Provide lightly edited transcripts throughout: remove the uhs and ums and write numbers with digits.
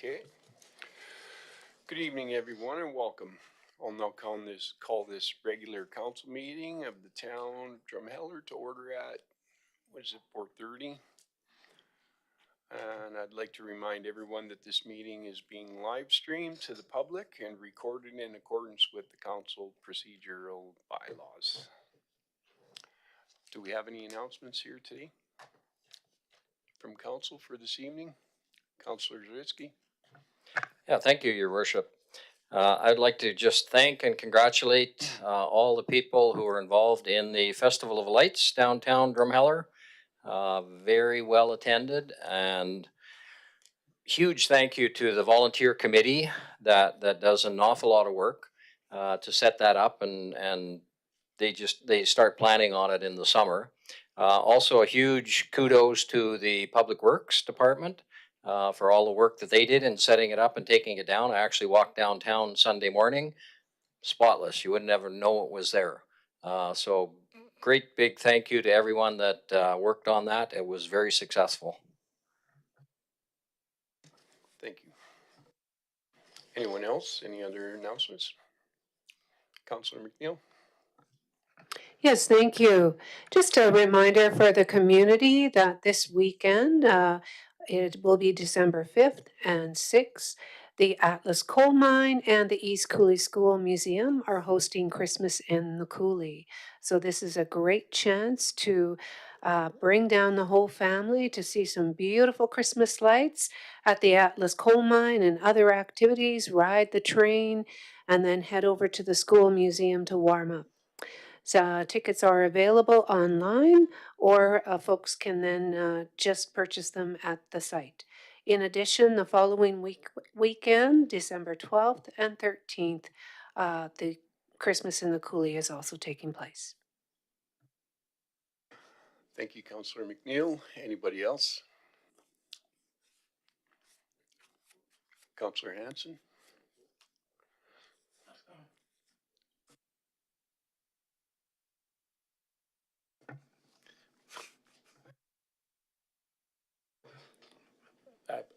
Okay. Good evening, everyone, and welcome. I'll now call this regular council meeting of the town of Drumheller to order at 4:30. And I'd like to remind everyone that this meeting is being live streamed to the public and recorded in accordance with the council procedural bylaws. Do we have any announcements here today from council for this evening? Councillor Zawitsky. Yeah, thank you, Your Worship. I'd like to just thank and congratulate all the people who are involved in the Festival of Lights downtown Drumheller. Very well attended, and huge thank you to the volunteer committee that does an awful lot of work to set that up, and they start planning on it in the summer. Also, a huge kudos to the Public Works Department for all the work that they did in setting it up and taking it down. I actually walked downtown Sunday morning, spotless. You would never know it was there. So great big thank you to everyone that worked on that. It was very successful. Thank you. Anyone else? Any other announcements? Councillor McNeil. Yes, thank you. Just a reminder for the community that this weekend, it will be December 5th and 6th. The Atlas Coal Mine and the East Cooley School Museum are hosting Christmas in the Cooley. So this is a great chance to bring down the whole family to see some beautiful Christmas lights at the Atlas Coal Mine and other activities, ride the train, and then head over to the school museum to warm up. So tickets are available online, or folks can then just purchase them at the site. In addition, the following weekend, December 12th and 13th, the Christmas in the Cooley is also taking place. Thank you, Councillor McNeil. Anybody else? Councillor Hanson.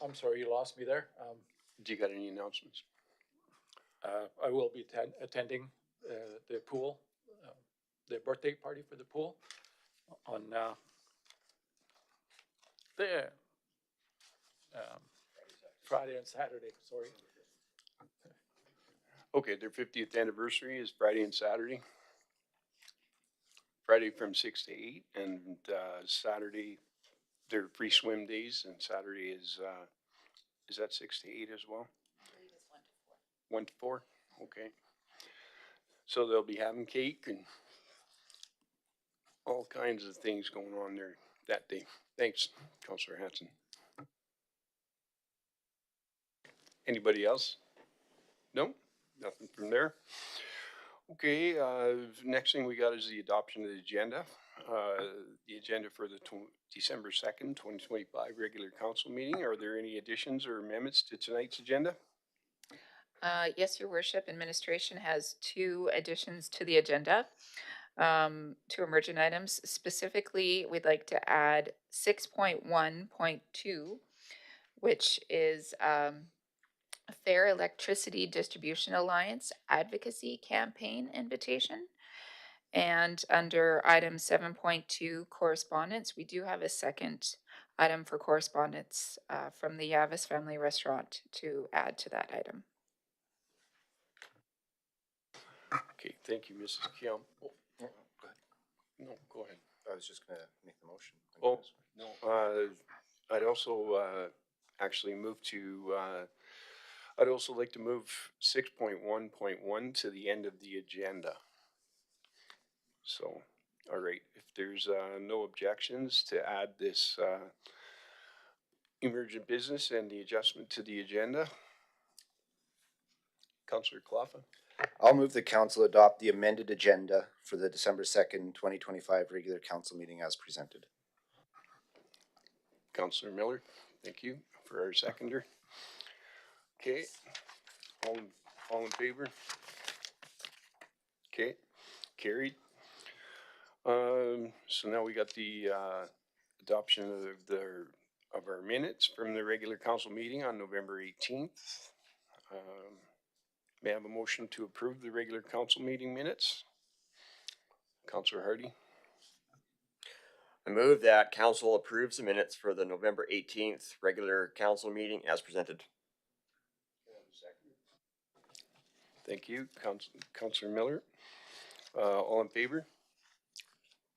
I'm sorry, you lost me there. Do you got any announcements? I will be attending the pool, the birthday party for the pool on the Friday and Saturday. Sorry. Okay, their 50th anniversary is Friday and Saturday. Friday from 6 to 8, and Saturday, they're free swim days, and Saturday is that 6 to 8 as well? I believe it's 1 to 4. 1 to 4? Okay. So they'll be having cake and all kinds of things going on there that day. Thanks, Councillor Hanson. Anybody else? No? Nothing from there? Okay, next thing we got is the adoption of the agenda. The agenda for the December 2nd, 2025 regular council meeting. Are there any additions or amendments to tonight's agenda? Yes, Your Worship. Administration has 2 additions to the agenda, 2 emergent items. Specifically, we'd like to add 6.1.2, which is a Fair Electricity Distribution Alliance Advocacy Campaign invitation. And under item 7.2, correspondence, we do have a second item for correspondence from the Yavis Family Restaurant to add to that item. Okay, thank you, Mrs. Kiam. Oh, go ahead. No, go ahead. I was just going to make the motion. Oh, no. I'd also actually move to, I'd also like to move 6.1.1 to the end of the agenda. So, all right, if there's no objections to add this emergent business and the adjustment to the agenda. Councillor Claflin. I'll move the council adopt the amended agenda for the December 2nd, 2025 regular council meeting as presented. Councillor Miller, thank you for our seconder. Okay, all in favor? Okay, carried. So now we got the adoption of the of our minutes from the regular council meeting on November 18th. May I have a motion to approve the regular council meeting minutes? Councillor Hardy, I move that council approves the minutes for the November 18th regular council meeting as presented. thank you. Councillor Miller, all in favor?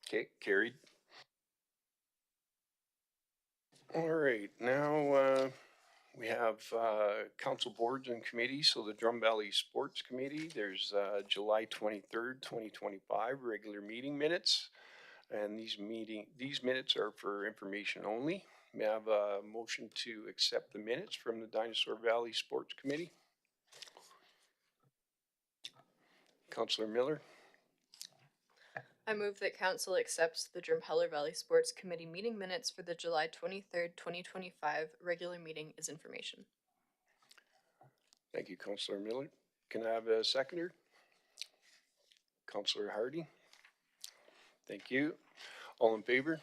Okay, carried. All right, now we have council boards and committees. So the Drum Valley Sports Committee, there's July 23rd, 2025 regular meeting minutes. And these minutes are for information only. May I have a motion to accept the minutes from the Dinosaur Valley Sports Committee? Councillor Miller, I move that council accepts the Drumheller Valley Sports Committee meeting minutes for the July 23rd, 2025 regular meeting as information. thank you, Councillor Miller. Can I have a seconder? Councillor Hardy, thank you. All in favor?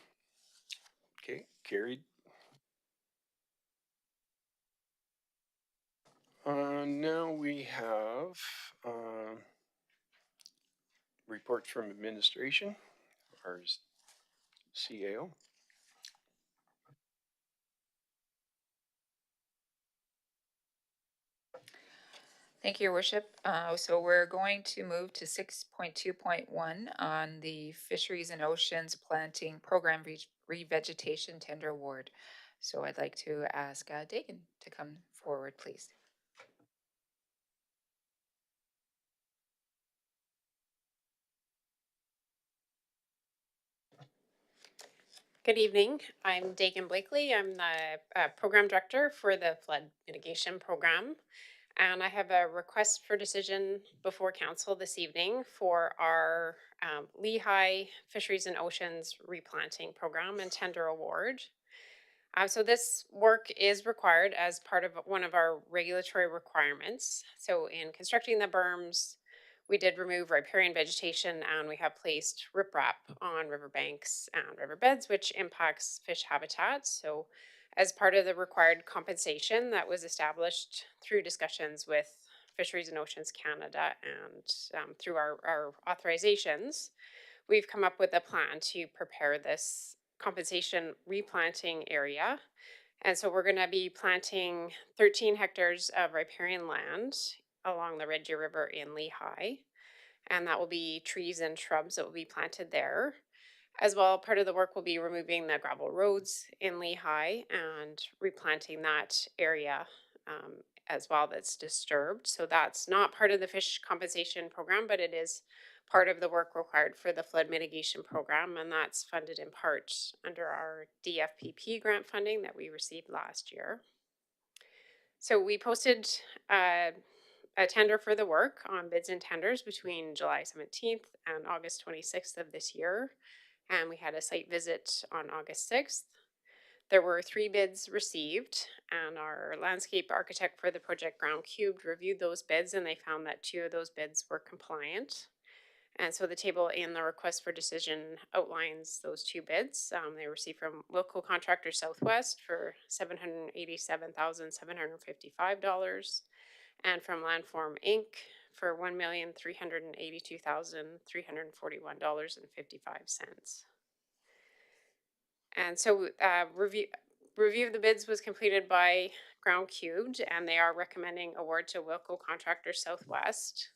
Okay, carried. Now we have reports from administration, our CAO. Thank you, Your Worship. So we're going to move to 6.2.1 on the Fisheries and Oceans Planting Program Revegetation Tender Award. So I'd like to ask Dagan to come forward, please. Good evening. I'm Dagan Blakely. I'm the program director for the flood mitigation program. And I have a request for decision before council this evening for our Lehigh Fisheries and Oceans replanting program and tender award. So this work is required as part of one of our regulatory requirements. So in constructing the berms, we did remove riparian vegetation and we have placed riprap on riverbanks and riverbeds, which impacts fish habitat. So as part of the required compensation that was established through discussions with Fisheries and Oceans Canada and through our authorizations, we've come up with a plan to prepare this compensation replanting area. And so we're going to be planting 13 hectares of riparian land along the Red Deer River in Lehigh. And that will be trees and shrubs that will be planted there. As well, part of the work will be removing the gravel roads in Lehigh and replanting that area as well that's disturbed. So that's not part of the fish compensation program, but it is part of the work required for the flood mitigation program, and that's funded in part under our DFPP grant funding that we received last year. So we posted a tender for the work on bids and tenders between July 17th and August 26th of this year, and we had a site visit on August 6th. There were 3 bids received, and our landscape architect for the project, Ground Cubed, reviewed those bids, and they found that 2 of those bids were compliant. And so the table in the request for decision outlines those 2 bids. They received from local contractor Southwest for $787,755, and from Landform Inc. for $1,382,341.55. And so review of the bids was completed by Ground Cubed, and they are recommending award to Wilco Contractor Southwest.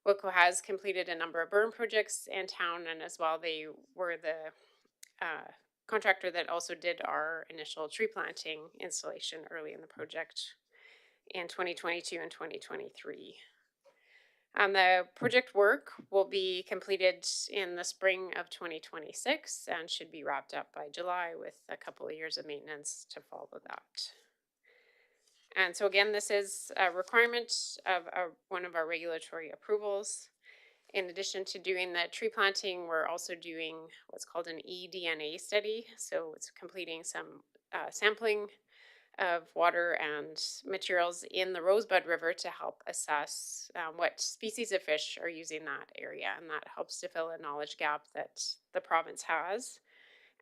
Wilco has completed a number of berm projects in town, and as well they were the contractor that also did our initial tree planting installation early in the project in 2022 and 2023. The project work will be completed in the spring of 2026 and should be wrapped up by July with a couple of years of maintenance to follow that. And so again, this is a requirement of one of our regulatory approvals. In addition to doing the tree planting, we're also doing what's called an eDNA study. So it's completing some sampling of water and materials in the Rosebud River to help assess what species of fish are using that area, and that helps to fill a knowledge gap that the province has.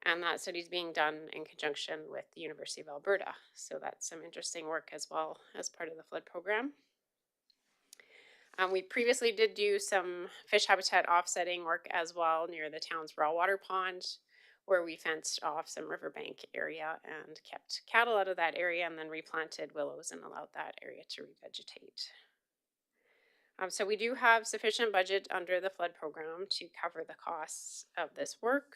And that study is being done in conjunction with the University of Alberta. So that's some interesting work as well as part of the flood program. We previously did do some fish habitat offsetting work as well near the town's raw water pond, where we fenced off some riverbank area and kept cattle out of that area, and then replanted willows and allowed that area to revegetate. So we do have sufficient budget under the flood program to cover the costs of this work,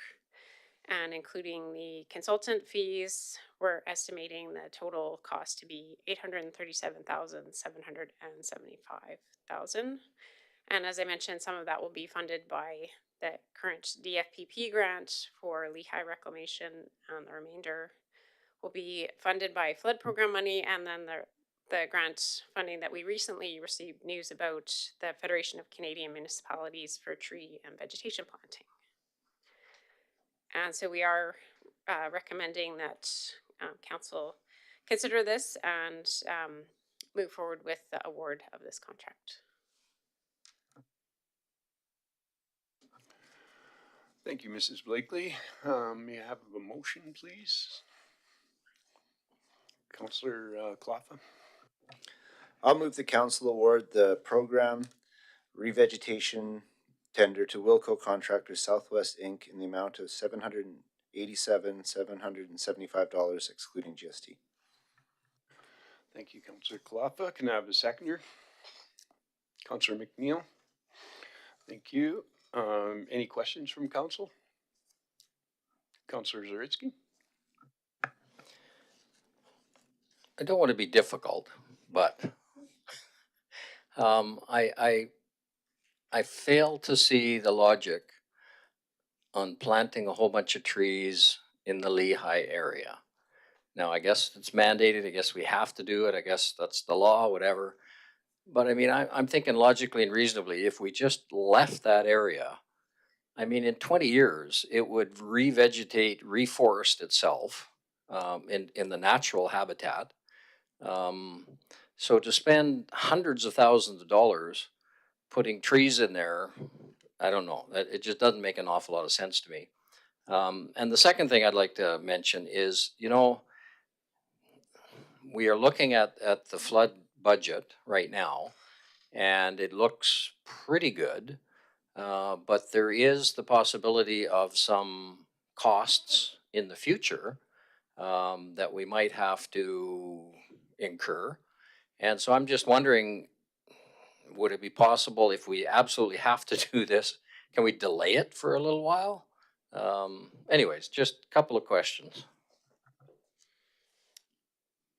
and including the consultant fees, we're estimating the total cost to be $837,775. And as I mentioned, some of that will be funded by the current DFPP grant for Lehigh reclamation, and the remainder will be funded by flood program money, and then the grant funding that we recently received news about, the Federation of Canadian Municipalities for tree and vegetation planting. And so we are recommending that council consider this and move forward with the award of this contract. Thank you, Mrs. Blakely. May I have a motion, please? Councillor Claffa. I'll move the council award the program revegetation tender to Wilco Contractors Southwest Inc. in the amount of $787,775 excluding GST. Thank you, Councillor Claffa. Can I have a seconder? Councillor McNeil. Thank you. Any questions from council? Councillor Zaritsky. I don't want to be difficult, but I fail to see the logic on planting a whole bunch of trees in the Lehigh area. Now, I guess it's mandated. I guess we have to do it. I guess that's the law, whatever. But I mean, I'm thinking logically and reasonably, if we just left that area, I mean, in 20 years, it would revegetate, reforest itself in the natural habitat. So to spend hundreds of thousands of dollars putting trees in there, I don't know. It just doesn't make an awful lot of sense to me. And the second thing I'd like to mention is, you know, we are looking at the flood budget right now, and it looks pretty good. But there is the possibility of some costs in the future that we might have to incur. And so I'm just wondering, would it be possible if we absolutely have to do this, can we delay it for a little while? Anyways, just a couple of questions.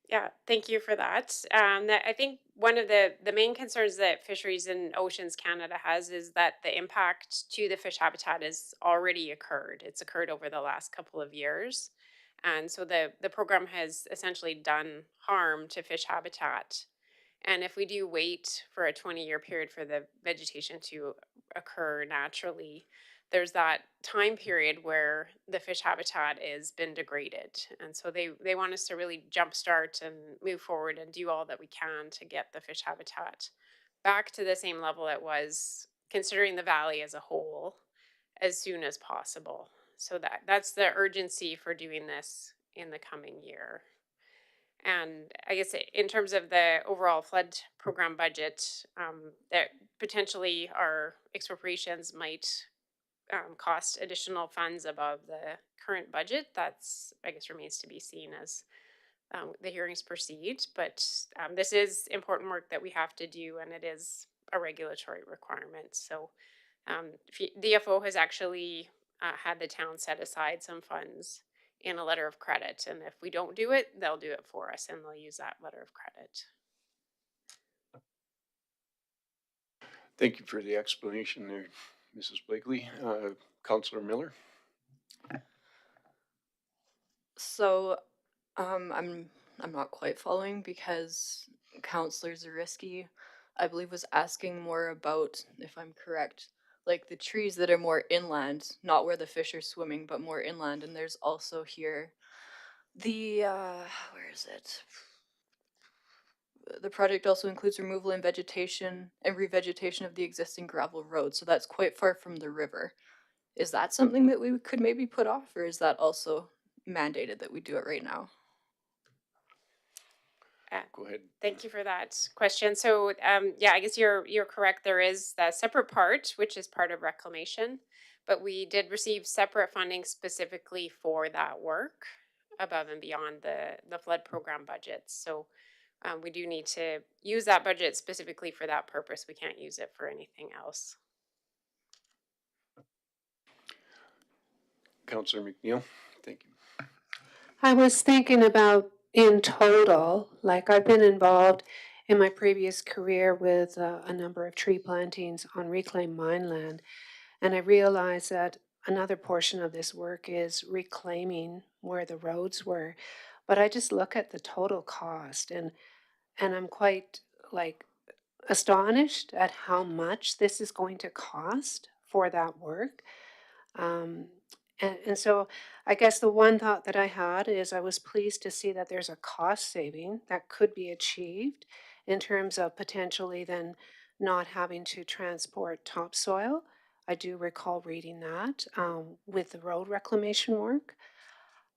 Yeah, thank you for that. I think one of the main concerns that Fisheries and Oceans Canada has is that the impact to the fish habitat has already occurred. It's occurred over the last couple of years. And so the program has essentially done harm to fish habitat. And if we do wait for a 20-year period for the vegetation to occur naturally, there's that time period where the fish habitat has been degraded. And so they want us to really jumpstart and move forward and do all that we can to get the fish habitat back to the same level it was, considering the valley as a whole, as soon as possible. So that's the urgency for doing this in the coming year. And I guess in terms of the overall flood program budget, that potentially our expropriations might cost additional funds above the current budget. That's, I guess, remains to be seen as the hearings proceed. But this is important work that we have to do, and it is a regulatory requirement. So DFO has actually had the town set aside some funds in a letter of credit, and if we don't do it, they'll do it for us, and they'll use that letter of credit. Thank you for the explanation there, Mrs. Blakely. Councillor Miller. So, I'm not quite following because Councillor Zariski, I believe, was asking more about, if I'm correct, like the trees that are more inland, not where the fish are swimming, but more inland. And there's also here the where is it? The project also includes removal and vegetation and revegetation of the existing gravel road, so that's quite far from the river. Is that something that we could maybe put off, or is that also mandated that we do it right now? Go ahead. Thank you for that question. So, yeah, I guess you're correct. There is a separate part, which is part of reclamation, but we did receive separate funding specifically for that work above and beyond the flood program budgets. So, we do need to use that budget specifically for that purpose. We can't use it for anything else. Councillor McNeil, thank you. I was thinking about in total, like I've been involved in my previous career with a number of tree plantings on reclaimed mine land. And I realized that another portion of this work is reclaiming where the roads were. But I just look at the total cost and I'm quite like astonished at how much this is going to cost for that work. Um, and so I guess the one thought that I had is I was pleased to see that there's a cost saving that could be achieved in terms of potentially then not having to transport topsoil. I do recall reading that with the road reclamation work.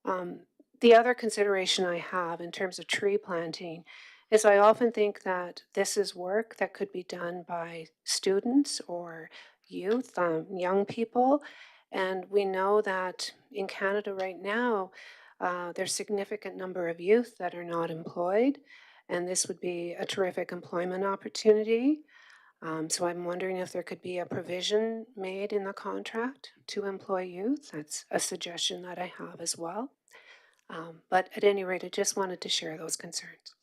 Um, the other consideration I have in terms of tree planting is I often think that this is work that could be done by students or youth, young people. And we know that in Canada right now, there's a significant number of youth that are not employed. And this would be a terrific employment opportunity. So I'm wondering if there could be a provision made in the contract to employ youth. That's a suggestion that I have as well. But at any rate, I just wanted to share those concerns.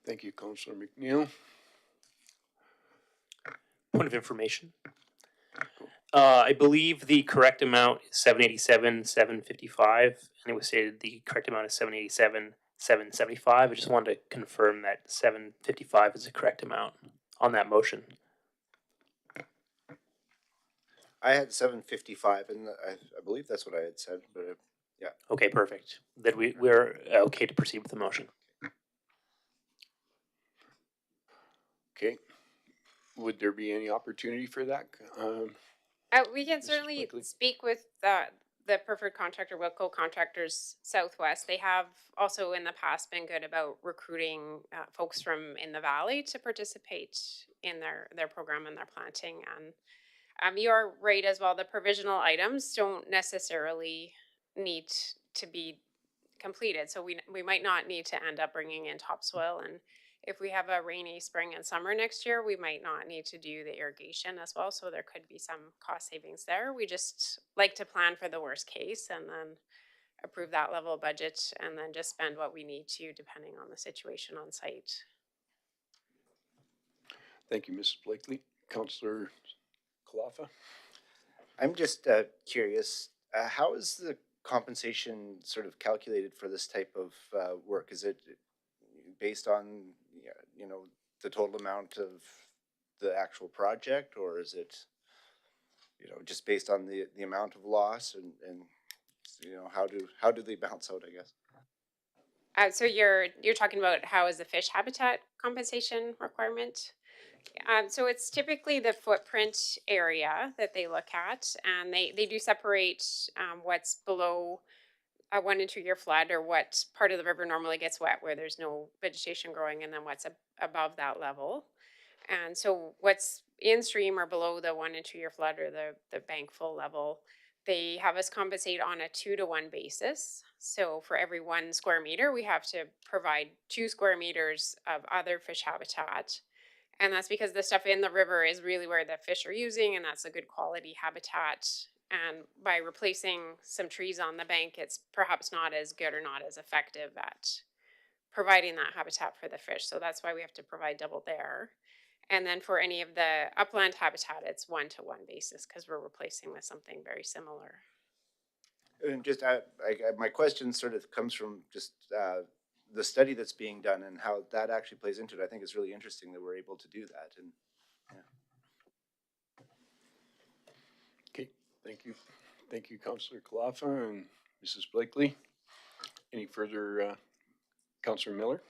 Thank you, Councillor McNeil. Point of information. I believe the correct amount is 787, 755, and it was stated the correct amount is 787, 775. I just wanted to confirm that 755 is the correct amount on that motion. I had 755, and I believe that's what I had said, but yeah. Okay, perfect. Then we're okay to proceed with the motion. Okay. Would there be any opportunity for that? We can Mrs. certainly Blakely? speak with the preferred contractor, Wilco Contractors Southwest. They have also in the past been good about recruiting folks from in the valley to participate in their program and their planting. And you are right as well. The provisional items don't necessarily need to be completed, so we might not need to end up bringing in topsoil. And if we have a rainy spring and summer next year, we might not need to do the irrigation as well. So there could be some cost savings there. We just like to plan for the worst case and then approve that level of budget and then just spend what we need to depending on the situation on site. Thank you, Mrs. Blakely. Councillor Kalafa? I'm just curious, how is the compensation sort of calculated for this type of work? Is it based on, you know, the total amount of the actual project, or is it, you know, just based on the amount of loss and you know, how do they balance out, I guess? So you're talking about how is the fish habitat compensation requirement? So it's typically the footprint area that they look at, and they do separate what's below a 1 and 2 year flood, or what part of the river normally gets wet where there's no vegetation growing, and then what's above that level. And so what's in stream or below the 1 and 2 year flood or the bank full level, they have us compensate on a 2-to-1 basis. So for every 1 square meter, we have to provide 2 square meters of other fish habitat. And that's because the stuff in the river is really where the fish are using, and that's a good quality habitat. And by replacing some trees on the bank, it's perhaps not as good or not as effective at providing that habitat for the fish. So that's why we have to provide double there. And then for any of the upland habitat, it's 1-to-1 basis because we're replacing with something very similar. And just my question sort of comes from just the study that's being done and how that actually plays into it. I think it's really interesting that we're able to do that. And yeah. Okay, thank you. Thank you, Councillor Kalafa and Mrs. Blakely. Any further, Councillor Miller?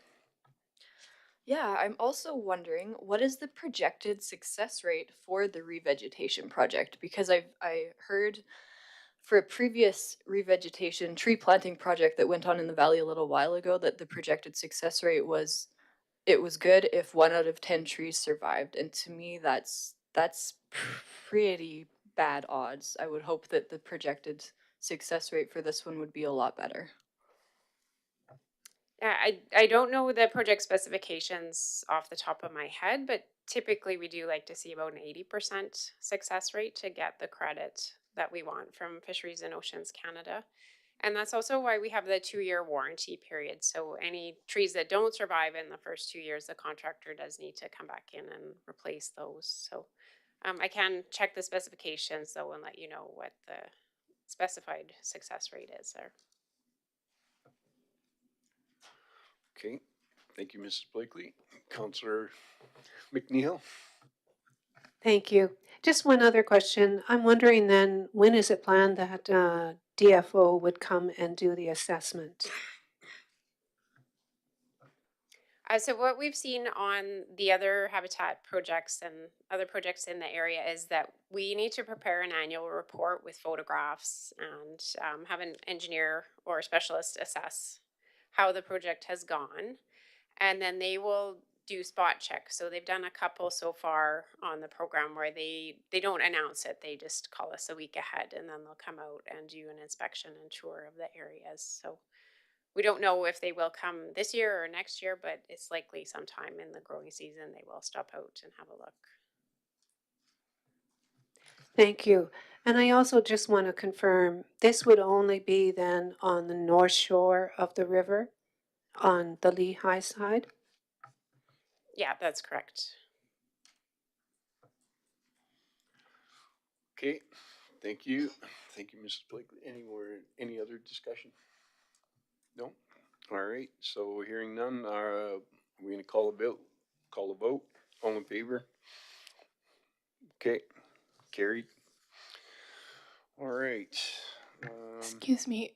Yeah, I'm also wondering what is the projected success rate for the revegetation project? Because I heard for a previous revegetation tree planting project that went on in the valley a little while ago that the projected success rate was it was good if 1 out of 10 trees survived, and to me that's pretty bad odds. I would hope that the projected success rate for this one would be a lot better. Yeah, I don't know the project specifications off the top of my head, but typically we do like to see about an 80% success rate to get the credit that we want from Fisheries and Oceans Canada. And that's also why we have the 2-year warranty period. So any trees that don't survive in the first 2 years, the contractor does need to come back in and replace those. So I can check the specifications though and let you know what the specified success rate is there. Okay, thank you, Mrs. Blakely. Councillor McNeil? Thank you. Just one other question. I'm wondering then, when is it planned that DFO would come and do the assessment? So what we've seen on the other habitat projects and other projects in the area is that we need to prepare an annual report with photographs and have an engineer or a specialist assess how the project has gone. And then they will do spot checks. So they've done a couple so far on the program where they don't announce it. They just call us a week ahead and then they'll come out and do an inspection and tour of the areas. So we don't know if they will come this year or next year, but it's likely sometime in the growing season they will stop out and have a look. Thank you. And I also just want to confirm, this would only be then on the north shore of the river, on the Lehigh side? Yeah, that's correct. Okay, thank you. Thank you, Mrs. Blakely. Any other discussion? No? All right, so hearing none, we're gonna call a vote. All in favor? Okay, carried. All right. Excuse me,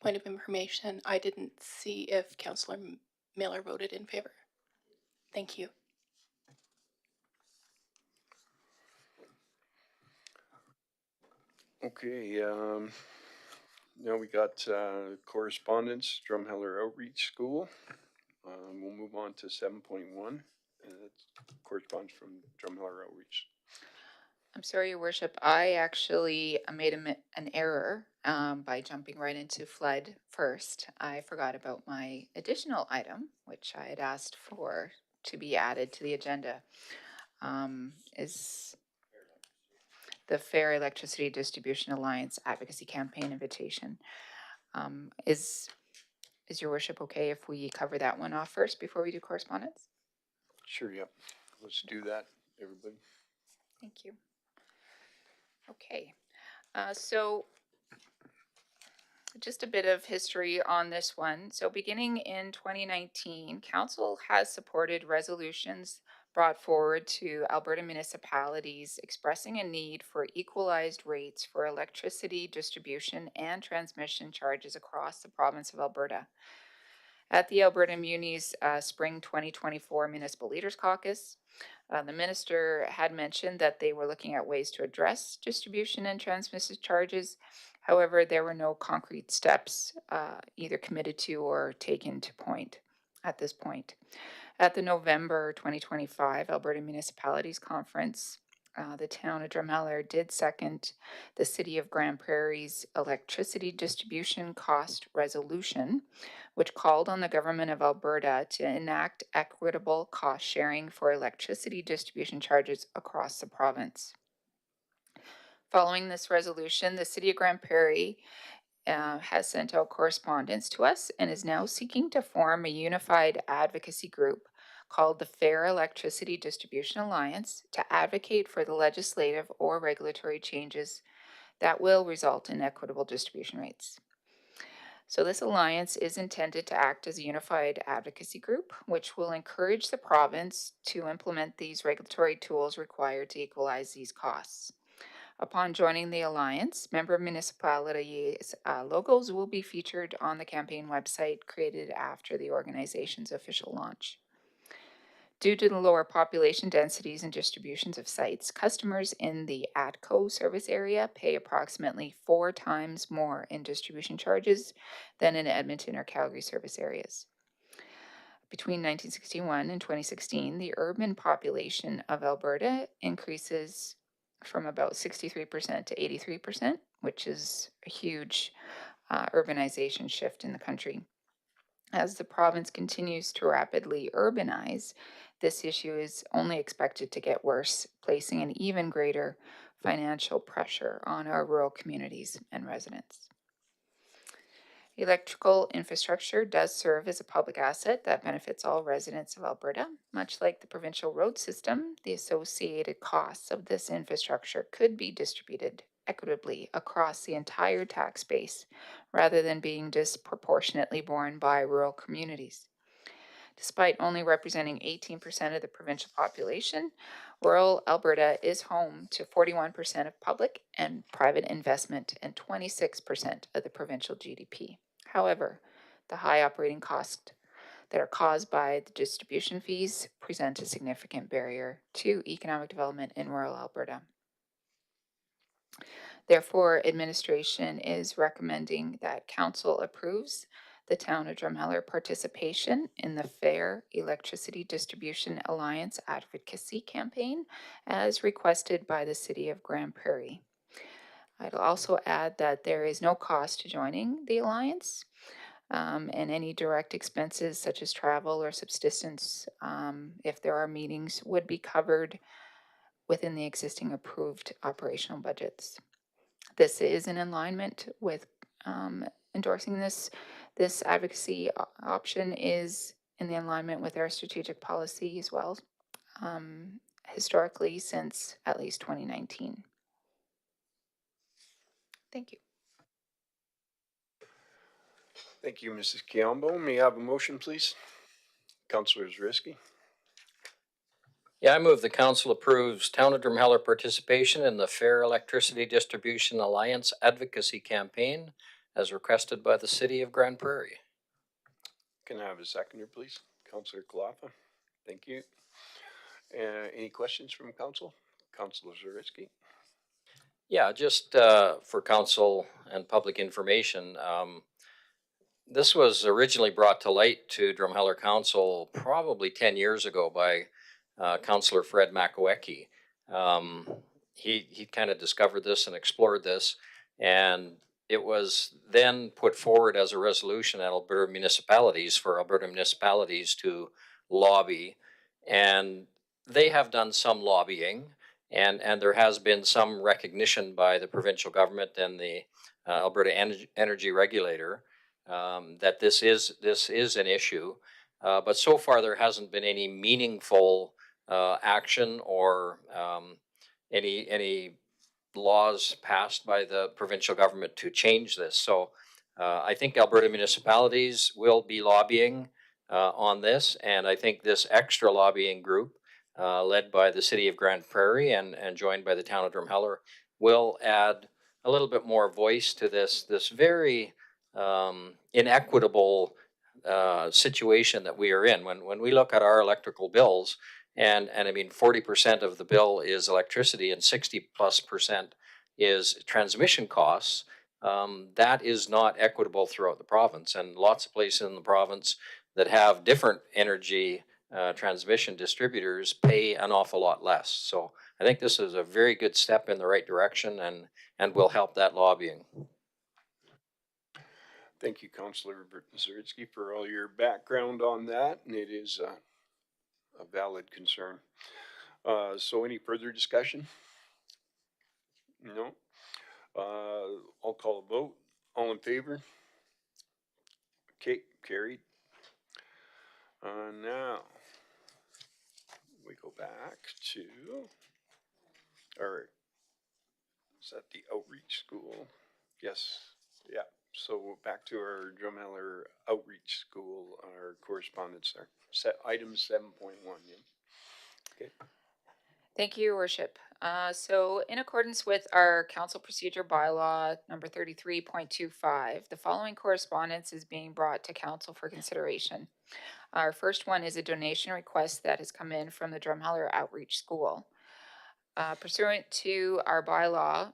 point of information, I didn't see if Councillor Miller voted in favor. Thank you. Okay, now we got correspondence, Drumheller Outreach School. We'll move on to 7.1. That's correspondence from Drumheller Outreach. I'm sorry, Your Worship. I actually made an error by jumping right into flood first. I forgot about my additional item, which I had asked for to be added to the agenda. Is the Fair Electricity Distribution Alliance Advocacy Campaign invitation. Is Your Worship okay if we cover that one off first before we do correspondence? Sure, yep. Let's do that, everybody. Thank you. Okay, so just a bit of history on this one. So beginning in 2019, Council has supported resolutions brought forward to Alberta municipalities expressing a need for equalized rates for electricity distribution and transmission charges across the province of Alberta. At the Alberta Muni's Spring 2024 Municipal Leaders Caucus, the minister had mentioned that they were looking at ways to address distribution and transmission charges. However, there were no concrete steps either committed to or taken to point at this point. At the November 2025 Alberta Municipalities Conference, the town of Drumheller did second the City of Grand Prairie's electricity distribution cost resolution, which called on the government of Alberta to enact equitable cost sharing for electricity distribution charges across the province. Following this resolution, the City of Grand Prairie has sent out correspondence to us and is now seeking to form a unified advocacy group called the Fair Electricity Distribution Alliance to advocate for the legislative or regulatory changes that will result in equitable distribution rates. So this alliance is intended to act as a unified advocacy group, which will encourage the province to implement these regulatory tools required to equalize these costs. Upon joining the alliance, member municipalities' logos will be featured on the campaign website created after the organization's official launch. Due to the lower population densities and distributions of sites, customers in the ATCO service area pay approximately 4 times more in distribution charges than in Edmonton or Calgary service areas. Between 1961 and 2016, the urban population of Alberta increases from about 63% to 83%, which is a huge urbanization shift in the country. As the province continues to rapidly urbanize, this issue is only expected to get worse, placing an even greater financial pressure on our rural communities and residents. Electrical infrastructure does serve as a public asset that benefits all residents of Alberta. Much like the provincial road system, the associated costs of this infrastructure could be distributed equitably across the entire tax base rather than being disproportionately borne by rural communities. Despite only representing 18% of the provincial population, rural Alberta is home to 41% of public and private investment and 26% of the provincial GDP. However, the high operating costs that are caused by the distribution fees present a significant barrier to economic development in rural Alberta. Therefore, administration is recommending that council approves the town of Drumheller participation in the Fair Electricity Distribution Alliance advocacy campaign as requested by the city of Grand Prairie. I'd also add that there is no cost to joining the alliance, and any direct expenses such as travel or subsistence, if there are meetings, would be covered within the existing approved operational budgets. This is in alignment with endorsing this advocacy option is in the alignment with our strategic policy as well, historically since at least 2019. Thank you. Thank you, Mrs. Kiambo. May I have a motion, please? Councillor Zarisky. Yeah, I move the council approves Town of Drumheller participation in the Fair Electricity Distribution Alliance advocacy campaign as requested by the city of Grand Prairie. Can I have a seconder, please? Councillor Kalafa. Thank you. Any questions from council? Councillor Zarisky. Yeah, just for council and public information, this was originally brought to light to Drumheller Council probably 10 years ago by Councillor Fred Makowecki. He kind of discovered this and explored this, and it was then put forward as a resolution at Alberta municipalities for Alberta municipalities to lobby, and they have done some lobbying, and there has been some recognition by the provincial government and the Alberta Energy Regulator that this is an issue, but so far there hasn't been any meaningful action or any laws passed by the provincial government to change this. So I think Alberta municipalities will be lobbying on this, and I think this extra lobbying group led by the city of Grand Prairie and joined by the town of Drumheller will add a little bit more voice to this very inequitable situation that we are in. When we look at our electrical bills, and I mean 40% of the bill is electricity and 60+% is transmission costs, that is not equitable throughout the province. And lots of places in the province that have different energy transmission distributors pay an awful lot less. So I think this is a very good step in the right direction and will help that lobbying. Thank you, Councillor Zaritsky, for all your background on that, and it is a valid concern. So any further discussion? No? I'll call a vote. All in favor? Okay, carried. Now, we go back to, or is that the outreach school? Yes, yeah. So back to our Drumheller Outreach School, our correspondence there. Item 7.1, yeah. Okay. Thank you, Your Worship. So in accordance with our council procedure bylaw number 33.25, the following correspondence is being brought to council for consideration. Our first one is a donation request that has come in from the Drumheller Outreach School. Pursuant to our bylaw,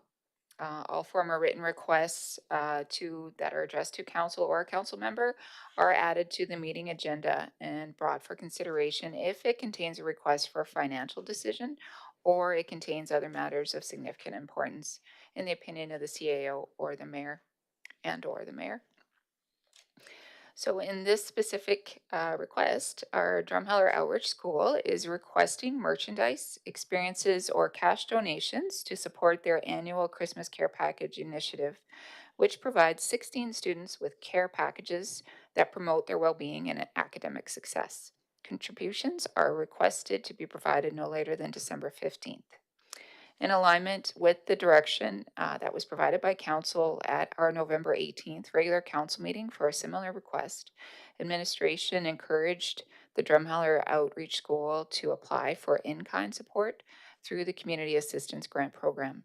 all former written requests that are addressed to council or a council member are added to the meeting agenda and brought for consideration if it contains a request for a financial decision or it contains other matters of significant importance in the opinion of the CAO or the mayor or the mayor. So in this specific request, our Drumheller Outreach School is requesting merchandise, experiences, or cash donations to support their annual Christmas Care Package initiative, which provides 16 students with care packages that promote their well-being and academic success. Contributions are requested to be provided no later than December 15th. In alignment with the direction that was provided by council at our November 18th regular council meeting for a similar request, administration encouraged the Drumheller Outreach School to apply for in-kind support through the Community Assistance Grant Program.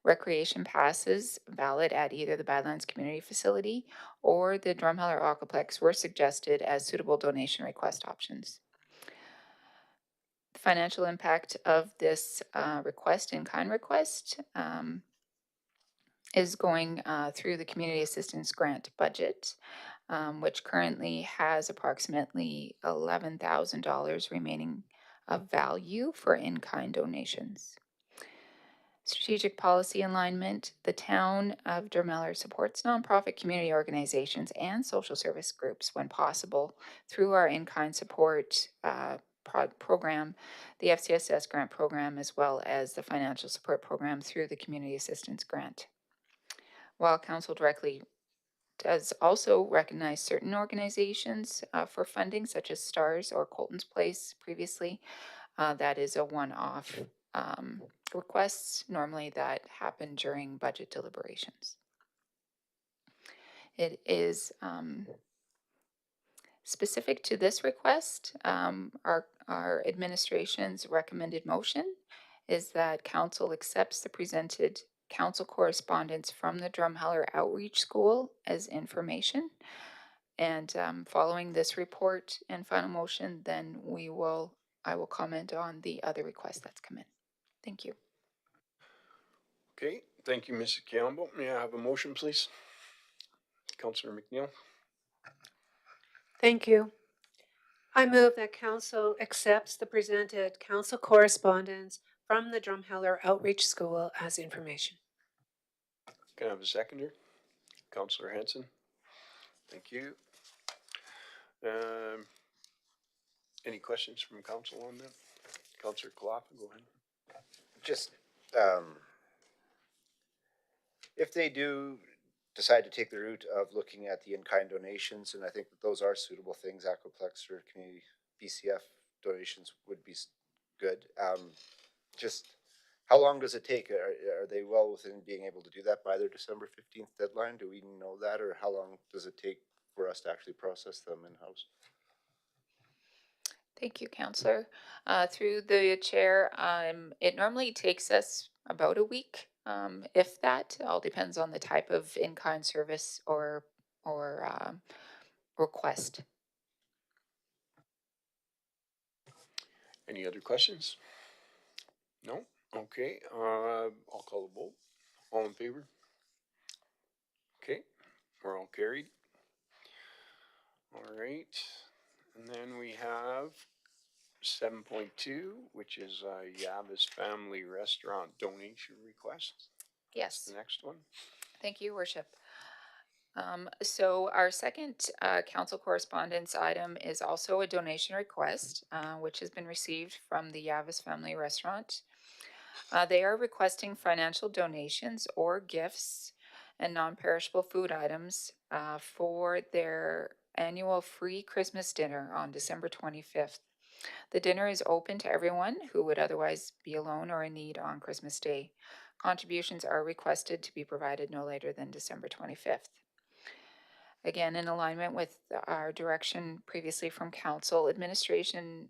Recreation passes valid at either the Badlands Community Facility or the Drumheller Aquaplex were suggested as suitable donation request options. The financial impact of this in-kind request is going through the Community Assistance Grant budget, which currently has approximately $11,000 remaining of value for in-kind donations. Strategic policy alignment. The town of Drumheller supports nonprofit community organizations and social service groups when possible through our in-kind support program, the FCSS grant program, as well as the financial support program through the Community Assistance Grant. While council directly does also recognize certain organizations for funding, such as STARS or Colton's Place previously, that is a one-off requests normally that happen during budget deliberations. It is specific to this request. Our administration's recommended motion is that council accepts the presented council correspondence from the Drumheller Outreach School as information. And following this report and final motion, then I will comment on the other request that's come in. Thank you. Okay, thank you, Mrs. Campbell. May I have a motion, please? Councillor McNeil. Thank you. I move that council accepts the presented council correspondence from the Drumheller Outreach School as information. Can I have a seconder? Councillor Hanson. Thank you. Any questions from council on that? Councillor Kalapa, go ahead. Just, if they do decide to take the route of looking at the in-kind donations, and I think that those are suitable things, Aquaplex or community BCF donations would be good. Just how long does it take? Are they well within being able to do that by their December 15th deadline? Do we know that, or how long does it take for us to actually process them in-house? Thank you, Councillor. Through the chair, it normally takes us about a week, if that. All depends on the type of in-kind service or request. Any other questions? No? Okay, I'll call the vote. All in favor? Okay, we're all carried. All right, and then we have 7.2, which is Yavis Family Restaurant donation request. Yes. That's the next one. Thank you, Worship. So our second council correspondence item is also a donation request, which has been received from the Yavis Family Restaurant. They are requesting financial donations or gifts and non-perishable food items for their annual free Christmas dinner on December 25th. The dinner is open to everyone who would otherwise be alone or in need on Christmas Day. Contributions are requested to be provided no later than December 25th. Again, in alignment with our direction previously from council, administration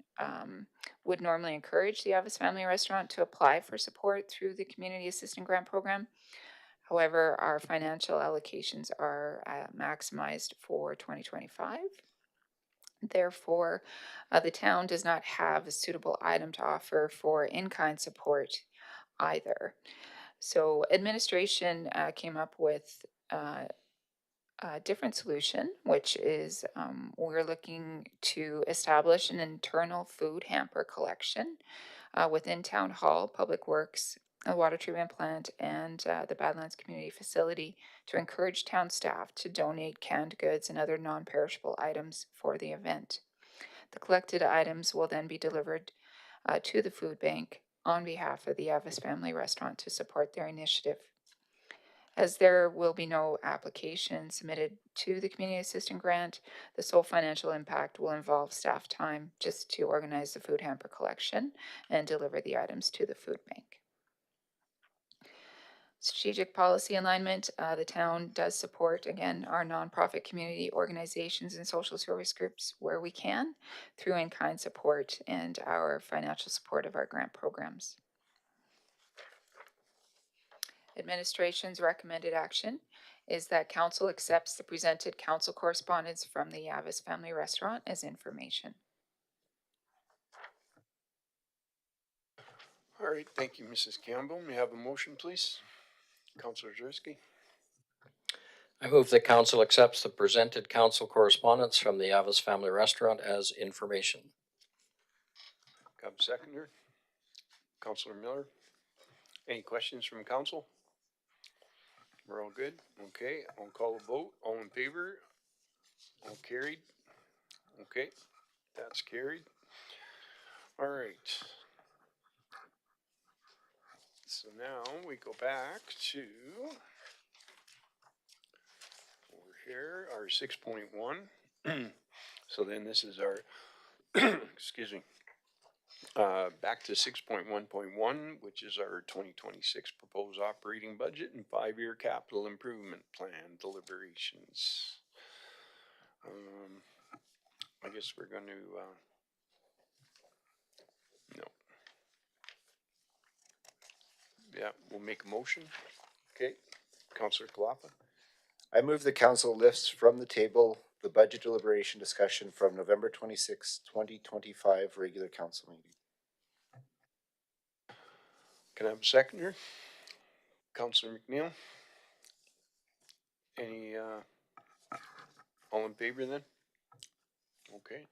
would normally encourage the Avis Family Restaurant to apply for support through the Community Assistant Grant Program. However, our financial allocations are maximized for 2025. Therefore, the town does not have a suitable item to offer for in-kind support either. So administration came up with a different solution, which is we're looking to establish an internal food hamper collection within Town Hall, Public Works, a water treatment plant, and the Badlands Community Facility to encourage town staff to donate canned goods and other non-perishable items for the event. The collected items will then be delivered to the food bank on behalf of the Avis Family Restaurant to support their initiative. As there will be no application submitted to the Community Assistant Grant, the sole financial impact will involve staff time just to organize the food hamper collection and deliver the items to the food bank. Strategic policy alignment, the town does support, again, our nonprofit community organizations and social service groups where we can through in-kind support and our financial support of our grant programs. Administration's recommended action is that council accepts the presented council correspondence from the Avis Family Restaurant as information. All right, thank you, Mrs. Campbell. May I have a motion, please? Councillor Jersky. I move that council accepts the presented council correspondence from the Avis Family Restaurant as information. Got a seconder? Councillor Miller. Any questions from council? We're all good? Okay, I'll call a vote. All in favor? All carried? Okay, that's carried. All right. So now we go back to over here, our 6.1. So then this is our, excuse me, back to 6.1.1, which is our 2026 proposed operating budget and 5-year capital improvement plan deliberations. I guess we're going to, no. Yeah, we'll make a motion. Okay, Councillor Kalapa. I move the council lifts from the table the budget deliberation discussion from November 26, 2025 regular council meeting. Can I have a seconder? Councillor McNeil. Any, all in favor then? Okay.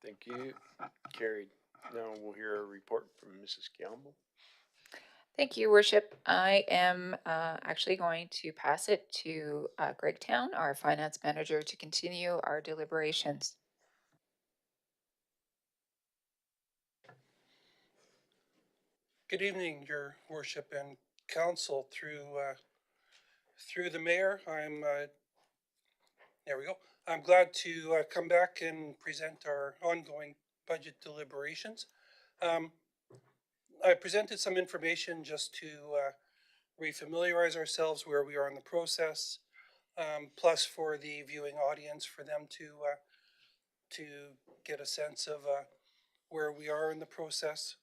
Thank you. Carried. Now we'll hear a report from Mrs. Campbell. Thank you, Worship. I am actually going to pass it to Greg Town, our finance manager, to continue our deliberations. Good evening, Your Worship and Council. Through the mayor, there we go. I'm glad to come back and present our ongoing budget deliberations. I presented some information just to refamiliarize ourselves where we are in the process, plus for the viewing audience, for them to get a sense of where we are in the process.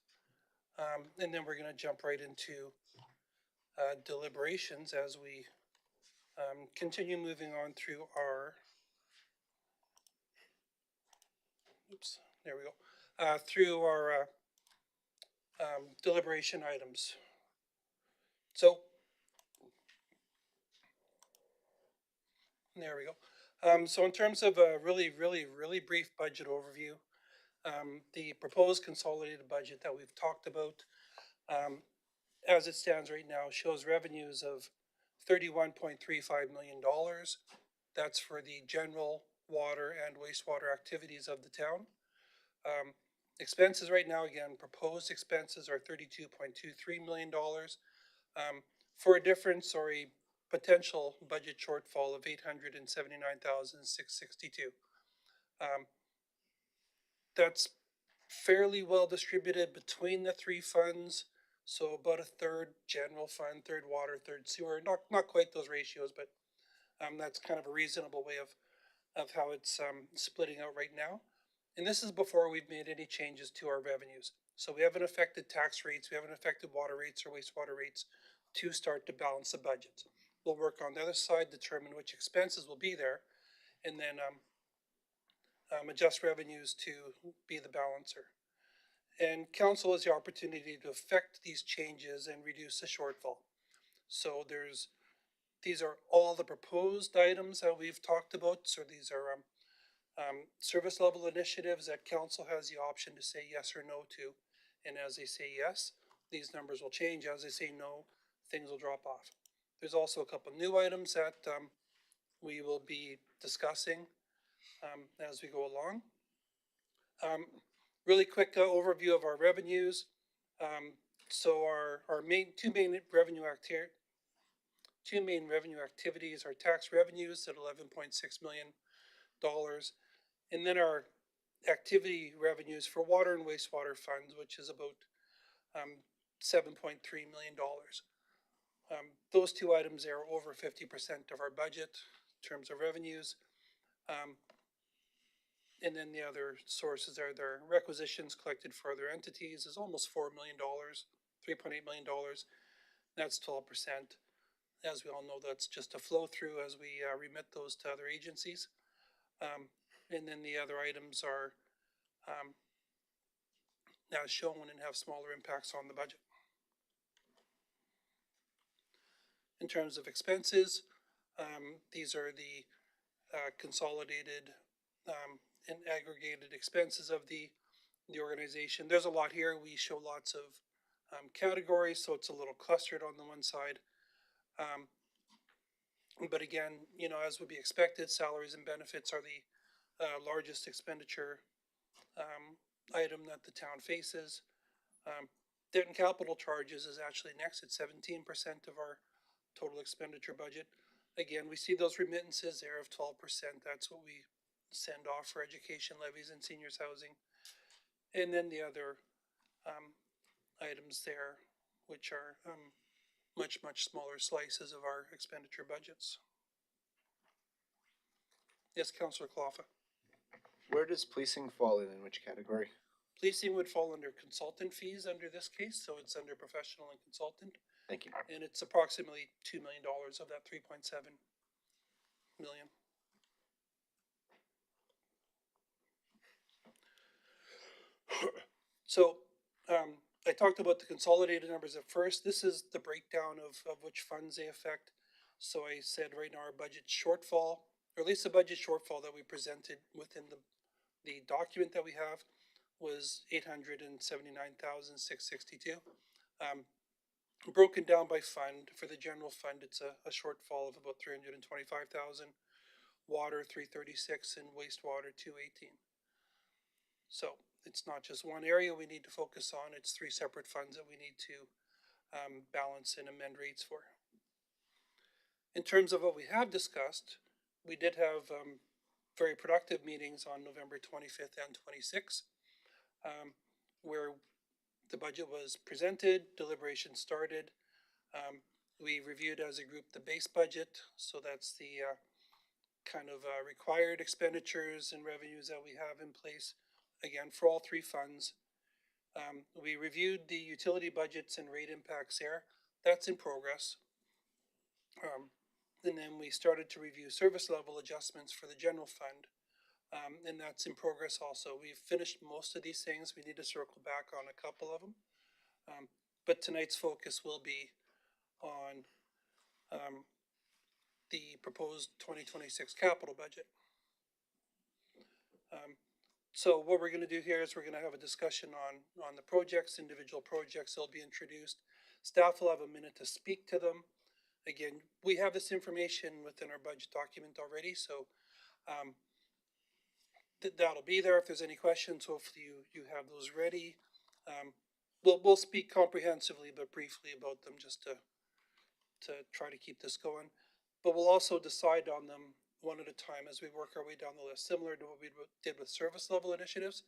And then we're going to jump right into deliberations as we continue moving on through our, through our deliberation items. So, there we go. So in terms of a really brief budget overview, the proposed consolidated budget that we've talked about, as it stands right now, shows revenues of $31.35 million. That's for the general water and wastewater activities of the town. Expenses right now, again, proposed expenses are $32.23 million, for a difference or a potential budget shortfall of $879,662. That's fairly well distributed between the three funds. So about a third general fund, third water, third sewer. Not quite those ratios, but That's kind of a reasonable way of how it's splitting out right now. And this is before we've made any changes to our revenues. So we haven't affected tax rates, we haven't affected water rates or wastewater rates to start to balance the budget. We'll work on the other side, determine which expenses will be there, and then adjust revenues to be the balancer. And council has the opportunity to affect these changes and reduce the shortfall. So these are all the proposed items that we've talked about. So these are service level initiatives that council has the option to say yes or no to. And as they say yes, these numbers will change. As they say no, things will drop off. There's also a couple new items that we will be discussing as we go along. Really quick overview of our revenues. So our two main revenue activities are tax revenues at $11.6 million, and then our activity revenues for water and wastewater funds, which is about $7.3 million. Those two items are over 50% of our budget in terms of revenues. And then the other sources are their requisitions collected for other entities is almost $4 million, $3.8 million. That's 12%. As we all know, that's just a flow through as we remit those to other agencies. And then the other items are now shown and have smaller impacts on the budget. In terms of expenses, these are the consolidated and aggregated expenses of the organization. There's a lot here. We show lots of categories, so it's a little clustered on the one side. But again, you know, as would be expected, salaries and benefits are the largest expenditure item that the town faces. Debt and capital charges is actually next at 17% of our total expenditure budget. Again, we see those remittances there of 12%. That's what we send off for education levies and seniors housing. And then the other items there, which are much smaller slices of our expenditure budgets. Yes, Councillor Cloffa. Where does policing fall in which category? Policing would fall under consultant fees under this case, so it's under professional and consultant. Thank you. And it's approximately $2 million of that 3.7 million. So I talked about the consolidated numbers at first. This is the breakdown of which funds they affect. So I said right now our budget shortfall, or at least the budget shortfall that we presented within the document that we have, was $879,662. Broken down by fund, for the general fund, it's a shortfall of about $325,000, water $336,000, and wastewater $218,000. So it's not just one area we need to focus on, it's three separate funds that we need to balance and amend rates for. In terms of what we have discussed, we did have very productive meetings on November 25th and 26th, where the budget was presented, deliberations started. We reviewed as a group the base budget, so that's the kind of required expenditures and revenues that we have in place, again, for all three funds. We reviewed the utility budgets and rate impacts there. That's in progress. And then we started to review service level adjustments for the general fund. And that's in progress also. We've finished most of these things. We need to circle back on a couple of them. But tonight's focus will be on the proposed 2026 capital budget. So what we're going to do here is we're going to have a discussion on the projects, individual projects that'll be introduced. Staff will have a minute to speak to them. Again, we have this information within our budget document already, so that'll be there. If there's any questions, hopefully you have those ready. We'll speak comprehensively but briefly about them just to try to keep this going. But we'll also decide on them one at a time as we work our way down the list, similar to what we did with service level initiatives.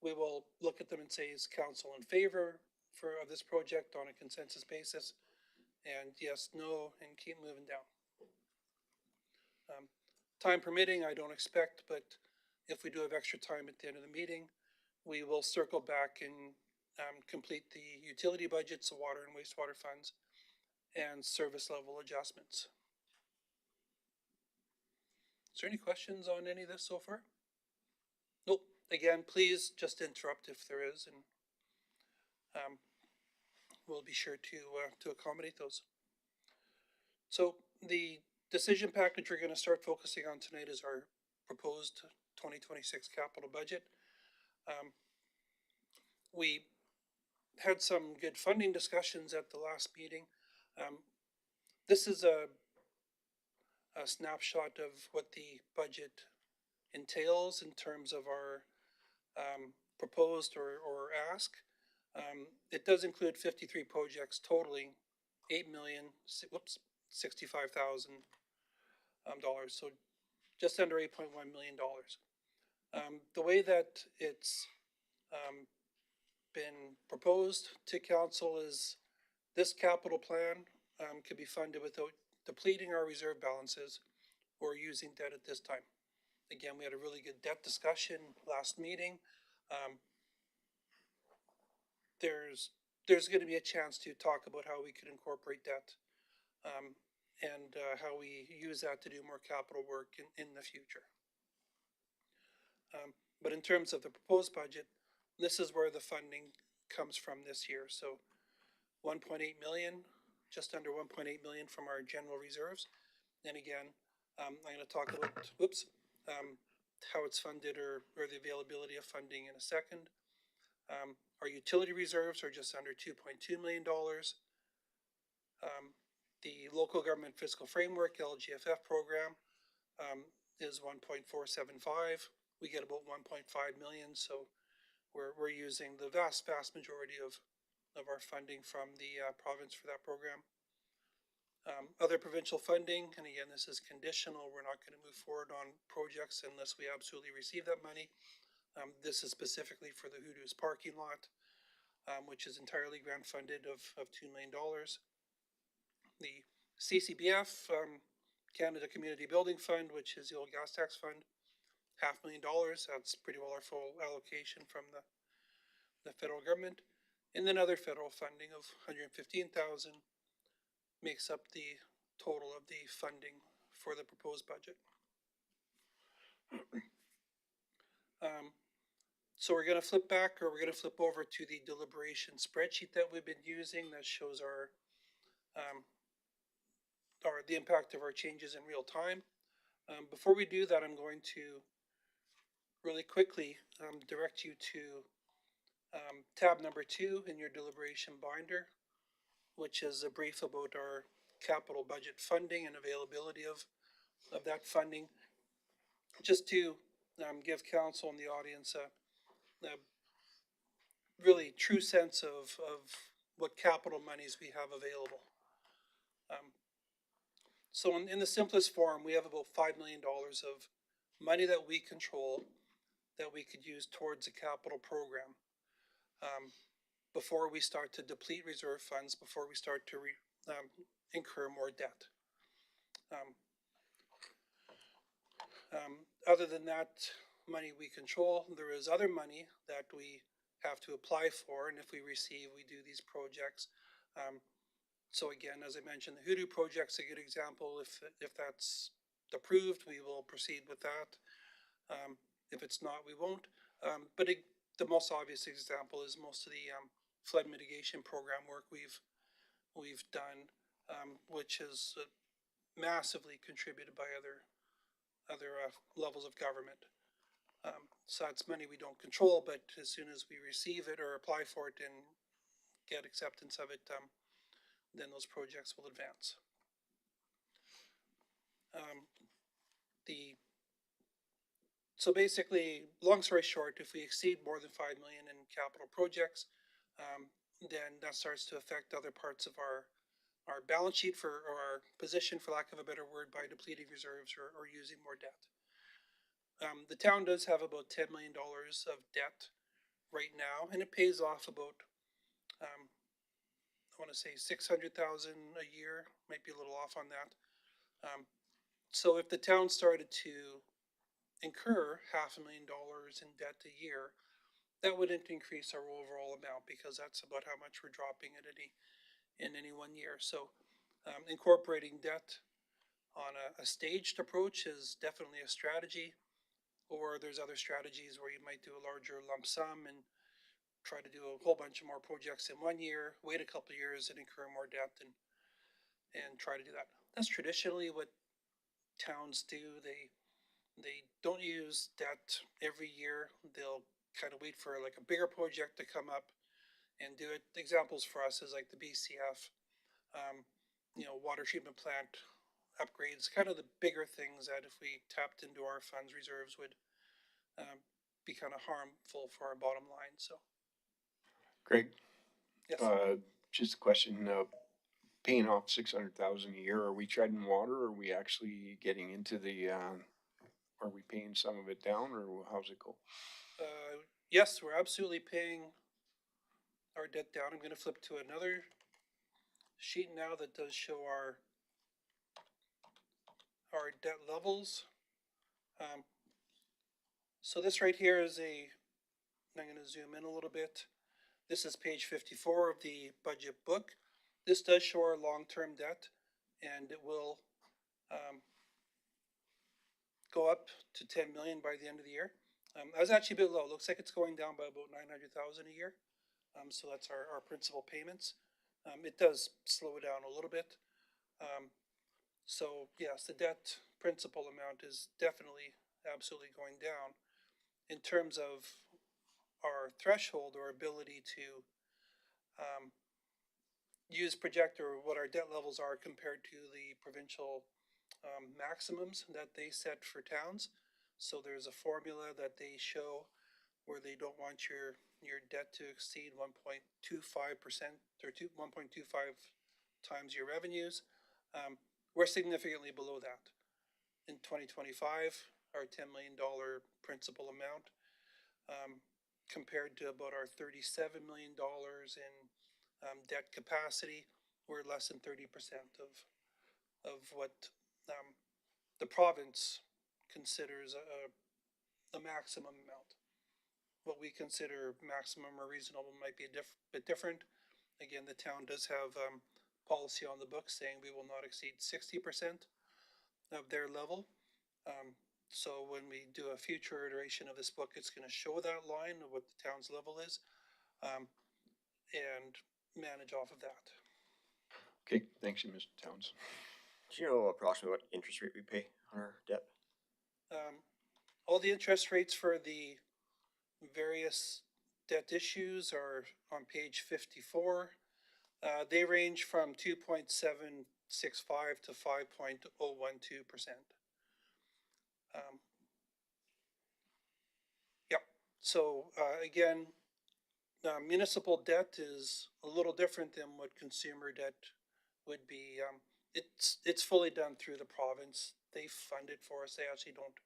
We will look at them and say, is council in favor of this project on a consensus basis? And yes, no, and keep moving down. time permitting, I don't expect, but if we do have extra time at the end of the meeting, we will circle back and complete the utility budgets, the water and wastewater funds, and service level adjustments. Is there any questions on any of this so far? Nope. Again, please just interrupt if there is, and we'll be sure to accommodate those. So the decision package we're going to start focusing on tonight is our proposed 2026 capital budget. We had some good funding discussions at the last meeting. This is a snapshot of what the budget entails in terms of our proposed or ask. It does include 53 projects totaling $8,065,000, so just under $8.1 million. The way that it's been proposed to council is this capital plan could be funded without depleting our reserve balances or using debt at this time. Again, we had a really good debt discussion last meeting. There's going to be a chance to talk about how we could incorporate debt and how we use that to do more capital work in the future. But in terms of the proposed budget, this is where the funding comes from this year. So 1.8 million, just under 1.8 million from our general reserves. And again, I'm going to talk about, how it's funded or the availability of funding in a second. Our utility reserves are just under $2.2 million. The local government fiscal framework, LGFF program, is 1.475. We get about 1.5 million, so we're using the vast majority of our funding from the province for that program. Other provincial funding, and again, this is conditional. We're not going to move forward on projects unless we absolutely receive that money. This is specifically for the Hoodoo's parking lot, which is entirely grant funded of $2 million. The CCBF, Canada Community Building Fund, which is the old gas tax fund, $500,000. That's pretty well our full allocation from the federal government. And then other federal funding of $115,000 makes up the total of the funding for the proposed budget. So we're going to flip back, or we're going to flip over to the deliberation spreadsheet that we've been using that shows our the impact of our changes in real time. Before we do that, I'm going to really quickly direct you to tab number 2 in your deliberation binder, which is a brief about our capital budget funding and availability of that funding, just to give council and the audience a really true sense of what capital monies we have available. So in the simplest form, we have about $5 million of money that we control that we could use towards a capital program before we start to deplete reserve funds, before we start to incur more debt. Other than that money we control, there is other money that we have to apply for, and if we receive, we do these projects. So again, as I mentioned, the Hoodoo project's a good example. If that's approved, we will proceed with that. If it's not, we won't. But the most obvious example is most of the flood mitigation program work we've done, which is massively contributed by other levels of government. So that's money we don't control, but as soon as we receive it or apply for it and get acceptance of it, then those projects will advance. So basically, long story short, if we exceed more than 5 million in capital projects, then that starts to affect other parts of our balance sheet or our position, for lack of a better word, by depleting reserves or using more debt. The town does have about $10 million of debt right now, and it pays off about, I want to say $600,000 a year, might be a little off on that. So if the town started to incur $500,000 in debt a year, that wouldn't increase our overall amount because that's about how much we're dropping at in any 1 year. So incorporating debt on a staged approach is definitely a strategy. Or there's other strategies where you might do a larger lump sum and try to do a whole bunch of more projects in 1 year, wait a couple of years and incur more debt and try to do that. That's traditionally what towns do. They don't use debt every year. They'll kind of wait for like a bigger project to come up and do it. Examples for us is like the BCF, water treatment plant upgrades, kind of the bigger things that if we tapped into our funds reserves would be kind of harmful for our bottom line. So, Greg, yes. just a question, paying off 600,000 a year, are we treading water, or are we actually getting into the, are we paying some of it down, or how's it go? Yes, we're absolutely paying our debt down. I'm going to flip to another sheet now that does show our debt levels. So this right here is I'm going to zoom in a little bit. This is page 54 of the budget book. This does show our long-term debt, and it will go up to 10 million by the end of the year. I was actually a bit low. Looks like it's going down by about 900,000 a year. So that's our principal payments. It does slow down a little bit. So yes, the debt principal amount is definitely absolutely going down. In terms of our threshold or ability to use projector, what our debt levels are compared to the provincial maximums that they set for towns. So there's a formula that they show where they don't want your debt to exceed 1.25% or 1.25 times your revenues. We're significantly below that. In 2025, our $10 million principal amount compared to about our $37 million in debt capacity, we're less than 30% of what the province considers a maximum amount. What we consider maximum or reasonable might be a bit different. Again, the town does have policy on the books saying we will not exceed 60% of their level. So when we do a future iteration of this book, it's going to show that line of what the town's level is and manage off of that. Okay, thanks you, Mr. Towns. Do you know approximately what interest rate we pay on our debt? All the interest rates for the various debt issues are on page 54. They range from 2.765 to 5.012%. Yep. So again, municipal debt is a little different than what consumer debt would be. It's fully done through the province. They fund it for us. They actually don't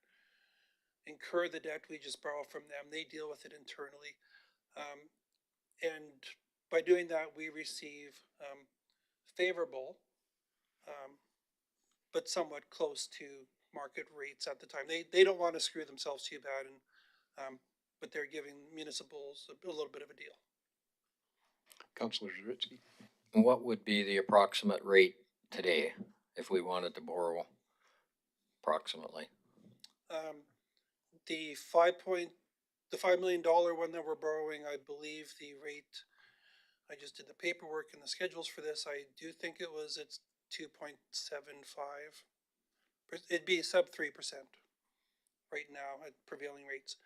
incur the debt. We just borrow from them. They deal with it internally. And by doing that, we receive favorable, but somewhat close to market rates at the time. They don't want to screw themselves too bad, and but they're giving municipals a little bit of a deal. Councillor Zawitsky. What would be the approximate rate today if we wanted to borrow approximately? The $5 million one that we're borrowing, I believe the rate, I just did the paperwork and the schedules for this. I do think it's 2.75. It'd be sub 3% right now at prevailing rates.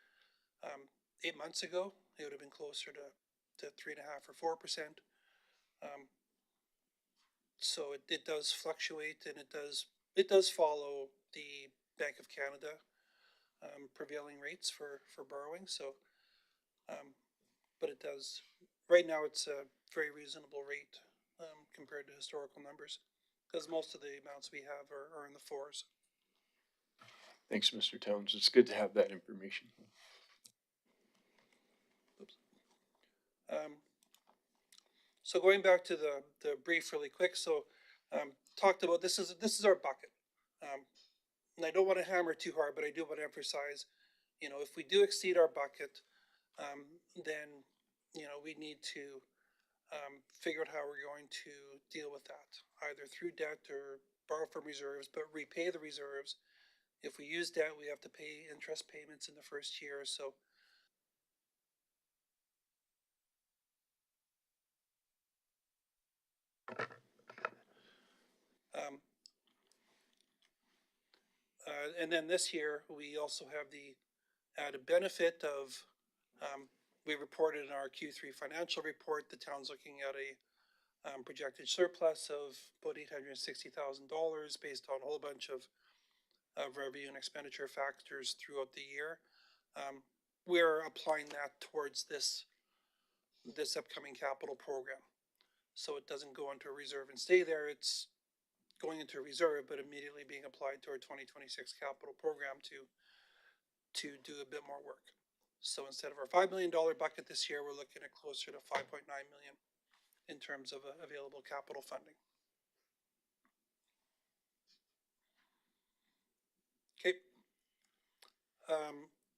8 months ago, it would have been closer to 3.5 or 4%. So it does fluctuate, and it does follow the Bank of Canada prevailing rates for borrowing. So, but it does, right now it's a very reasonable rate compared to historical numbers, because most of the amounts we have are in the fours. Thanks, Mr. Towns. It's good to have that information. So going back to the brief really quick, so talked about this is our bucket. and I don't want to hammer too hard, but I do want to emphasize, you know, if we do exceed our bucket, then, you know, we need to figure out how we're going to deal with that, either through debt or borrow from reserves, but repay the reserves. If we use debt, we have to pay interest payments in the first year. So um, and then this year, we also have the added benefit of, we reported in our Q3 financial report, the town's looking at a projected surplus of about $860,000 based on a whole bunch of revenue and expenditure factors throughout the year. We're applying that towards this upcoming capital program. So it doesn't go into a reserve and stay there. It's going into a reserve, but immediately being applied to our 2026 capital program to do a bit more work. So instead of our $5 million bucket this year, we're looking at closer to 5.9 million in terms of available capital funding. Okay.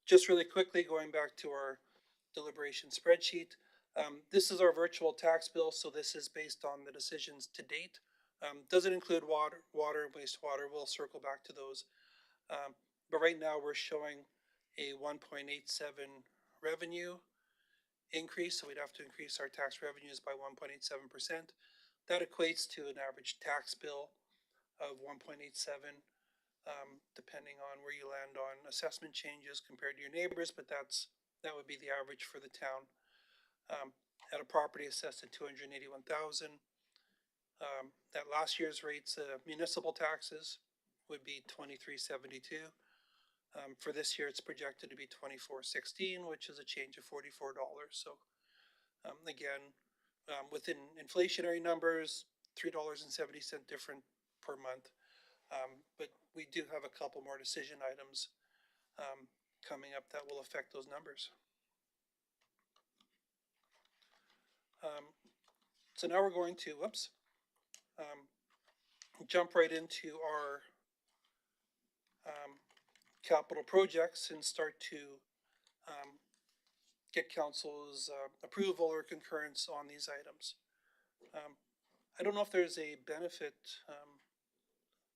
Just really quickly, going back to our deliberation spreadsheet. This is our virtual tax bill, so this is based on the decisions to date. Doesn't include water and wastewater. We'll circle back to those. But right now we're showing a 1.87 revenue increase, so we'd have to increase our tax revenues by 1.87%. That equates to an average tax bill of 1.87, depending on where you land on assessment changes compared to your neighbors, but that would be the average for the town. At a property assessed at 281,000, that last year's rates, municipal taxes would be 2372. For this year, it's projected to be 2416, which is a change of $44. So again, within inflationary numbers, $3.70 different per month. But we do have a couple more decision items coming up that will affect those numbers. So now we're going to, jump right into our capital projects and start to get council's approval or concurrence on these items. I don't know if there's a benefit,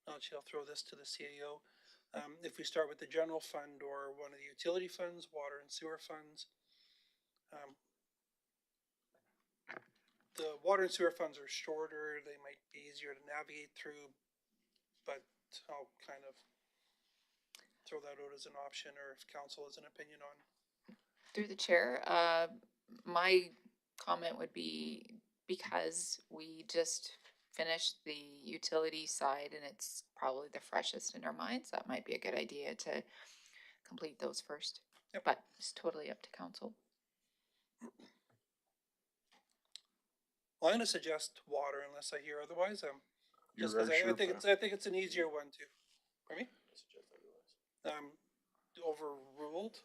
actually I'll throw this to the CAO. If we start with the general fund or one of the utility funds, water and sewer funds. The water and sewer funds are shorter, they might be easier to navigate through, but I'll kind of throw that out as an option, or if council has an opinion on. Through the chair, my comment would be, because we just finished the utility side and it's probably the freshest in our minds, that might be a good idea to complete those first. Yep. But it's totally up to council. Well, I'm gonna suggest water unless I hear otherwise. You're Just because our I think it's an easier one too. For me? Overruled.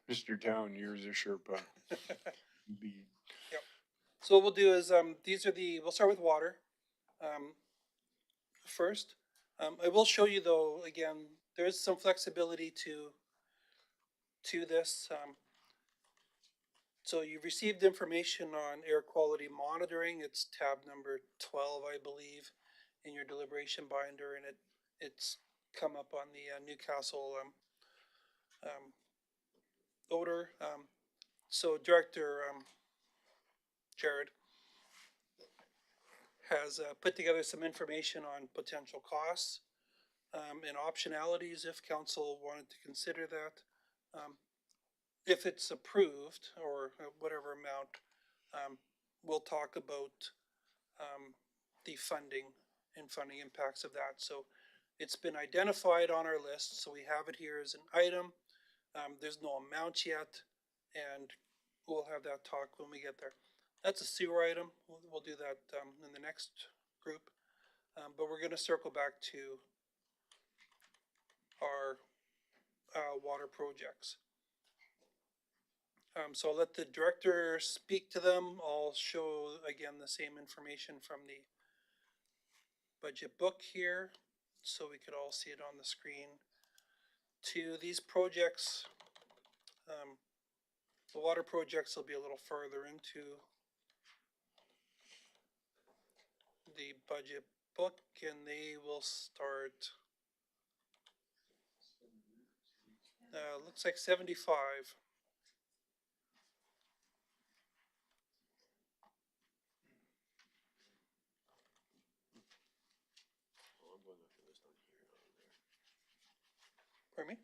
Mr. Town, you're the Sherpa. Yep. So what we'll do is we'll start with water first. I will show you though, again, there is some flexibility to this. So you've received information on air quality monitoring. It's tab number 12, I believe, in your deliberation binder, and it's come up on the Newcastle odor. So Director Jared has put together some information on potential costs and optionalities if council wanted to consider that. If it's approved, or whatever amount, we'll talk about the funding and funding impacts of that. So it's been identified on our list, so we have it here as an item. There's no amount yet, and we'll have that talk when we get there. That's a sewer item. We'll do that in the next group. But we're going to circle back to our water projects. So I'll let the director speak to them. I'll show again the same information from the budget book here. so we could all see it on the screen. To these projects, the water projects will be a little further into the budget book, and they will start, looks like 75. Pardon me?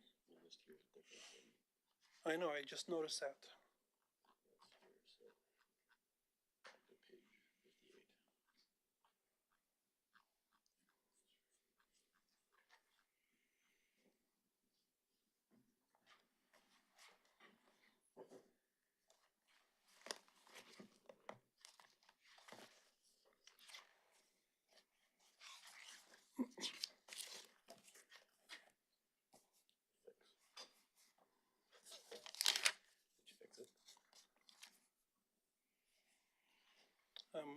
I know, I just noticed that.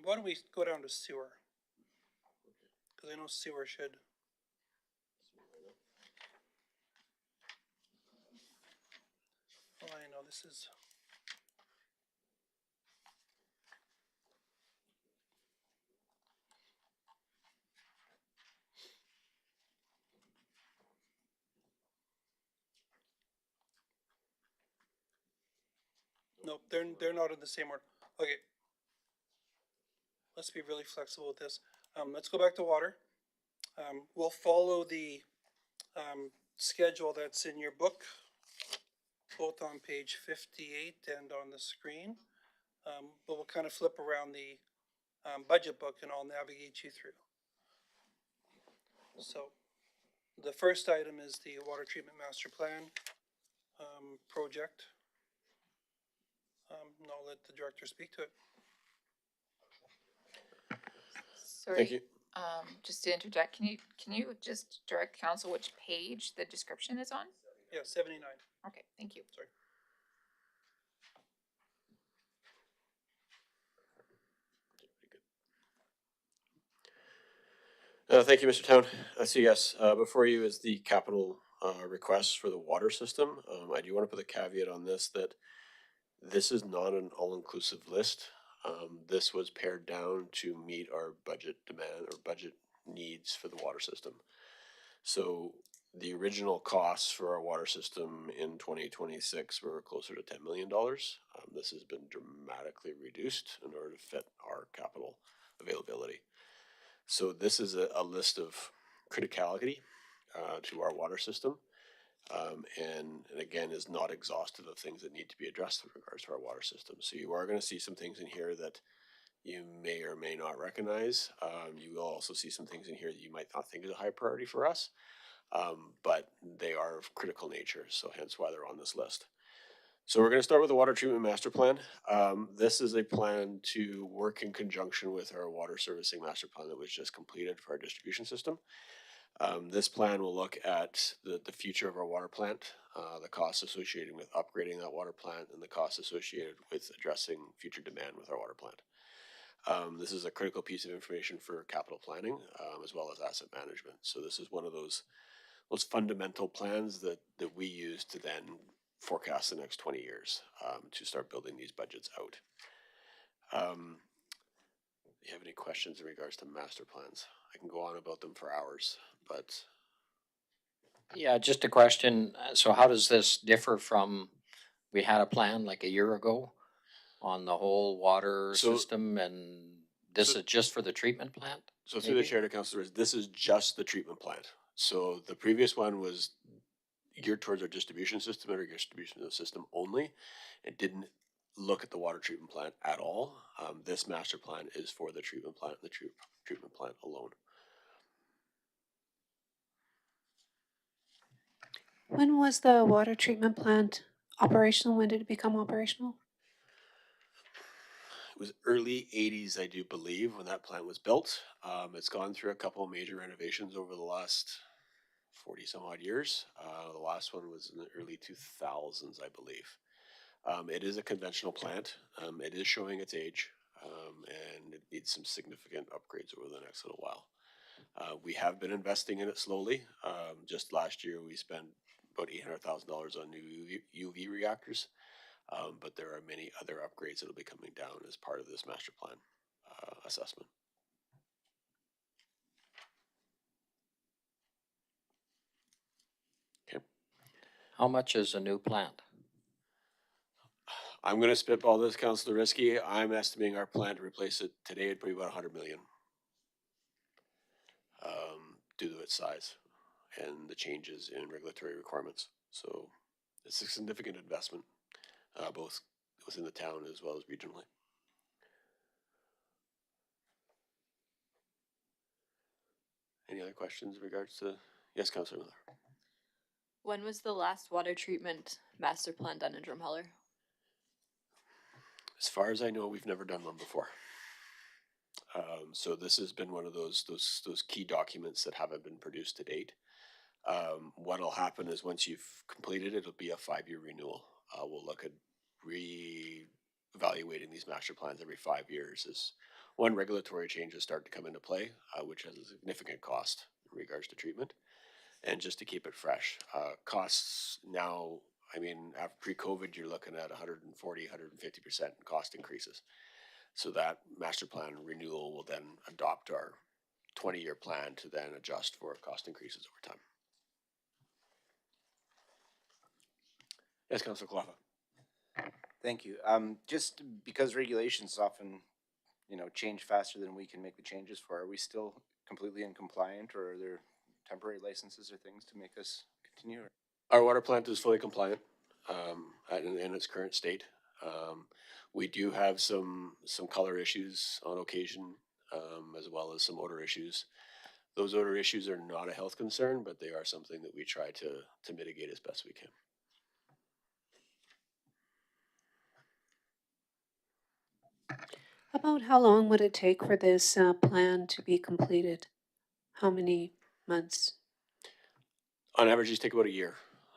Why don't we go down to sewer? Because I know sewer should. Oh, I know, this is. Nope, they're not in the same order. Okay. Let's be really flexible with this. Let's go back to water. We'll follow the schedule that's in your book, both on page 58 and on the screen. But we'll kind of flip around the budget book and I'll navigate you through. So the first item is the water treatment master plan project. And I'll let the director speak to it. Sorry. Thank you. Just to interject, can you just direct council which page the description is on? Yeah, 79. Okay, thank you. Sorry. Thank you, Mr. Town. So yes, before you is the capital request for the water system. I do want to put a caveat on this that this is not an all-inclusive list. This was pared down to meet our budget demand or budget needs for the water system. So the original costs for our water system in 2026 were closer to $10 million. This has been dramatically reduced in order to fit our capital availability. So this is a list of criticality to our water system, and again is not exhaustive of things that need to be addressed with regards to our water system. So you are going to see some things in here that you may or may not recognize. You will also see some things in here that you might not think is a high priority for us, but they are of critical nature, so hence why they're on this list. So we're going to start with the water treatment master plan. This is a plan to work in conjunction with our water servicing master plan that was just completed for our distribution system. This plan will look at the future of our water plant, the costs associated with upgrading that water plant, and the costs associated with addressing future demand with our water plant. This is a critical piece of information for capital planning, as well as asset management. So this is one of those fundamental plans that we use to then forecast the next 20 years to start building these budgets out. Do you have any questions in regards to master plans? I can go on about them for hours, but Yeah, just a question. So how does this differ from, we had a plan like a year ago on the whole water So- system, and this so- is just for the treatment plant? so through the Maybe? chair to councilors, this is just the treatment plant. So the previous one was geared towards our distribution system and our distribution system only. It didn't look at the water treatment plant at all. This master plan is for the treatment plant and the treatment plant alone. When was the water treatment plant operational? When did it become operational? It was early 80s, I do believe, when that plant was built. It's gone through a couple of major renovations over the last 40 some odd years. The last one was in the early 2000s, I believe. It is a conventional plant. It is showing its age, and it needs some significant upgrades over the next little while. We have been investing in it slowly. Just last year, we spent about $800,000 on new UV reactors. But there are many other upgrades that will be coming down as part of this master plan assessment. Okay. How much is a new plant? I'm going to spitball this, Councillor Risky. I'm estimating our plan to replace it today it'd be about 100 million due to its size and the changes in regulatory requirements. So it's a significant investment, both within the town as well as regionally. Any other questions in regards to? Yes, Councillor Miller. When was the last water treatment master plan done in Drumheller? As far as I know, we've never done one before. So this has been one of those key documents that haven't been produced to date. What'll happen is once you've completed it, it'll be a 5-year renewal. We'll look at re-evaluating these master plans every 5 years as one regulatory changes start to come into play, which has a significant cost in regards to treatment, and just to keep it fresh. Costs now, I mean, after pre-COVID, you're looking at 140, 150% in cost increases. So that master plan renewal will then adopt our 20-year plan to then adjust for cost increases over time. Yes, Councillor Klafa. Thank you. Just because regulations often, change faster than we can make the changes for, are we still completely in compliant, or are there temporary licenses or things to make us continue? Our water plant is fully compliant in its current state. We do have some color issues on occasion, as well as some odor issues. Those odor issues are not a health concern, but they are something that we try to mitigate as best we can. About how long would it take for this plan to be completed? How many months? On average, these take about a year.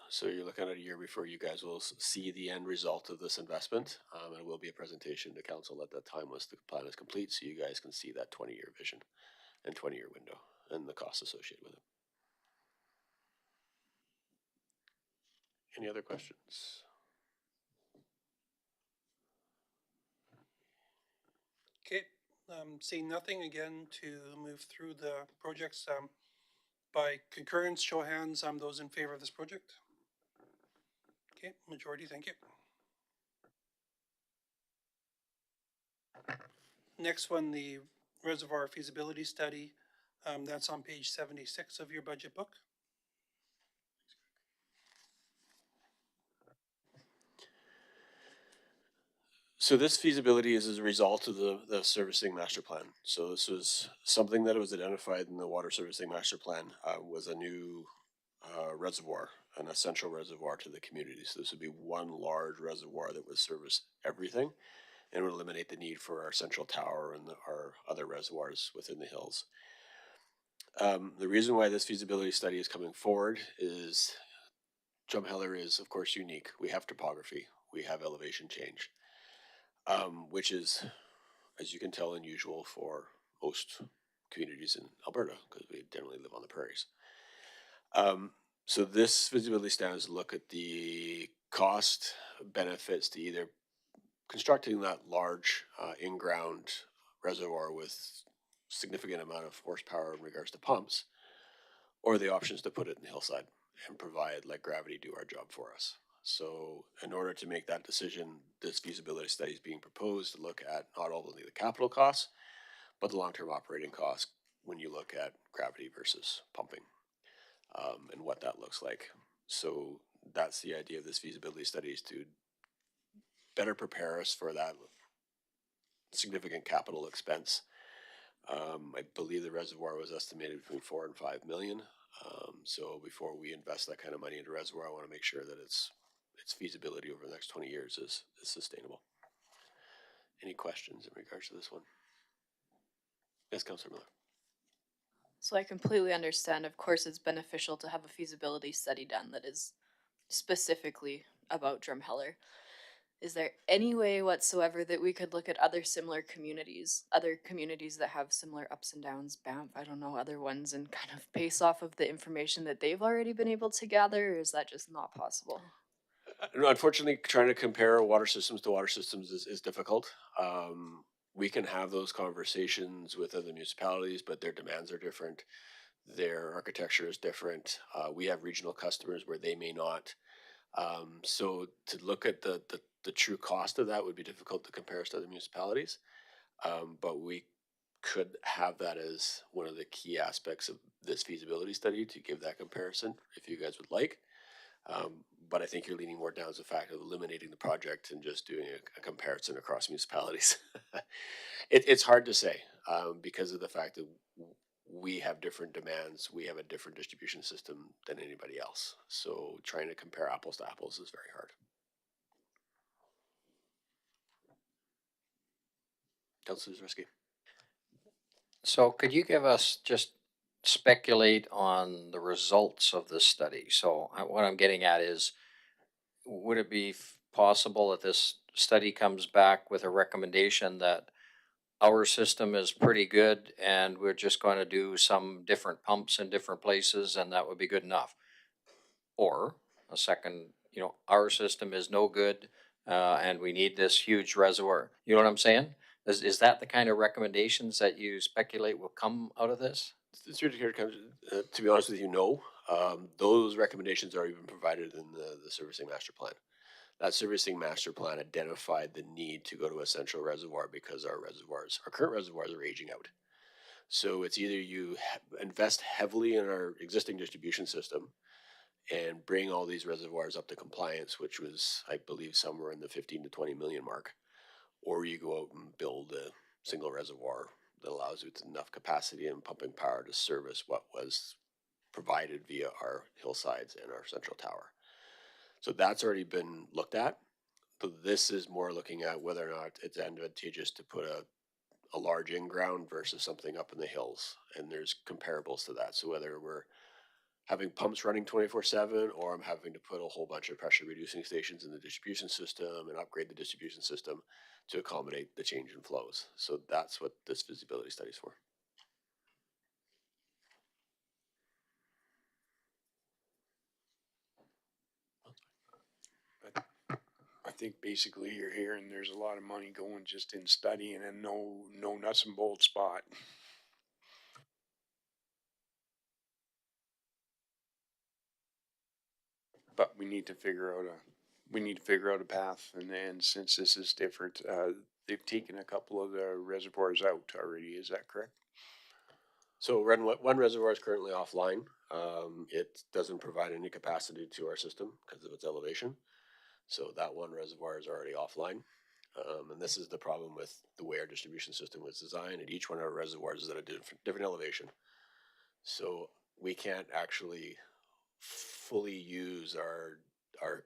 So you're looking at a year before you guys will see the end result of this investment. And it will be a presentation to council at that time once the plan is complete, so you guys can see that 20-year vision and 20-year window and the costs associated with it. Any other questions? Okay, seeing nothing, again, to move through the projects, by concurrence, show of hands, those in favor of this project. Okay, majority, thank you. Next one, the reservoir feasibility study, that's on page 76 of your budget book. So this feasibility is as a result of the servicing master plan. So this was something that was identified in the water servicing master plan, was a new reservoir, an essential reservoir to the community. So this would be one large reservoir that would service everything and would eliminate the need for our central tower and our other reservoirs within the hills. The reason why this feasibility study is coming forward is Drumheller is, of course, unique. We have topography, we have elevation change. Which is, as you can tell, unusual for most communities in Alberta because we generally live on the prairies. So this feasibility study look at the cost benefits to either constructing that large in-ground reservoir with significant amount of horsepower in regards to pumps, or the options to put it in the hillside and provide let gravity do our job for us. So in order to make that decision, this feasibility study is being proposed to look at not only the capital costs, but the long-term operating costs when you look at gravity versus pumping, and what that looks like. So that's the idea of this feasibility study, is to better prepare us for that significant capital expense. I believe the reservoir was estimated between 4 and 5 million. So before we invest that kind of money into reservoir, I want to make sure that its feasibility over the next 20 years is sustainable. Any questions in regards to this one? Yes, Councillor Miller. So I completely understand. Of course, it's beneficial to have a feasibility study done that is specifically about Drumheller. is there any way whatsoever that we could look at other similar communities, other communities that have similar ups and downs, Banff, I don't know, other ones, and kind of base off of the information that they've already been able to gather, or is that just not possible? No, unfortunately, trying to compare water systems to water systems is difficult. We can have those conversations with other municipalities, but their demands are different. Their architecture is different. We have regional customers where they may not. So to look at the true cost of that would be difficult to compare us to other municipalities. But we could have that as one of the key aspects of this feasibility study to give that comparison if you guys would like. But I think you're leaning more down to the fact of eliminating the project and just doing a comparison across municipalities. It's hard to say because of the fact that we have different demands. We have a different distribution system than anybody else. So trying to compare apples to apples is very hard. Councilor Zariski. So could you give us just speculate on the results of this study? So what I'm getting at is, would it be possible that this study comes back with a recommendation that our system is pretty good and we're just going to do some different pumps in different places and that would be good enough? Or a second, our system is no good and we need this huge reservoir. You know what I'm saying? Is that the kind of recommendations that you speculate will come out of this? To be honest with you, no. Those recommendations are even provided in the servicing master plan. That servicing master plan identified the need to go to a central reservoir because our current reservoirs are aging out. So it's either you invest heavily in our existing distribution system and bring all these reservoirs up to compliance, which was, I believe, somewhere in the 15 to 20 million mark, or you go out and build a single reservoir that allows you enough capacity and pumping power to service what was provided via our hillsides and our central tower. So that's already been looked at. So this is more looking at whether or not it's advantageous to put a large in-ground versus something up in the hills. And there's comparables to that. So whether we're having pumps running 24/7 or I'm having to put a whole bunch of pressure reducing stations in the distribution system and upgrade the distribution system to accommodate the change in flows. So that's what this feasibility study is for. I think basically you're hearing there's a lot of money going just in studying and no nuts and bolts spot. But we need to figure out a path, and then since this is different, they've taken a couple of the reservoirs out already. Is that correct? So one reservoir is currently offline. It doesn't provide any capacity to our system because of its elevation. So that one reservoir is already offline. And this is the problem with the way our distribution system was designed, and each one of our reservoirs is at a different elevation. So we can't actually fully use our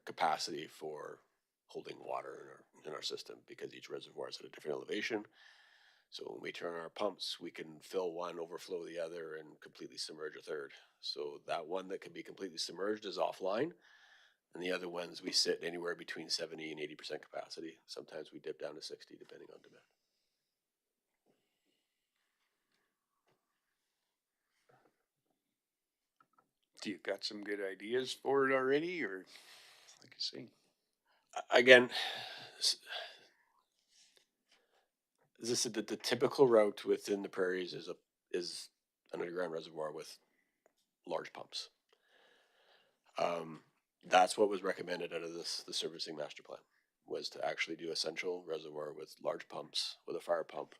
capacity for holding water in our system because each reservoir is at a different elevation. So when we turn on our pumps, we can fill one, overflow the other, and completely submerge a third. So that one that can be completely submerged is offline. And the other ones, we sit anywhere between 70 and 80% capacity. Sometimes we dip down to 60, depending on demand. Do you got some good ideas for it already, or like I say? Again, this is the typical route within the prairies is an underground reservoir with large pumps. That's what was recommended out of the servicing master plan, was to actually do a central reservoir with large pumps with a fire pump.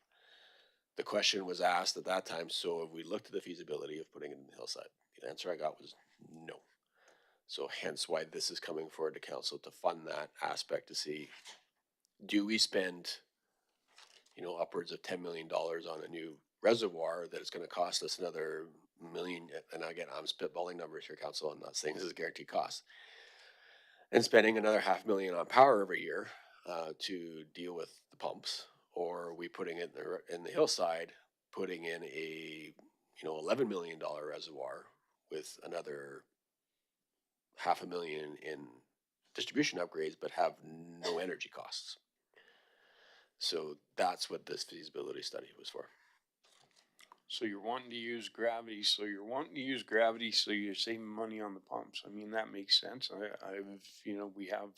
The question was asked at that time, so have we looked at the feasibility of putting it in the hillside? The answer I got was no. So hence why this is coming forward to council to fund that aspect to see, do we spend, upwards of $10 million on a new reservoir that is going to cost us another million? And again, I'm spitballing numbers here, council. I'm not saying this is a guaranteed cost. And spending another $500,000 on power every year to deal with the pumps, or are we putting it in the hillside, putting in a $11 million reservoir with another $500,000 in distribution upgrades, but have no energy costs. So that's what this feasibility study was for. So you're wanting to use gravity, so you're saving money on the pumps. I mean, that makes sense. We have,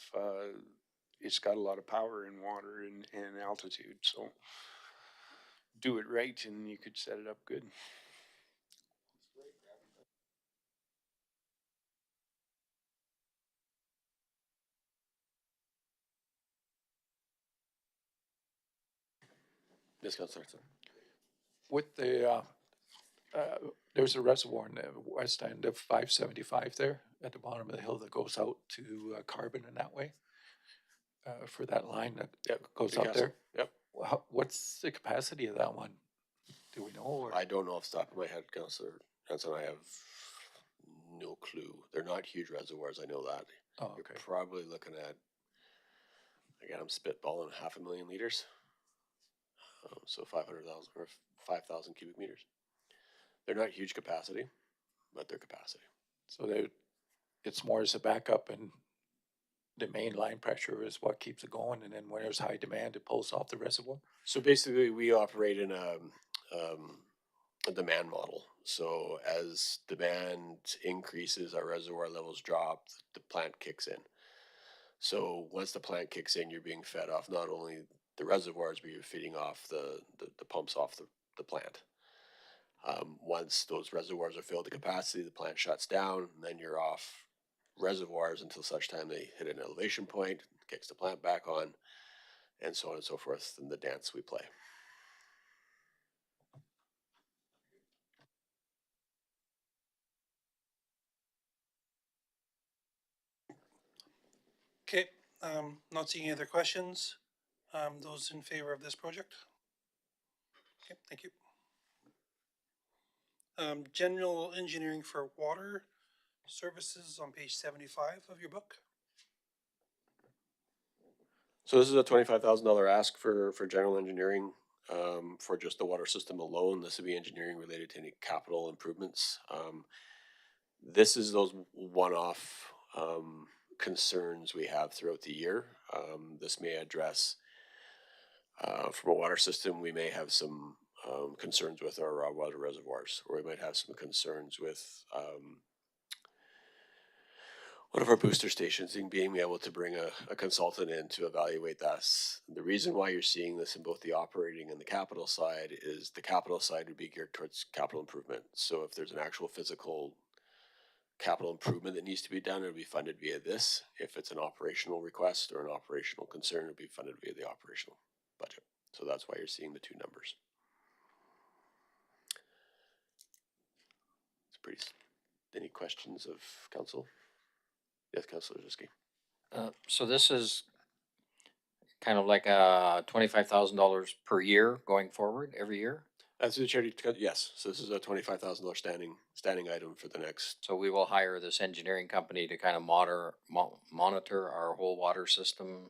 it's got a lot of power in water and altitude, so do it right and you could set it up good. Yes, Councillor. With the, there's a reservoir in the west end of 575 there at the bottom of the hill that goes out to Carbon in that way. For that line that goes up Newcastle. there. Yep. What's the capacity of that one? Do we know? Or? I don't know off the top of my head, Councillor Hanson. I have no clue. They're not huge reservoirs. I know that. Oh, okay. You're probably looking at, again, I'm spitballing 500,000 liters. So 500,000 or 5,000 cubic meters. They're not huge capacity, but they're capacity. So it's more as a backup, and the main line pressure is what keeps it going. And then when there's high demand, it pulls off the reservoir. So basically, we operate in a demand model. So as demand increases, our reservoir levels drop, the plant kicks in. So once the plant kicks in, you're being fed off not only the reservoirs, but you're feeding off the pumps off the plant. Once those reservoirs are filled to capacity, the plant shuts down, and then you're off reservoirs until such time they hit an elevation point, kicks the plant back on, and so on and so forth, in the dance we play. Okay, not seeing any other questions. Those in favor of this project? Okay, thank you. General engineering for water services on page 75 of your book. So this is a $25,000 ask for general engineering for just the water system alone. This would be engineering related to any capital improvements. This is those one-off concerns we have throughout the year. This may address, from a water system, we may have some concerns with our raw water reservoirs, or we might have some concerns with one of our booster stations and being able to bring a consultant in to evaluate this. The reason why you're seeing this in both the operating and the capital side is the capital side would be geared towards capital improvement. So if there's an actual physical capital improvement that needs to be done, it'll be funded via this. If it's an operational request or an operational concern, it'll be funded via the operational budget. So that's why you're seeing the two numbers. It's pretty. Any questions of council? Yes, Councillor Ziski. So this is kind of like $25,000 per year going forward every year. That's the charity. Yes. So this is a $25,000 standing item for the next. So we will hire this engineering company to kind of monitor our whole water system.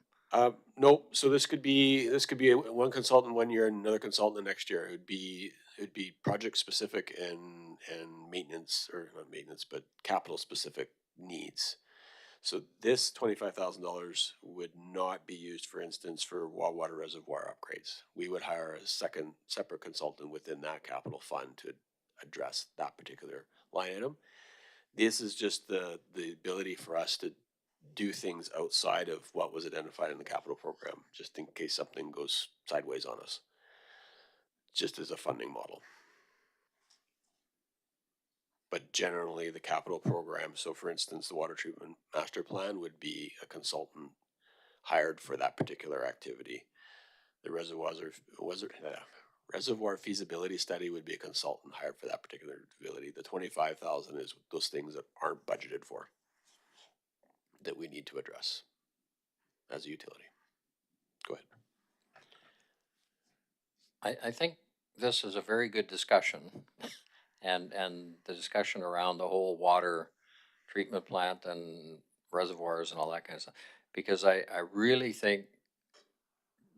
No. So this could be one consultant one year and another consultant the next year. It'd be project specific and maintenance, or not maintenance, but capital specific needs. So this $25,000 would not be used, for instance, for water reservoir upgrades. We would hire a separate consultant within that capital fund to address that particular line item. This is just the ability for us to do things outside of what was identified in the capital program, just in case something goes sideways on us, just as a funding model. But generally the capital program, so for instance, the water treatment master plan would be a consultant hired for that particular activity. The reservoir feasibility study would be a consultant hired for that particular ability. The 25,000 is those things that aren't budgeted for that we need to address as a utility. Go ahead. I think this is a very good discussion. And the discussion around the whole water treatment plant and reservoirs and all that kind of stuff, because I really think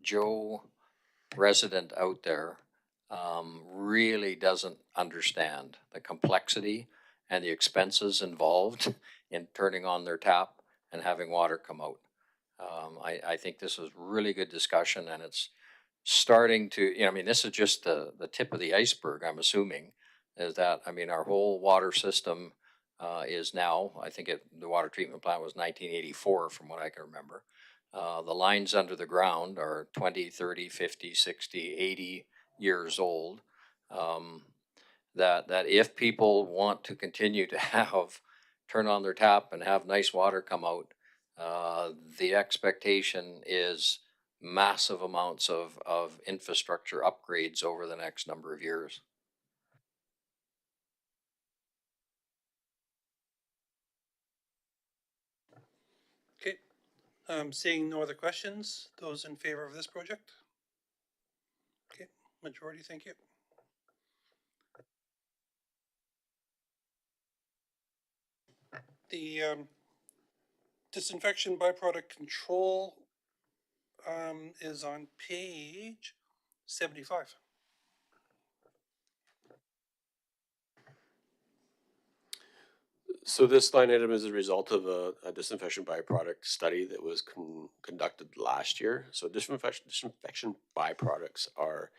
Joe, resident out there, really doesn't understand the complexity and the expenses involved in turning on their tap and having water come out. I think this is really good discussion, and it's starting to, you know, I mean, this is just the tip of the iceberg, I'm assuming, is that, I mean, our whole water system is now, I think the water treatment plant was 1984 from what I can remember. The lines under the ground are 20, 30, 50, 60, 80 years old. That if people want to continue to have, turn on their tap and have nice water come out, the expectation is massive amounts of infrastructure upgrades over the next number of years. Okay, seeing no other questions, those in favor of this project? Okay, majority, thank you. The disinfection byproduct control is on page 75. So this line item is a result of a disinfection byproduct study that was conducted last year. So disinfection byproducts are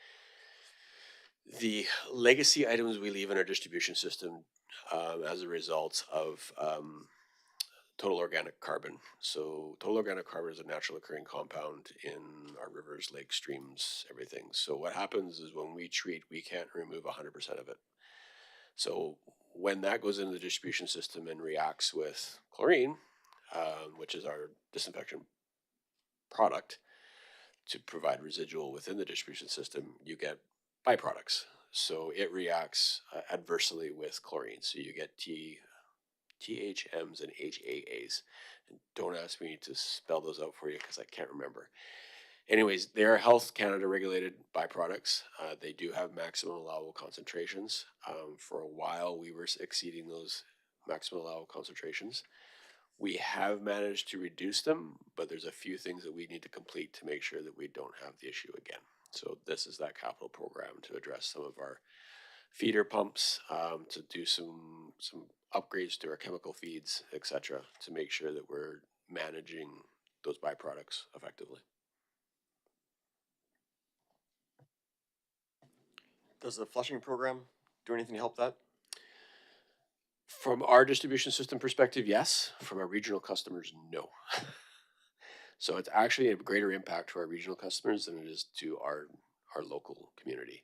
the legacy items we leave in our distribution system as a result of total organic carbon. So total organic carbon is a natural occurring compound in our rivers, lakes, streams, everything. So what happens is when we treat, we can't remove 100% of it. So when that goes into the distribution system and reacts with chlorine, which is our disinfection product, to provide residual within the distribution system, you get byproducts. So it reacts adversely with chlorine. So you get THMs and HAAs. And don't ask me to spell those out for you because I can't remember. Anyways, they are Health Canada regulated byproducts. They do have maximum allowable concentrations. For a while, we were exceeding those maximum allowable concentrations. We have managed to reduce them, but there's a few things that we need to complete to make sure that we don't have the issue again. So this is that capital program to address some of our feeder pumps, to do some upgrades to our chemical feeds, etc., to make sure that we're managing those byproducts effectively. Does the flushing program do anything to help that? From our distribution system perspective, yes. From our regional customers, no. So it's actually a greater impact to our regional customers than it is to our local community.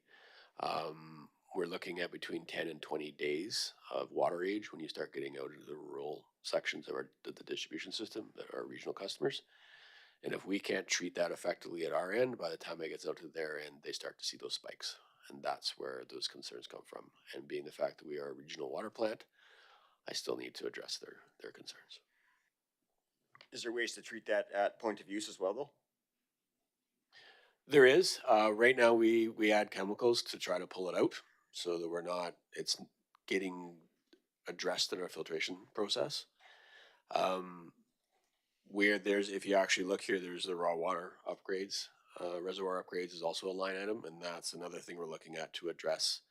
We're looking at between 10 and 20 days of water age when you start getting out into the rural sections of the distribution system that are regional customers. And if we can't treat that effectively at our end, by the time it gets out to their end, they start to see those spikes. And that's where those concerns come from. And being the fact that we are a regional water plant, I still need to address their concerns. Is there ways to treat that at point of use as well, though? There is. Right now, we add chemicals to try to pull it out so that it's getting addressed in our filtration process. If you actually look here, there's the raw water upgrades. Reservoir upgrades is also a line item, and that's another thing we're looking at to address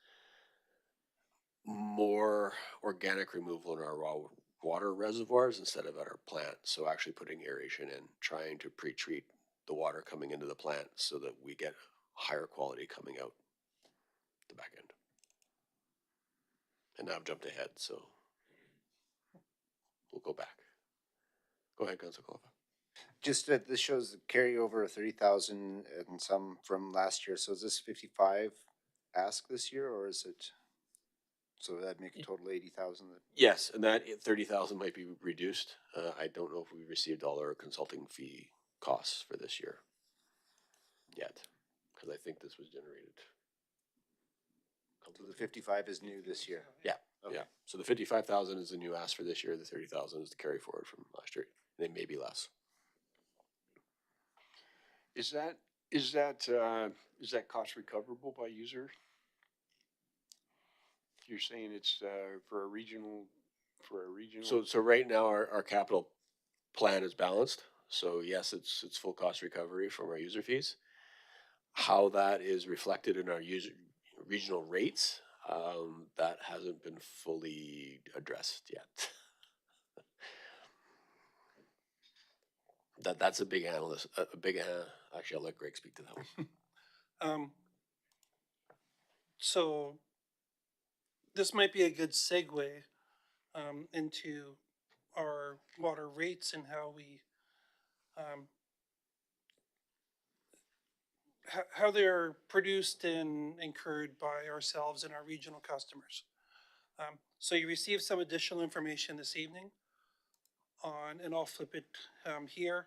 more organic removal in our raw water reservoirs instead of at our plant. So actually putting aeration in, trying to pre-treat the water coming into the plant so that we get higher quality coming out the back end. And now I've jumped ahead, so we'll go back. Go ahead, Councilor Kolova. Just this shows the carryover of 30,000 and some from last year. So is this 55 ask this year, or is it? So that'd make a total 80,000. Yes, and that 30,000 might be reduced. I don't know if we received all our consulting fee costs for this year yet, because I think this was generated. So the 55 is new this year. Yeah. Okay. Yeah. So the 55,000 is the new ask for this year. The 30,000 is the carry forward from last year. They may be less. Is that cost recoverable by user? You're saying it's for a regional. So right now our capital plan is balanced. So yes, it's full cost recovery from our user fees. How that is reflected in our regional rates, that hasn't been fully addressed yet. that's a big analyst, a big, actually, I'll let Greg speak to that one. So this might be a good segue into our water rates and how we how they're produced and incurred by ourselves and our regional customers. So you received some additional information this evening on, and I'll flip it here,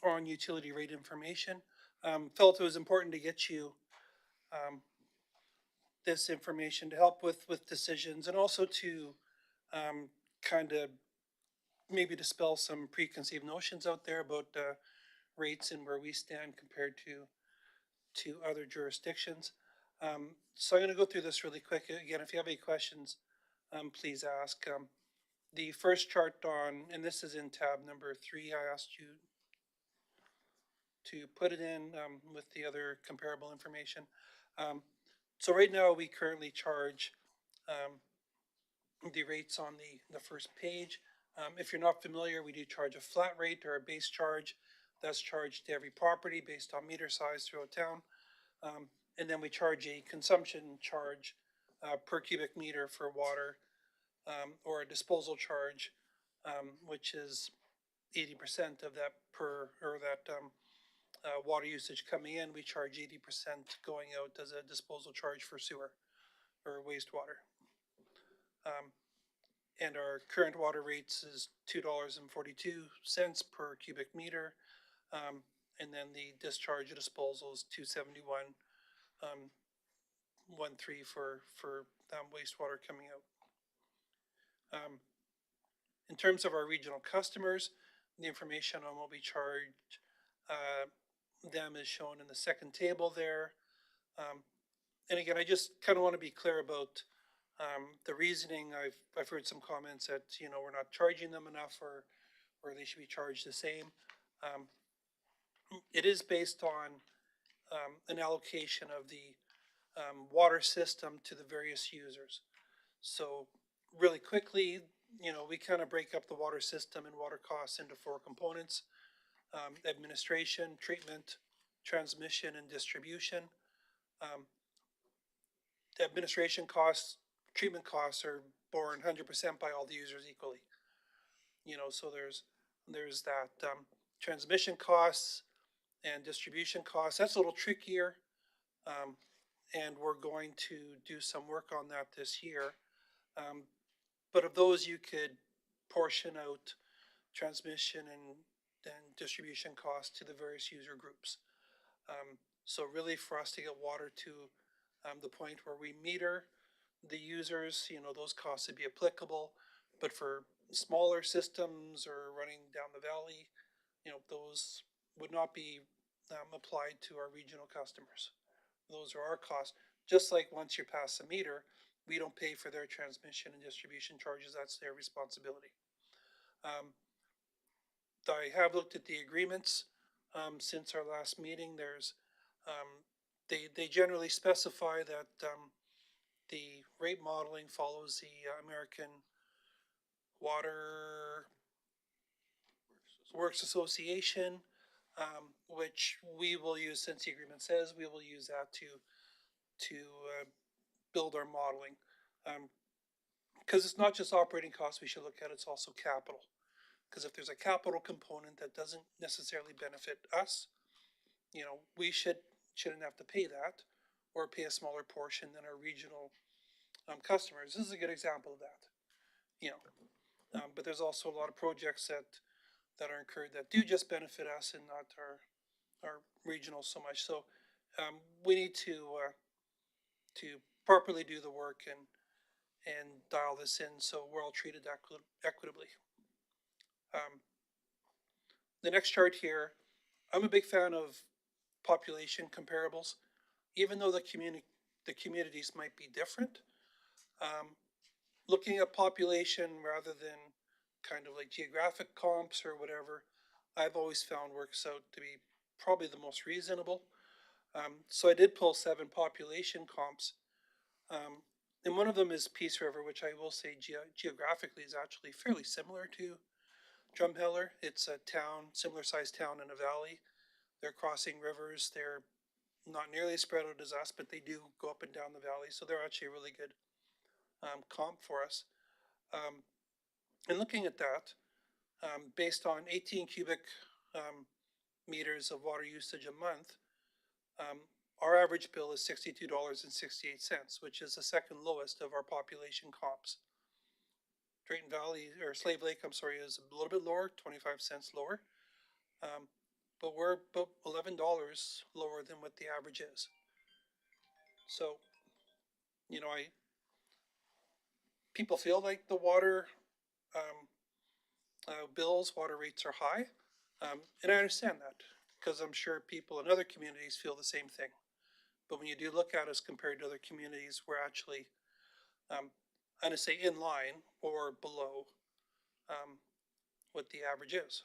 on utility rate information. Felt it was important to get you this information to help with decisions, and also to kind of maybe dispel some preconceived notions out there about rates and where we stand compared to other jurisdictions. So I'm going to go through this really quick. Again, if you have any questions, please ask. The first chart on, and this is in tab number 3, I asked you to put it in with the other comparable information. So right now we currently charge the rates on the first page. If you're not familiar, we do charge a flat rate or a base charge that's charged to every property based on meter size throughout town. And then we charge a consumption charge per cubic meter for water, or a disposal charge, which is 80% of that water usage coming in. We charge 80% going out as a disposal charge for sewer or wastewater. And our current water rates is $2.42 per cubic meter. And then the discharge disposal is $2.71, 1.3 for wastewater coming out. In terms of our regional customers, the information on what we charge them is shown in the second table there. And again, I just kind of want to be clear about the reasoning. I've heard some comments that, you know, we're not charging them enough, or they should be charged the same. It is based on an allocation of the water system to the various users. So really quickly, you know, we kind of break up the water system and water costs into 4 components: administration, treatment, transmission, and distribution. The administration costs, treatment costs are borne 100% by all the users equally. You know, so there's that transmission costs and distribution costs. That's a little trickier, and we're going to do some work on that this year. But of those, you could portion out transmission and distribution costs to the various user groups. So really, for us to get water to the point where we meter the users, you know, those costs would be applicable. But for smaller systems or running down the valley, you know, those would not be applied to our regional customers. Those are our costs. Just like once you pass a meter, we don't pay for their transmission and distribution charges. That's their responsibility. I have looked at the agreements since our last meeting. There's they generally specify that the rate modeling follows the American Water Works Association, which we will use, since the agreement says we will use that to build our modeling. Because it's not just operating costs we should look at, it's also capital. Because if there's a capital component that doesn't necessarily benefit us, you know, we shouldn't have to pay that, or pay a smaller portion than our regional customers. This is a good example of that. You know, but there's also a lot of projects that are incurred that do just benefit us and not our regional so much. So we need to properly do the work and dial this in so we're all treated equitably. The next chart here, I'm a big fan of population comparables, even though the communities might be different. Looking at population rather than kind of like geographic comps or whatever, I've always found works out to be probably the most reasonable. So I did pull 7 population comps. And one of them is Peace River, which I will say geographically is actually fairly similar to Drumheller. It's a town, similar sized town in a valley. They're crossing rivers. They're not nearly as spread out as us, but they do go up and down the valley. So they're actually a really good comp for us. And looking at that, based on 18 cubic meters of water usage a month, our average bill is $62.68, which is the second lowest of our population comps. Drayton Valley, or Slave Lake, I'm sorry, is a little bit lower, 25 cents lower. But we're about $11 lower than what the average is. So, you know, people feel like the water bills, water rates are high. And I understand that because I'm sure people in other communities feel the same thing. But when you do look at us compared to other communities, we're actually, I'm going to say in line or below what the average is.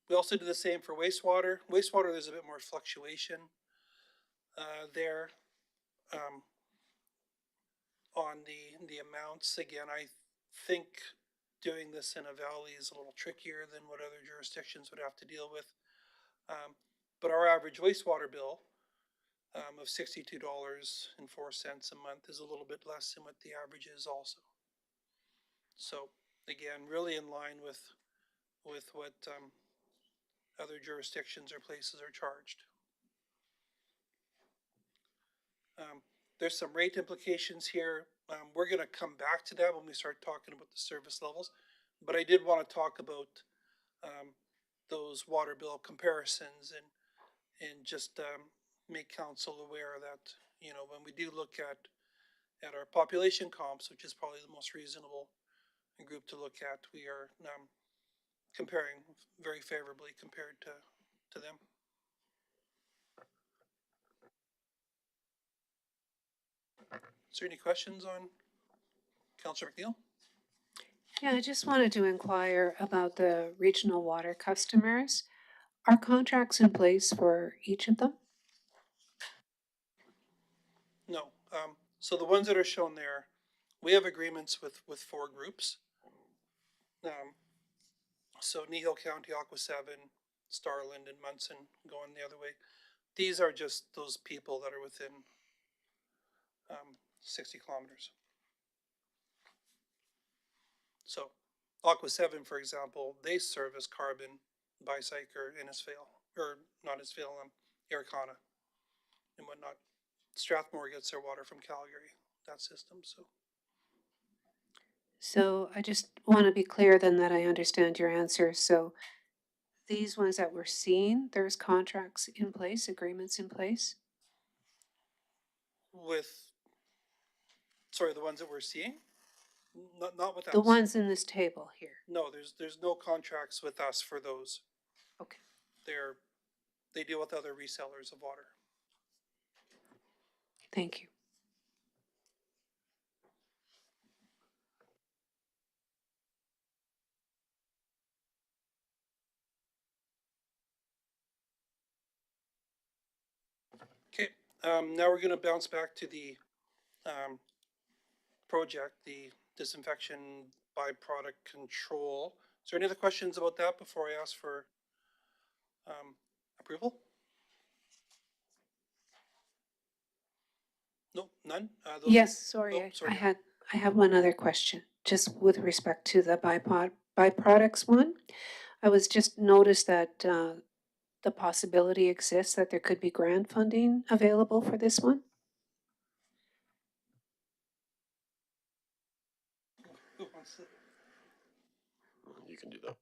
We also do the same for wastewater. Wastewater, there's a bit more fluctuation there on the amounts. Again, I think doing this in a valley is a little trickier than what other jurisdictions would have to deal with. But our average wastewater bill of $62.04 a month is a little bit less than what the average is also. So again, really in line with what other jurisdictions or places are charged. There's some rate implications here. We're going to come back to that when we start talking about the service levels. But I did want to talk about those water bill comparisons and just make council aware that, you know, when we do look at our population comps, which is probably the most reasonable group to look at, we are comparing very favorably compared to them. Is there any questions on Councillor McNeil? Yeah, I just wanted to inquire about the regional water customers. Are contracts in place for each of them? No. So the ones that are shown there, we have agreements with four groups. So Nehill County, Aqua 7, Starland, and Munson going the other way. These are just those people that are within 60 kilometers. So Aqua 7, for example, they service Carbon, Bicycle, Innisfail, or not Innisfail, Aricana, and whatnot. Strathmore gets their water from Calgary, that system. So I just want to be clear then that I understand your answer. So these ones that we're seeing, there's contracts in place, agreements in place? With, sorry, the ones that we're seeing? Not with us. The ones in this table here. No, there's no contracts with us for those. Okay. They deal with other resellers of water. Thank you. Okay, now we're gonna bounce back to the project, the disinfection byproduct control. Is there any other questions about that before I ask for approval? No, none? Yes, sorry, Oh, sorry. I have one other question, just with respect to the byproducts one. I was just noticed that the possibility exists that there could be grant funding available for this one. Who wants it? You can do that.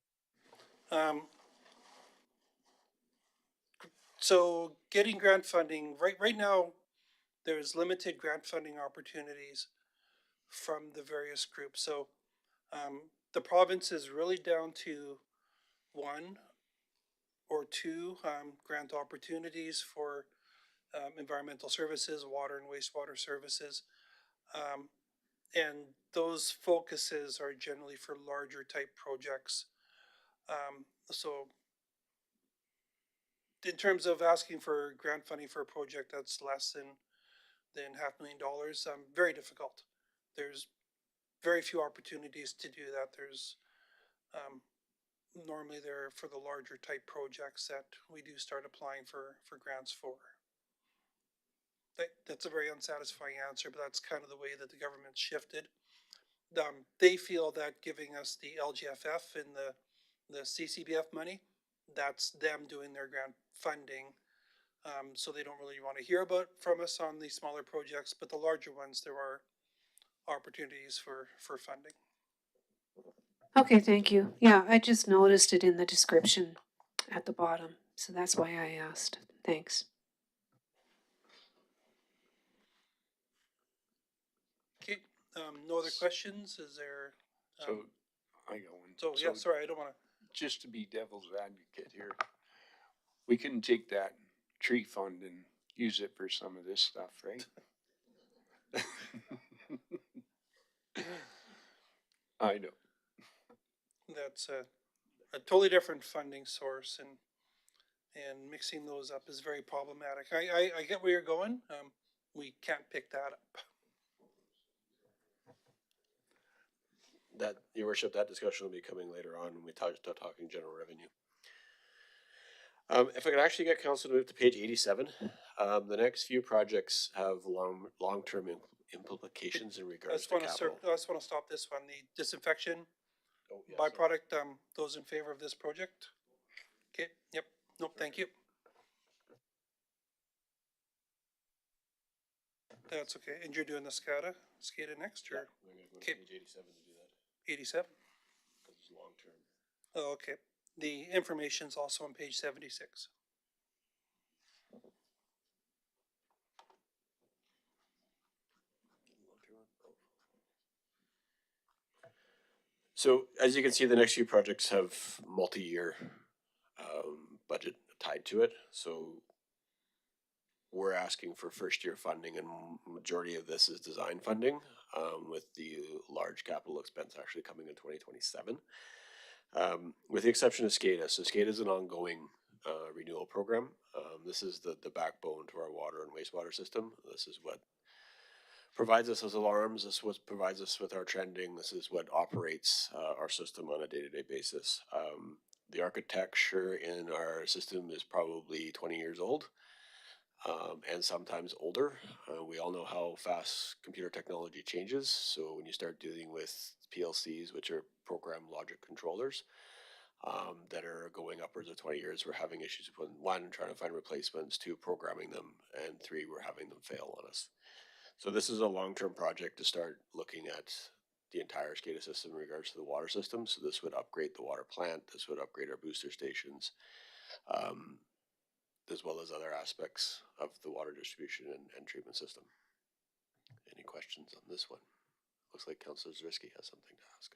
So getting grant funding, right now, there's limited grant funding opportunities from the various groups. So the province is really down to one or two grant opportunities for environmental services, water and wastewater services. And those focuses are generally for larger type projects. So in terms of asking for grant funding for a project that's less than $500,000, very difficult. there's very few opportunities to do that. There's normally they're for the larger type projects that we do start applying for grants for. That's a very unsatisfying answer, but that's kind of the way that the government's shifted. They feel that giving us the LGFF and the CCBF money, that's them doing their grant funding. So they don't really want to hear about from us on the smaller projects, but the larger ones, there are opportunities for funding. Okay, thank you. Yeah, I just noticed it in the description at the bottom, so that's why I asked. Thanks. Okay, no other questions? Is there? So, I got one. So yeah, sorry, I don't want to. Just to be devil's advocate here, we can take that tree fund and use it for some of this stuff, right? I know. That's a totally different funding source, and mixing those up is very problematic. I get where you're going. We can't pick that up. That, your worship, that discussion will be coming later on when we start talking general revenue. If I could actually get council to move to page 87, the next few projects have long-term implications in regards to capital. I just want to stop this one. The disinfection Oh, yeah, byproduct. Those in favor of this project? Okay. Yep. Nope. Thank you. That's okay. And you're doing the SCADA next, or? Yeah, I'm gonna go to Okay. page 87 to do that, 87? because it's long-term. Oh, okay. The information's also on page 76. So as you can see, the next few projects have multi-year budget tied to it. So we're asking for first-year funding, and majority of this is design funding, with the large capital expense actually coming in 2027. With the exception of SCADA. So SCADA is an ongoing renewal program. This is the backbone to our water and wastewater system. This is what provides us as alarms. This is what provides us with our trending. This is what operates our system on a day-to-day basis. The architecture in our system is probably 20 years old, and sometimes older. We all know how fast computer technology changes. So when you start dealing with PLCs, which are program logic controllers, that are going upwards of 20 years, we're having issues with one, trying to find replacements, two, programming them, and three, we're having them fail on us. So this is a long-term project to start looking at the entire SCADA system in regards to the water system. So this would upgrade the water plant, this would upgrade our booster stations, as well as other aspects of the water distribution and treatment system. Any questions on this one? Looks like Councillor Zrisky has something to ask.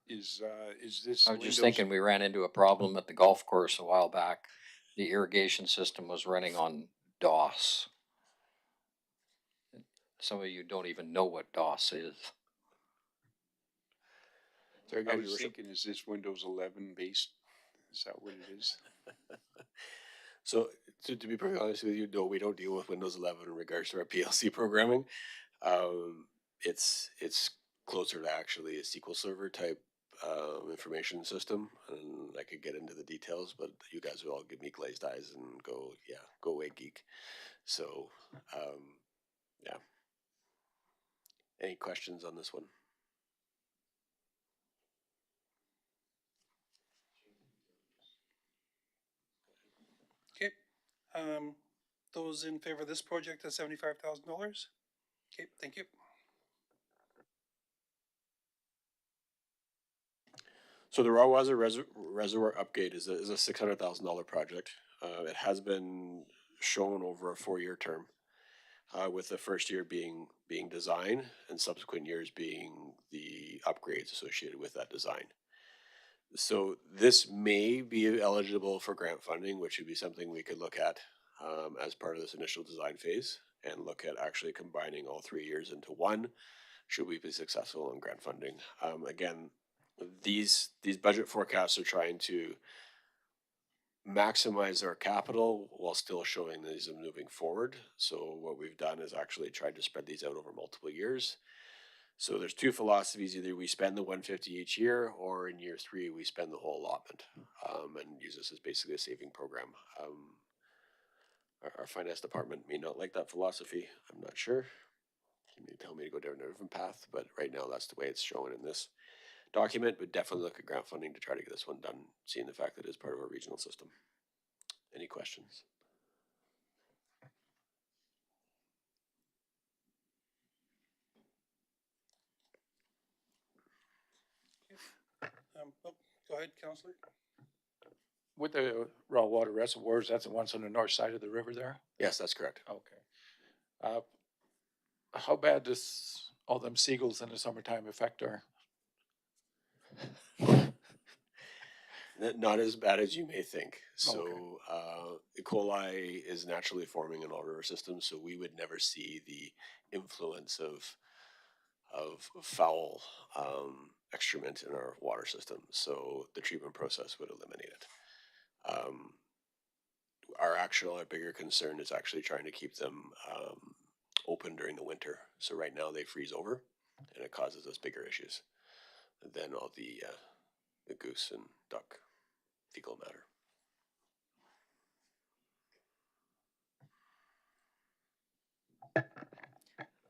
Is this? I was just thinking, we ran into a problem at the golf course a while back. The irrigation system was running on DOS. Some of you don't even know what DOS is. I was thinking, is this Windows 11 based? Is that what it is? So to be perfectly honest with you, no, we don't deal with Windows 11 in regards to our PLC programming. It's closer to actually a SQL Server type information system, and I could get into the details, but you guys will all give me glazed eyes and go, yeah, go away, geek. So, yeah. Any questions on this one? Okay. Those in favor of this project at $75,000? Okay, thank you. So the Rawaza Reservoir Upgrade is a $600,000 project. It has been shown over a 4-year term, with the first year being design and subsequent years being the upgrades associated with that design. So this may be eligible for grant funding, which would be something we could look at as part of this initial design phase, and look at actually combining all 3 years into one, should we be successful in grant funding. Again, these budget forecasts are trying to maximize our capital while still showing these are moving forward. So what we've done is actually tried to spread these out over multiple years. So there's two philosophies: either we spend the 150 each year, or in year 3 we spend the whole allotment, and use this as basically a saving program. Our finance department may not like that philosophy. I'm not sure. He may tell me to go down a different path, but right now that's the way it's shown in this document. But definitely look at grant funding to try to get this one done, seeing the fact that it is part of our regional system. Any questions? Go ahead, Councillor. With the raw water reservoirs, that's the ones on the north side of the river there? Yes, that's correct. Okay. How bad does all them seagulls in the summertime affect our? Not as bad as you may think. So, Okay. E. coli is naturally forming in all river systems, so we would never see the influence of foul excrement in our water system. So the treatment process would eliminate it. Our bigger concern is actually trying to keep them open during the winter. So right now they freeze over, and it causes us bigger issues than all the goose and duck fecal matter.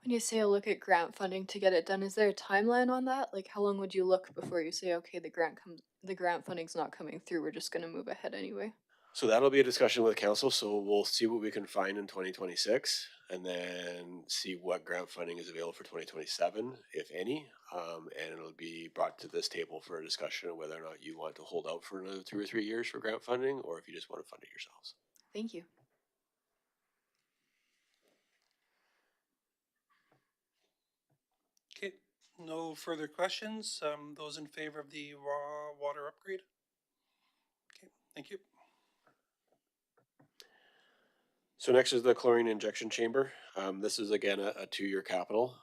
When you say a look at grant funding to get it done, is there a timeline on that? Like, how long would you look before you say, okay, the grant funding's not coming through, we're just gonna move ahead anyway? So that'll be a discussion with council. So we'll see what we can find in 2026, and then see what grant funding is available for 2027, if any. And it'll be brought to this table for a discussion of whether or not you want to hold out for another 2 or 3 years for grant funding, or if you just want to fund it yourselves. Thank you. Okay, no further questions. Those in favor of the raw water upgrade? Okay, thank you. So next is the chlorine injection chamber. This is again a 2-year capital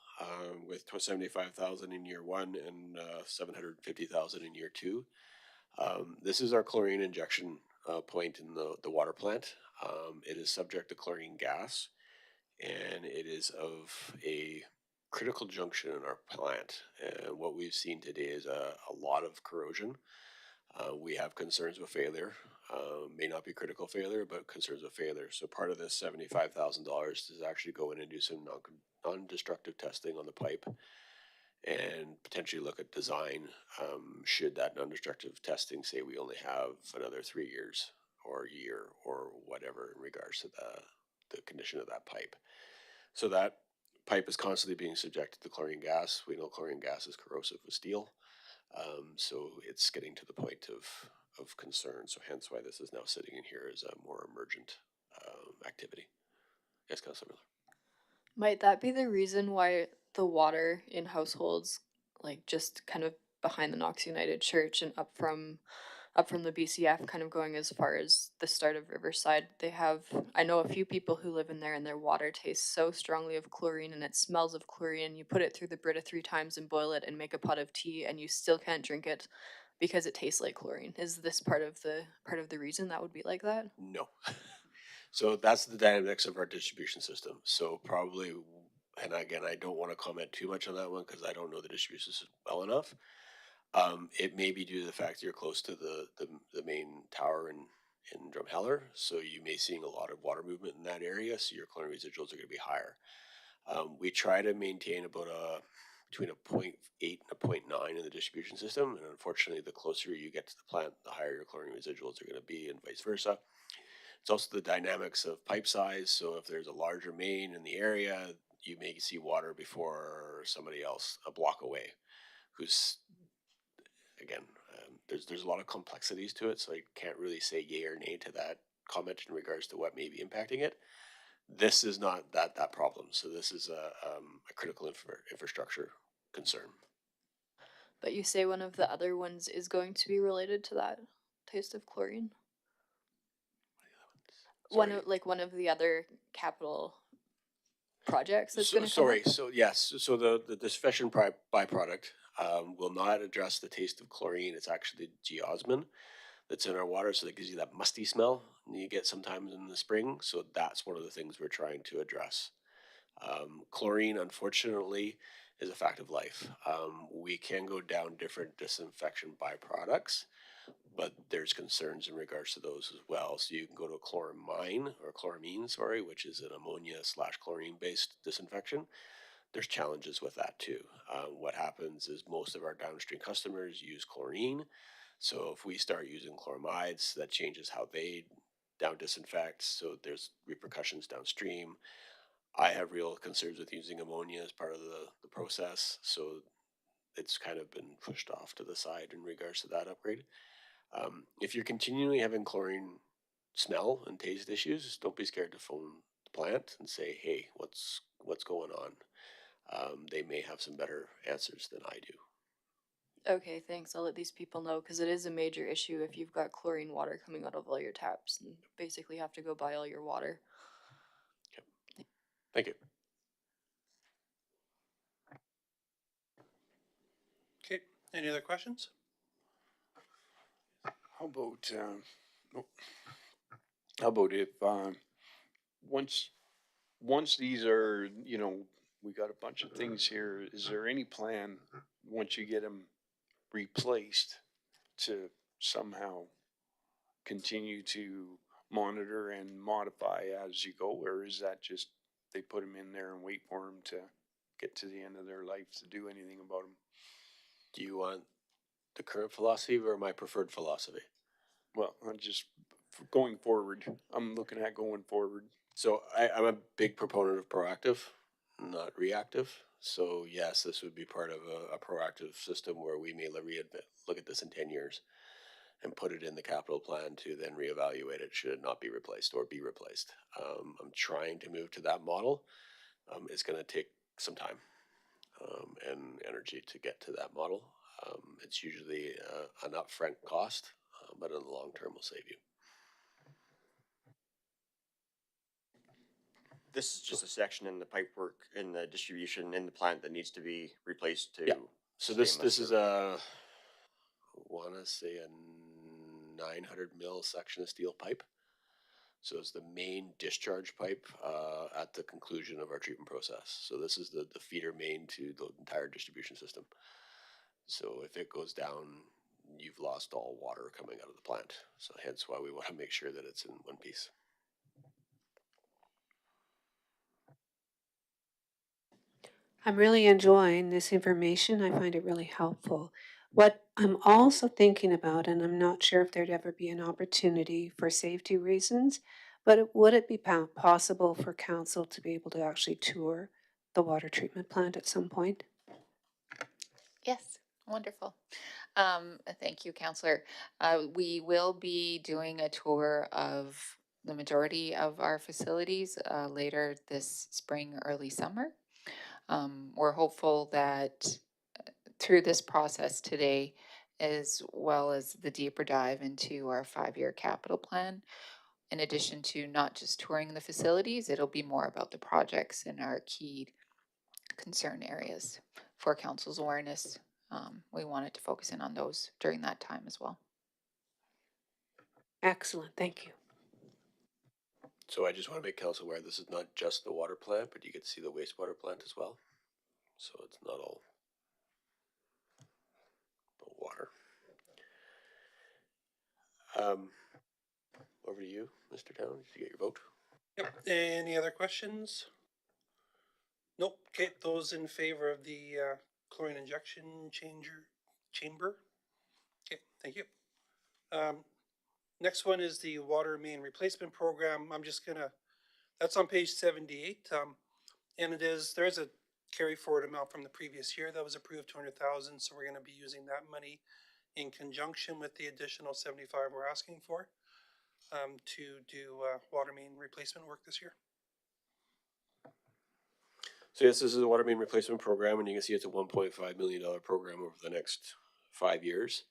with 75,000 in year 1 and 750,000 in year 2. This is our chlorine injection point in the water plant. It is subject to chlorine gas, and it is of a critical junction in our plant. And what we've seen today is a lot of corrosion. We have concerns with failure. May not be critical failure, but concerns with failure. So part of this $75,000 is actually go in and do some non-destructive testing on the pipe, and potentially look at design. Should that non-destructive testing say we only have another 3 years or a year or whatever in regards to the condition of that pipe. So that pipe is constantly being subjected to chlorine gas. We know chlorine gas is corrosive with steel. So it's getting to the point of concern. So hence why this is now sitting in here as a more emergent activity. Yes, Councilor Miller. Might that be the reason why the water in households, like just kind of behind the Knox United Church and up from the BCF, kind of going as far as the start of Riverside, I know a few people who live in there, and their water tastes so strongly of chlorine, and it smells of chlorine. You put it through the Brita 3 times and boil it and make a pot of tea, and you still can't drink it because it tastes like chlorine. Is this part of the reason that would be like that? No. So that's the dynamics of our distribution system. So probably, and again, I don't want to comment too much on that one because I don't know the distribution system well enough. It may be due to the fact that you're close to the main tower in Drumheller, so you may seeing a lot of water movement in that area, so your chlorine residuals are going to be higher. We try to maintain about between a 0.8 and a 0.9 in the distribution system, and unfortunately, the closer you get to the plant, the higher your chlorine residuals are going to be, and vice versa. It's also the dynamics of pipe size. So if there's a larger main in the area, you may see water before somebody else a block away, who's again, there's a lot of complexities to it, so I can't really say yay or nay to that comment in regards to what may be impacting it. This is not that problem. So this is a critical infrastructure concern. But you say one of the other ones is going to be related to that taste of chlorine? One of the other capital projects that's going to come up? So yes, so the disinfection byproduct will not address the taste of chlorine. It's actually geosmin. that's in our water, so that gives you that musty smell you get sometimes in the spring. So that's one of the things we're trying to address. Chlorine, unfortunately, is a fact of life. We can go down different disinfection byproducts, but there's concerns in regards to those as well. So you can go to a chloramine, sorry, which is an ammonia / chlorine based disinfection. There's challenges with that too. What happens is most of our downstream customers use chlorine. So if we start using chloramides, that changes how they down disinfect. So there's repercussions downstream. I have real concerns with using ammonia as part of the process. So it's kind of been pushed off to the side in regards to that upgrade. If you're continually having chlorine smell and taste issues, just don't be scared to phone the plant and say, "Hey, what's going on?" They may have some better answers than I do. Okay, thanks. I'll let these people know because it is a major issue if you've got chlorine water coming out of all your taps and basically have to go buy all your water. Thank you. Okay, any other questions? How about, oh, how about if, once these are, we got a bunch of things here, is there any plan, once you get them replaced, to somehow continue to monitor and modify as you go, or is that just they put them in there and wait for them to get to the end of their life to do anything about them? Do you want the current philosophy or my preferred philosophy? Well, I'm just going forward. I'm looking at going forward. So I'm a big proponent of proactive, not reactive. So yes, this would be part of a proactive system where we may look at this in 10 years and put it in the capital plan to then reevaluate it should it not be replaced or be replaced. I'm trying to move to that model. It's going to take some time and energy to get to that model. It's usually an upfront cost, but in the long term will save you. This is just a section in the pipework, in the distribution, in the plant that needs to be replaced to. Yeah. So this stainless is or- want to say a 900 mil section of steel pipe. So it's the main discharge pipe at the conclusion of our treatment process. So this is the feeder main to the entire distribution system. So if it goes down, you've lost all water coming out of the plant. So hence why we want to make sure that it's in one piece. I'm really enjoying this information. I find it really helpful. What I'm also thinking about, and I'm not sure if there'd ever be an opportunity for safety reasons, but would it be possible for council to be able to actually tour the water treatment plant at some point? Yes, wonderful. Thank you, Counselor. We will be doing a tour of the majority of our facilities later this spring, early summer. We're hopeful that through this process today, as well as the deeper dive into our 5-year capital plan, in addition to not just touring the facilities, it'll be more about the projects and our key concern areas for council's awareness. We wanted to focus in on those during that time as well. Excellent, thank you. So I just want to make council aware this is not just the water plant, but you get to see the wastewater plant as well. So it's not all water. Over to you, Mr. Town. Did you get your vote? Yep, any other questions? Nope, okay, those in favor of the chlorine injection chamber? Okay, thank you. Next one is the water main replacement program. That's on page 78. And there is a carry forward amount from the previous year that was approved, 200,000. So we're gonna be using that money in conjunction with the additional 75 we're asking for to do water main replacement work this year. So yes, this is a water main replacement program, and you can see it's a $1.5 million program over the next 5 years.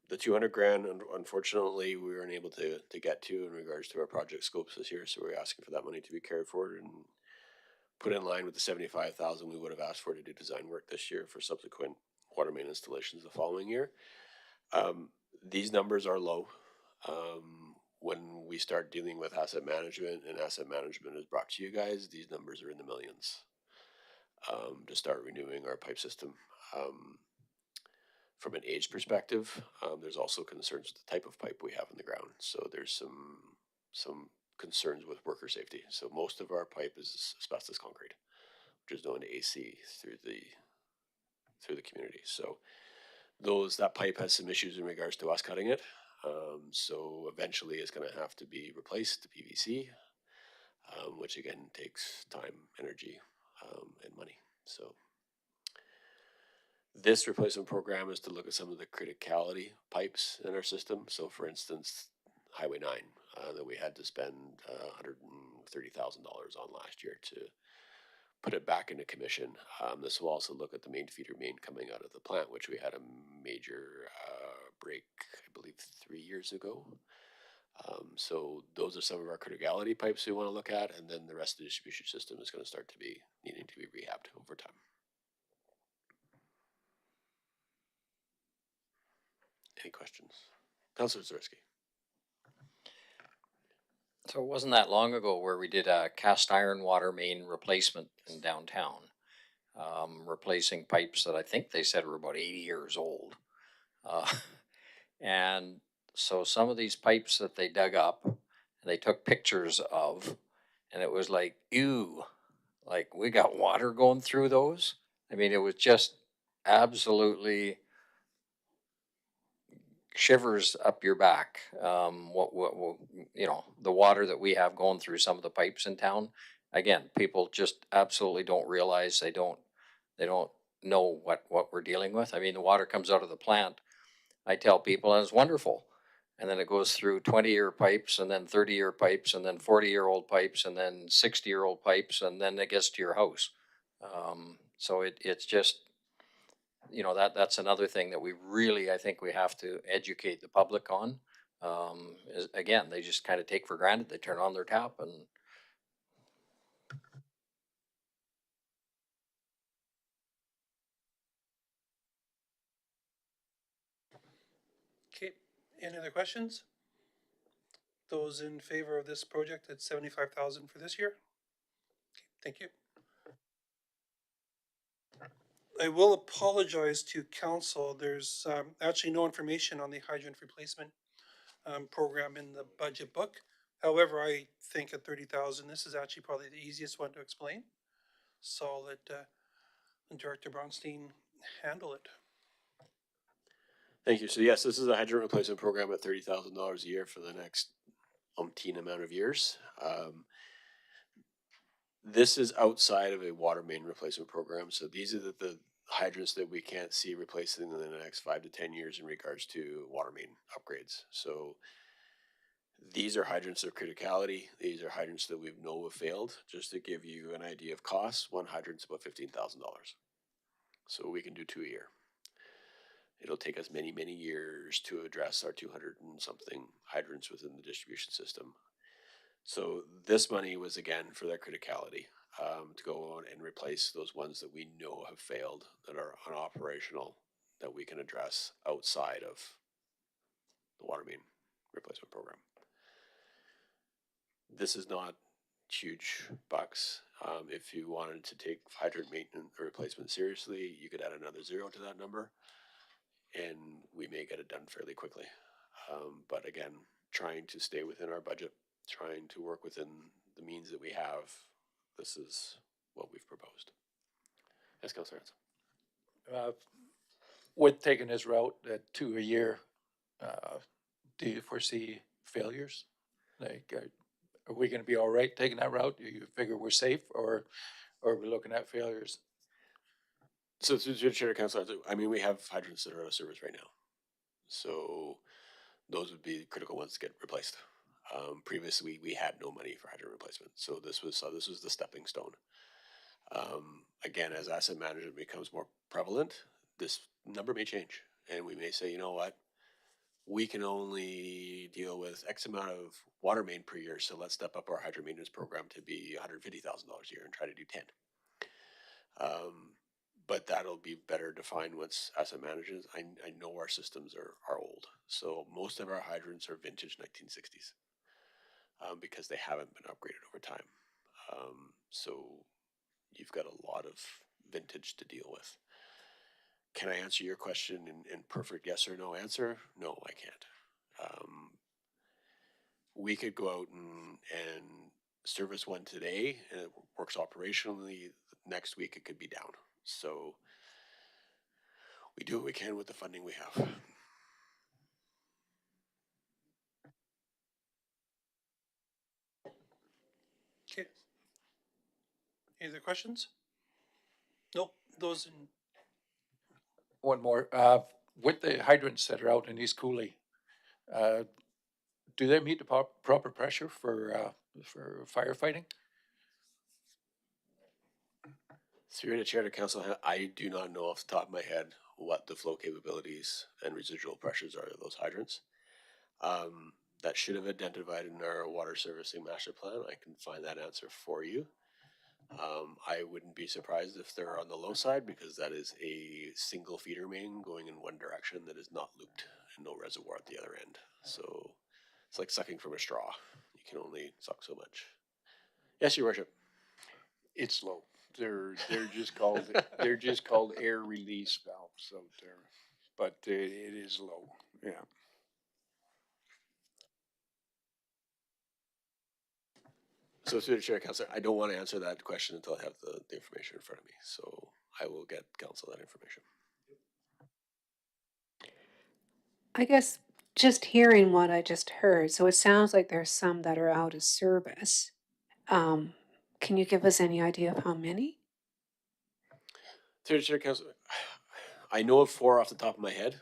The 200 grand, unfortunately, we weren't able to get to in regards to our project scopes this year. So we're asking for that money to be carried forward and put in line with the 75,000 we would have asked for to do design work this year for subsequent water main installations the following year. These numbers are low. When we start dealing with asset management and asset management is brought to you guys, these numbers are in the millions. To start renewing our pipe system. From an age perspective, there's also concerns with the type of pipe we have in the ground. So there's some concerns with worker safety. So most of our pipe is asbestos concrete, which is known to AC through the community. So that pipe has some issues in regards to us cutting it. So eventually it's going to have to be replaced to PVC, which again takes time, energy, and money. So this replacement program is to look at some of the criticality pipes in our system. So for instance, Highway 9 that we had to spend $130,000 on last year to put it back into commission. This will also look at the main feeder main coming out of the plant, which we had a major break, I believe, 3 years ago. So those are some of our criticality pipes we want to look at, and then the rest of the distribution system is going to start to be needing to be rehabbed over time. Any questions? Councilor Zerski. So it wasn't that long ago where we did a cast iron water main replacement in downtown, replacing pipes that I think they said were about 80 years old. And so some of these pipes that they dug up, they took pictures of, and it was like, ew, like we got water going through those. I mean, it was just absolutely shivers up your back. What, the water that we have going through some of the pipes in town. Again, people just absolutely don't realize they don't know what we're dealing with. I mean, the water comes out of the plant. I tell people, and it's wonderful. And then it goes through 20-year pipes, and then 30-year pipes, and then 40-year-old pipes, and then 60-year-old pipes, and then it gets to your house. So it's just, that's another thing that we really, I think we have to educate the public on. Is, again, they just kind of take for granted. They turn on their tap and. Okay, any other questions? Those in favor of this project at 75,000 for this year? Okay, thank you. I will apologize to council. There's actually no information on the hydrant replacement program in the budget book. However, I think at 30,000, this is actually probably the easiest one to explain. So I'll let Director Bronstein handle it. Thank you. So yes, this is a hydrant replacement program at $30,000 a year for the next umpteen amount of years. This is outside of a water main replacement program. So these are the hydrants that we can't see replacing in the next 5 to 10 years in regards to water main upgrades. So these are hydrants of criticality. These are hydrants that we know have failed. Just to give you an idea of costs, one hydrant's about $15,000. So we can do 2 a year. It'll take us many, many years to address our 200 and something hydrants within the distribution system. So this money was again for their criticality, to go on and replace those ones that we know have failed, that are unoperational, that we can address outside of the water main replacement program. This is not huge bucks. If you wanted to take hydrant maintenance or replacement seriously, you could add another zero to that number, and we may get it done fairly quickly. But again, trying to stay within our budget, trying to work within the means that we have, this is what we've proposed. Yes, Councilor Hanson. With taking this route at 2 a year, do you foresee failures? Like, are we going to be all right taking that route? Do you figure we're safe, or are we looking at failures? So through the Chair Council, I mean, we have hydrants that are out of service right now. So those would be critical ones to get replaced. Previously, we had no money for hydrant replacement. So this was the stepping stone. Again, as asset management becomes more prevalent, this number may change. And we may say, you know what, we can only deal with X amount of water main per year. So let's step up our hydrant maintenance program to be $150,000 a year and try to do 10. but that'll be better defined once asset manages. I know our systems are old, so most of our hydrants are vintage 1960s, because they haven't been upgraded over time. So you've got a lot of vintage to deal with. Can I answer your question in perfect yes or no answer? No, I can't. We could go out and service one today and it works operationally. Next week it could be down. So we do what we can with the funding we have. Okay. Any other questions? Nope, those in, One more, with the hydrants that are out in East Cooley, do they meet the proper pressure for firefighting? Through the chair to council, I do not know off the top of my head what the flow capabilities and residual pressures are of those hydrants. That should have identified in our water servicing master plan. I can find that answer for you. I wouldn't be surprised if they're on the low side because that is a single feeder main going in one direction that is not looped and no reservoir at the other end. So it's like sucking from a straw. You can only suck so much. Yes, Your Worship. It's low. They're just called air release valves out there, but it is low. Yeah. So through the chair, councilor, I don't want to answer that question until I have the information in front of me. So I will get council that information. I guess just hearing what I just heard, so it sounds like there's some that are out of service. Can you give us any idea of how many? Through the chair, councilor, I know of 4 off the top of my head.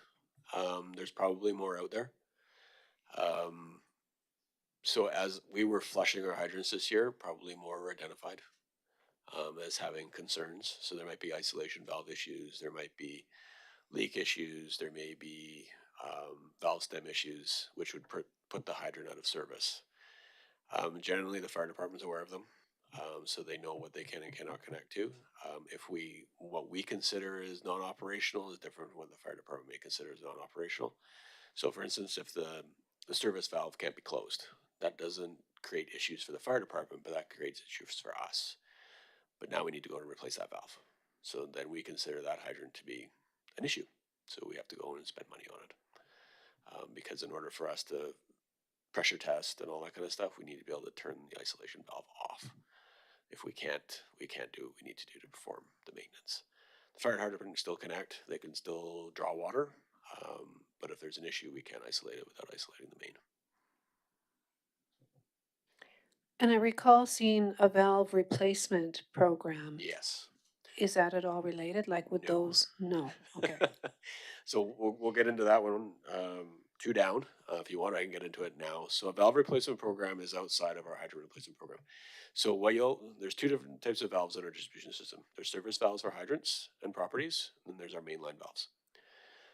There's probably more out there. So as we were flushing our hydrants this year, probably more were identified as having concerns. So there might be isolation valve issues, there might be leak issues, there may be valve stem issues, which would put the hydrant out of service. Generally, the fire department's aware of them, so they know what they can and cannot connect to. What we consider is non-operational is different from what the fire department may consider as non-operational. So, for instance, if the service valve can't be closed, that doesn't create issues for the fire department, but that creates issues for us. But now we need to go and replace that valve. So then we consider that hydrant to be an issue. So we have to go in and spend money on it. Because in order for us to pressure test and all that kind of stuff, we need to be able to turn the isolation valve off. If we can't do what we need to do to perform the maintenance. The fire hydrant can still connect, they can still draw water, but if there's an issue, we can't isolate it without isolating the main. And I recall seeing a valve replacement program. Yes. Is that at all related? Like with No. those? No. Okay. So we'll get into that one 2 down. If you want, I can get into it now. So a valve replacement program is outside of our hydrant replacement program. So there's 2 different types of valves in our distribution system. There's service valves for hydrants and properties, and then there's our mainline valves.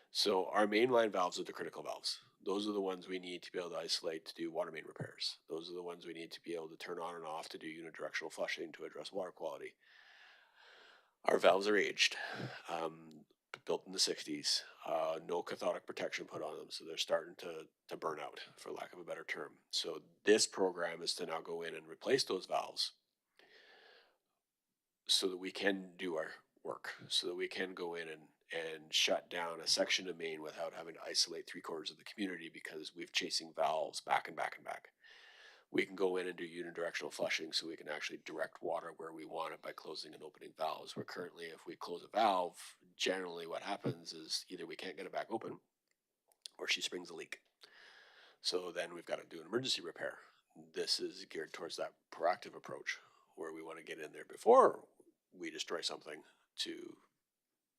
So our mainline valves are the critical valves. Those are the ones we need to be able to isolate to do water main repairs. Those are the ones we need to be able to turn on and off to do unidirectional flushing to address water quality. Our valves are aged, built in the 60s. No cathodic protection put on them, so they're starting to burn out, for lack of a better term. So this program is to now go in and replace those valves so that we can do our work, so that we can go in and shut down a section of main without having to isolate 3/4 of the community because we've chasing valves back and back and back. We can go in and do unidirectional flushing so we can actually direct water where we want it by closing and opening valves. Where currently, if we close a valve, generally what happens is either we can't get it back open or she springs a leak. So then we've got to do an emergency repair. This is geared towards that proactive approach where we want to get in there before we destroy something to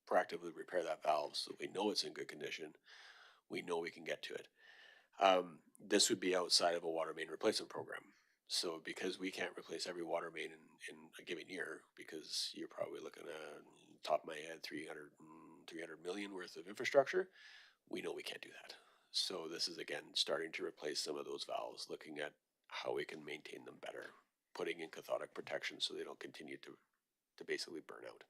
proactively repair that valve so we know it's in good condition. We know we can get to it. This would be outside of a water main replacement program. So because we can't replace every water main in a given year, because you're probably looking at, top of my head, 300 million worth of infrastructure, we know we can't do that. So this is, again, starting to replace some of those valves, looking at how we can maintain them better, putting in cathodic protection so they don't continue to basically burn out.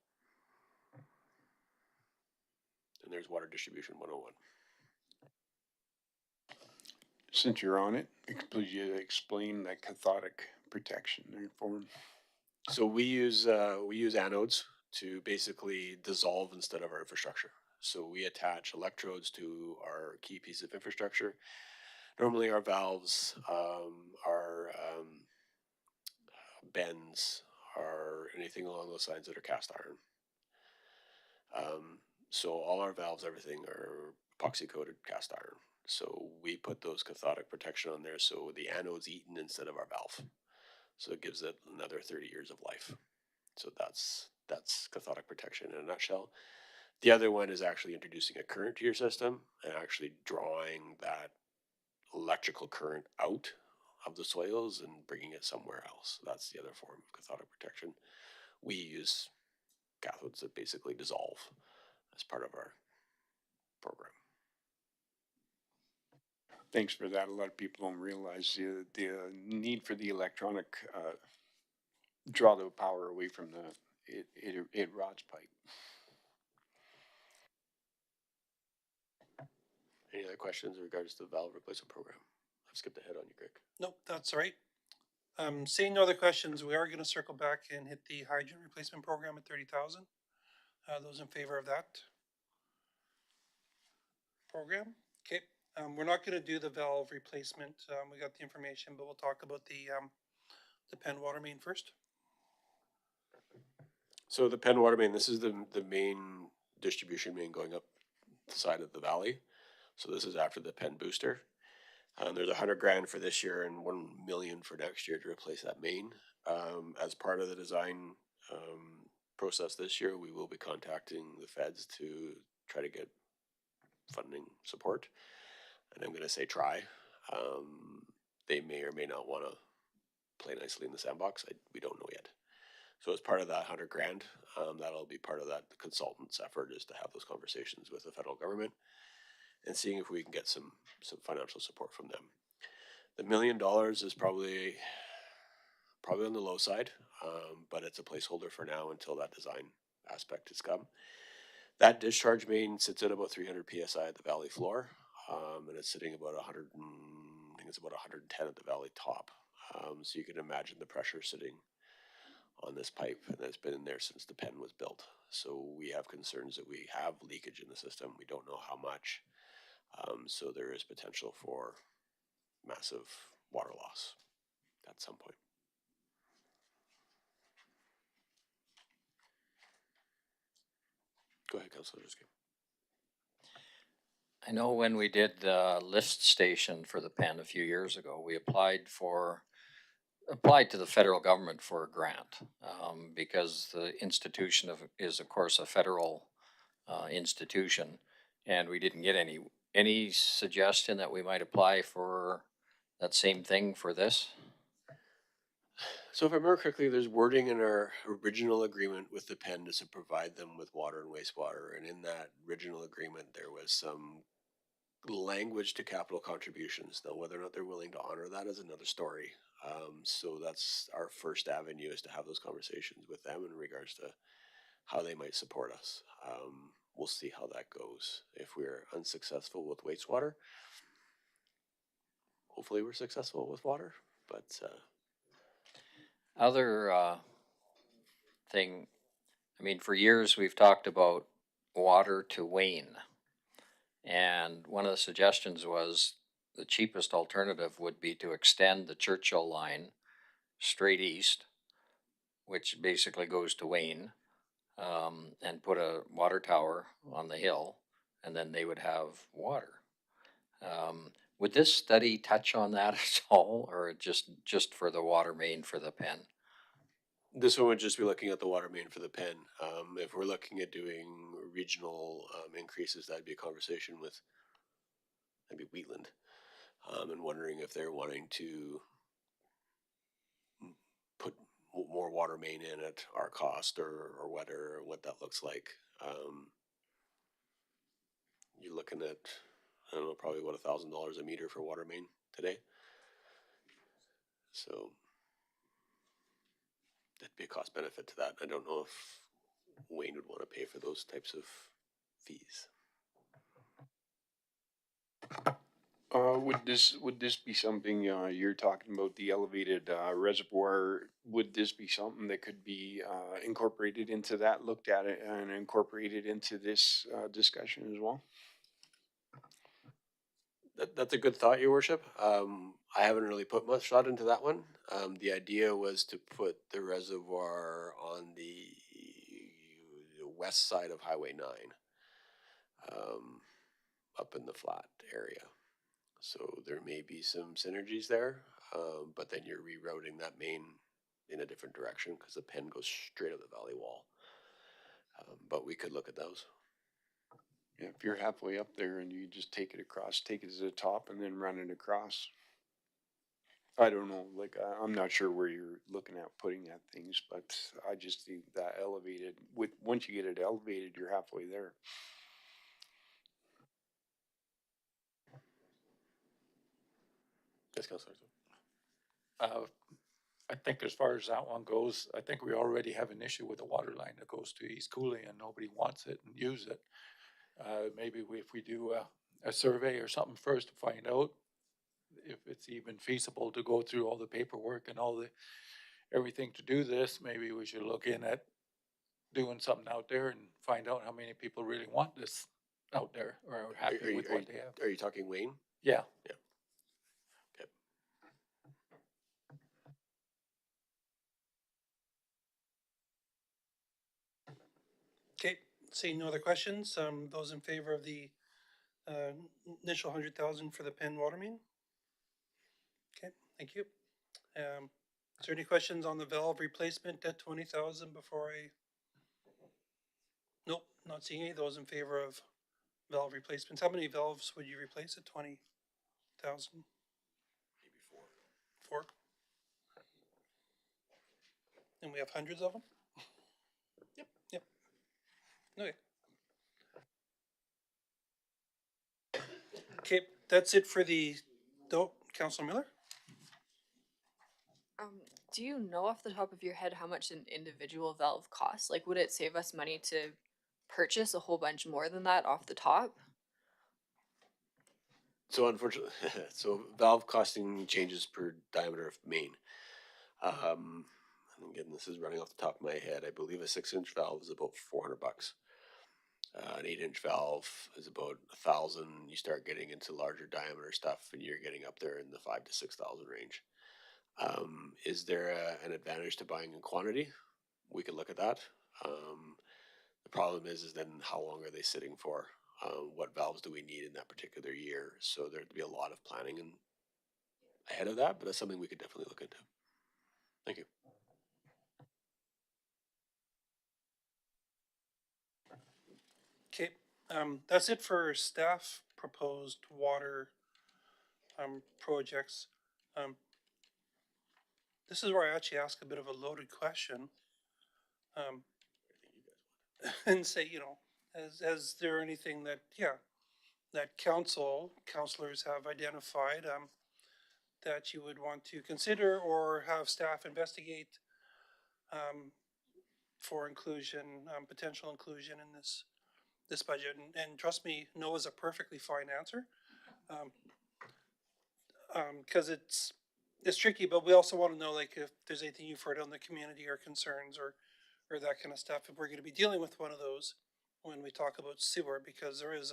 And there's water distribution 101. Since you're on it, please you explain the cathodic protection there for 'em. So we use anodes to basically dissolve instead of our infrastructure. So we attach electrodes to our key piece of infrastructure. Normally, our valves, our bends, are anything along those lines that are cast iron. So all our valves, everything are epoxy coated cast iron. So we put those cathodic protection on there so the anode's eaten instead of our valve. So it gives it another 30 years of life. So that's cathodic protection in a nutshell. The other one is actually introducing a current to your system and actually drawing that electrical current out of the soils and bringing it somewhere else. That's the other form of cathodic protection. We use cathodes that basically dissolve as part of our program. Thanks for that. A lot of people don't realize the need for the electronic draw the power away from it rots pipe. Any other questions in regards to the valve replacement program? I've skipped ahead on you, Greg. Nope, that's all right. Seeing no other questions, we are gonna circle back and hit the hydrant replacement program at 30,000. Those in favor of that program? Okay, we're not gonna do the valve replacement. We got the information, but we'll talk about the Penn water main first. So the Penn water main, this is the main distribution main going up the side of the valley. So this is after the Penn booster. There's $100,000 for this year and $1 million for next year to replace that main. As part of the design process this year, we will be contacting the feds to try to get funding support. And I'm going to say try. They may or may not want to play nicely in the sandbox. We don't know yet. So as part of that $100,000, that'll be part of that consultant's effort is to have those conversations with the federal government and seeing if we can get some financial support from them. The $1 million is probably on the low side, but it's a placeholder for now until that design aspect has come. That discharge main sits at about 300 psi at the valley floor, and it's sitting about 100. I think it's about 110 at the valley top. So you can imagine the pressure sitting on this pipe, and it's been in there since the Penn was built. So we have concerns that we have leakage in the system. We don't know how much. So there is potential for massive water loss at some point. Go ahead, Councilor Jiske. I know when we did the lift station for the Penn a few years ago, we applied to the federal government for a grant, because the institution is of course a federal institution, and we didn't get any suggestion that we might apply for that same thing for this? So if I remember correctly, there's wording in our original agreement with the Penn to provide them with water and wastewater. And in that original agreement, there was some language to capital contributions. Now, whether or not they're willing to honor that is another story. So that's our first avenue, is to have those conversations with them in regards to how they might support us. We'll see how that goes. If we're unsuccessful with wastewater, hopefully we're successful with water, but Other thing, I mean, for years we've talked about water to Wayne. And one of the suggestions was the cheapest alternative would be to extend the Churchill line straight east, which basically goes to Wayne, and put a water tower on the hill, and then they would have water. Would this study touch on that at all, or just for the water main for the Penn? this one would just be looking at the water main for the Penn. If we're looking at doing regional increases, that'd be a conversation with maybe Wheatland, and wondering if they're wanting to put more water main in at our cost or whether or what that looks like. You're looking at, I don't know, probably about $1,000 a meter for water main today. So that'd be a cost benefit to that. I don't know if Wayne would want to pay for those types of fees. Would this be something, you're talking about the elevated, reservoir, would this be something that could be, incorporated into that, looked at it and incorporated into this, discussion as well? That's a good thought, Your Worship. I haven't really put much thought into that one. The idea was to put the reservoir on the west side of Highway 9, up in the flat area. So there may be some synergies there, but then you're rerouting that main in a different direction because the pen goes straight up the valley wall. But we could look at those. Yeah, if you're halfway up there and you just take it across, take it to the top and then run it across. I don't know, like, I'm not sure where you're looking at putting that things, but I just think that elevated, once you get it elevated, you're halfway there. Yes, Councillor. I think as far as that one goes, I think we already have an issue with the water line that goes to East Cooley and nobody wants it and use it. Maybe if we do a survey or something first to find out if it's even feasible to go through all the paperwork and everything to do this, maybe we should look in at doing something out there and find out how many people really want this out there or are happy with what they have. Are you talking Wayne? Yeah. Yeah. Okay. Okay, seeing no other questions, those in favor of the, initial 100,000 for the Penn water main? Okay, thank you. Is there any questions on the valve replacement at 20,000 before I? Nope, not seeing any. Those in favor of valve replacements, how many valves would you replace at 20,000? Maybe 4. 4? And we have hundreds of them? Yep. Yep. Okay. Okay, that's it for the, Councilor Miller? Do you know off the top of your head how much an individual valve costs? Like, would it save us money to purchase a whole bunch more than that off the top? So unfortunately, so valve costing changes per diameter of main. And again, this is running off the top of my head. I believe a 6-inch valve is about $400. An 8-inch valve is about 1,000. You start getting into larger diameter stuff, and you're getting up there in the 5,000 to 6,000 range. Is there an advantage to buying in quantity? We could look at that. The problem is then how long are they sitting for? What valves do we need in that particular year? So there'd be a lot of planning and ahead of that, but that's something we could definitely look into. Thank you. Okay, that's it for staff proposed water, projects. This is where I actually ask a bit of a loaded question. And say, is there anything that, that councilors have identified, that you would want to consider or have staff investigate, for inclusion, potential inclusion in this budget? And trust me, no is a perfectly fine answer. Cause it's tricky, but we also wanna know, like, if there's anything you've heard on the community or concerns or that kind of stuff, if we're gonna be dealing with one of those when we talk about sewer, because there is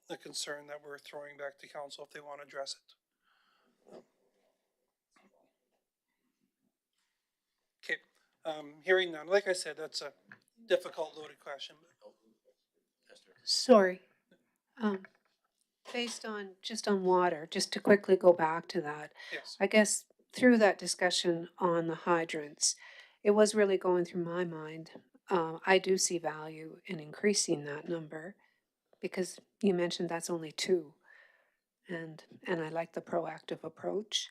a concern that we're throwing back to council if they wanna address it. Okay, hearing none, like I said, that's a difficult loaded question, but. Sorry. Based on, just on water, just to quickly go back to that, Yes. I guess through that discussion on the hydrants, it was really going through my mind. I do see value in increasing that number because you mentioned that's only 2. And I like the proactive approach.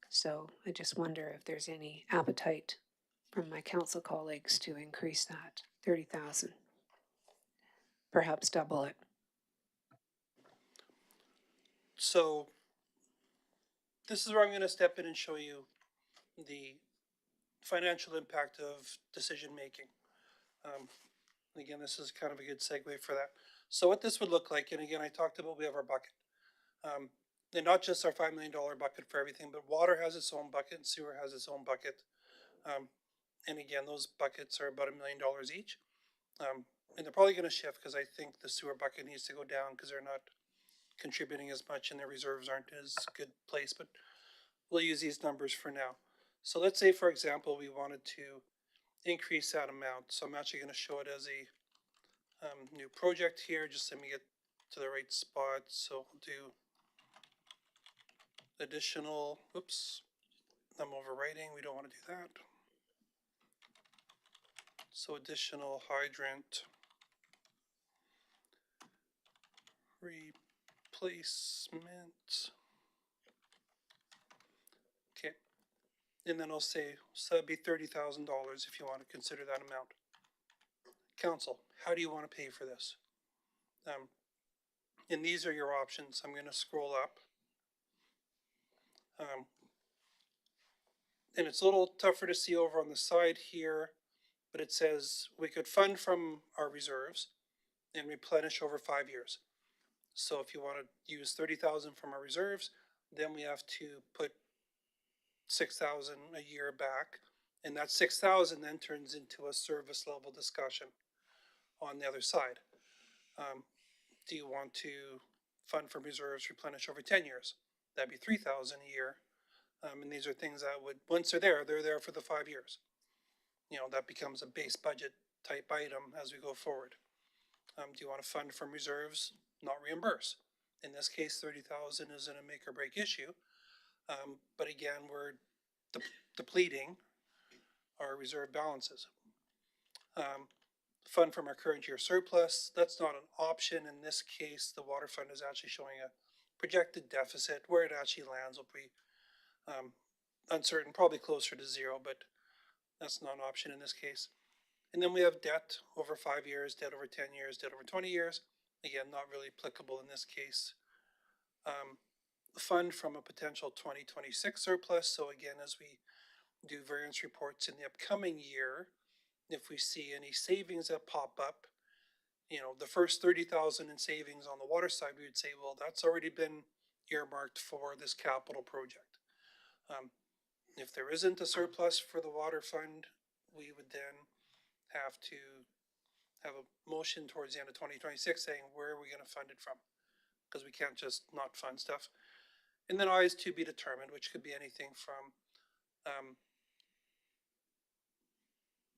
So I just wonder if there's any appetite from my council colleagues to increase that 30,000. Perhaps double it. So this is where I'm gonna step in and show you the financial impact of decision making. Again, this is kind of a good segue for that. So what this would look like, and again, I talked about we have our bucket. And not just our $5 million bucket for everything, but water has its own bucket and sewer has its own bucket. And again, those buckets are about $1 million each. And they're probably gonna shift because I think the sewer bucket needs to go down because they're not contributing as much and their reserves aren't as good place, but we'll use these numbers for now. So let's say, for example, we wanted to increase that amount. So I'm actually gonna show it as a new project here. Just let me get to the right spot. So we'll do additional, oops, I'm overwriting. We don't want to do that. So additional hydrant replacement. Okay. And then I'll say, so that'd be $30,000 if you want to consider that amount. Council, how do you want to pay for this? And these are your options. I'm going to scroll up. And it's a little tougher to see over on the side here, but it says we could fund from our reserves and replenish over 5 years. So if you want to use 30,000 from our reserves, then we have to put 6,000 a year back, and that 6,000 then turns into a service level discussion on the other side. Do you want to fund from reserves, replenish over 10 years? That'd be 3,000 a year. And these are things that would, once they're there for the 5 years. You know, that becomes a base budget type item as we go forward. Do you want to fund from reserves, not reimburse? In this case, 30,000 isn't a make or break issue. But again, we're depleting our reserve balances. Fund from our current year surplus, that's not an option. In this case, the water fund is actually showing a projected deficit. Where it actually lands will be uncertain, probably closer to zero, but that's not an option in this case. And then we have debt over 5 years, debt over 10 years, debt over 20 years. Again, not really applicable in this case. Fund from a potential 2026 surplus. So again, as we do variance reports in the upcoming year, if we see any savings that pop up, you know, the first 30,000 in savings on the water side, we would say, well, that's already been earmarked for this capital project. If there isn't a surplus for the water fund, we would then have to have a motion towards the end of 2026 saying, where are we going to fund it from? Because we can't just not fund stuff. And then I is to be determined, which could be anything from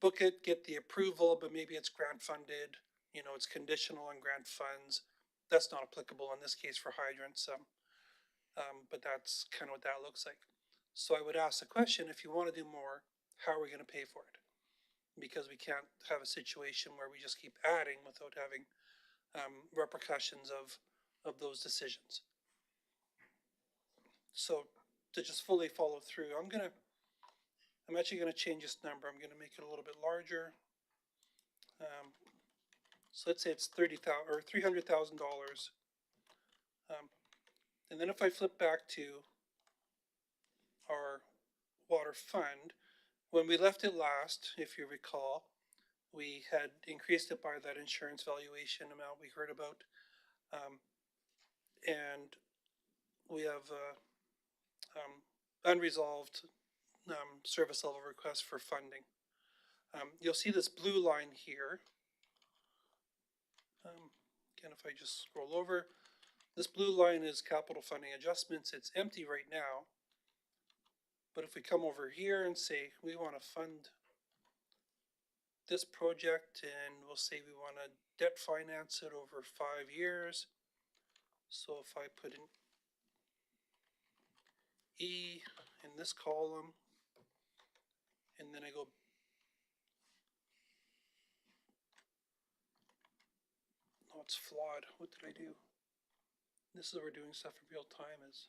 book it, get the approval, but maybe it's grant funded, you know, it's conditional on grant funds. That's not applicable in this case for hydrants, but that's kind of what that looks like. So I would ask the question, if you want to do more, how are we going to pay for it? Because we can't have a situation where we just keep adding without having repercussions of those decisions. So to just fully follow through, I'm actually going to change this number. I'm going to make it a little bit larger. So let's say it's $30,000 or $300,000. And then if I flip back to our water fund, when we left it last, if you recall, we had increased it by that insurance valuation amount we heard about. And we have unresolved service level requests for funding. You'll see this blue line here. Again, if I just scroll over, this blue line is capital funding adjustments. It's empty right now. But if we come over here and say we want to fund this project, and we'll say we want to debt finance it over 5 years. So if I put in E in this column, and then I go, oh, it's flawed. What did I do? This is where we're doing stuff in real time is.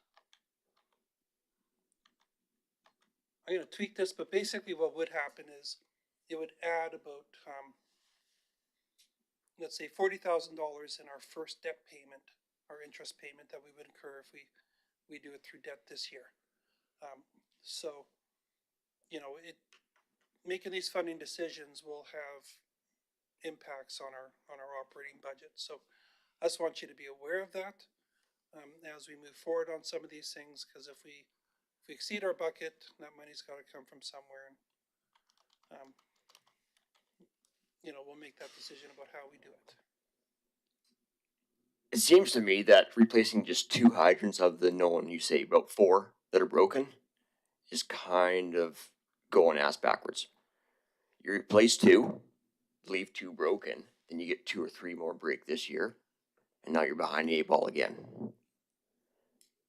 I'm going to tweak this, but basically what would happen is it would add about, let's say $40,000 in our first debt payment, our interest payment that we would incur if we do it through debt this year. So, you know, making these funding decisions will have impacts on our operating budget. So I just want you to be aware of that. as we move forward on some of these things, because if we exceed our bucket, that money's gotta come from somewhere, and, we'll make that decision about how we do it. It seems to me that replacing just 2 hydrants of the known, you say about 4 that are broken, is kind of going ass backwards. You replace 2, leave 2 broken, then you get 2 or 3 more break this year, and now you're behind the 8 ball again.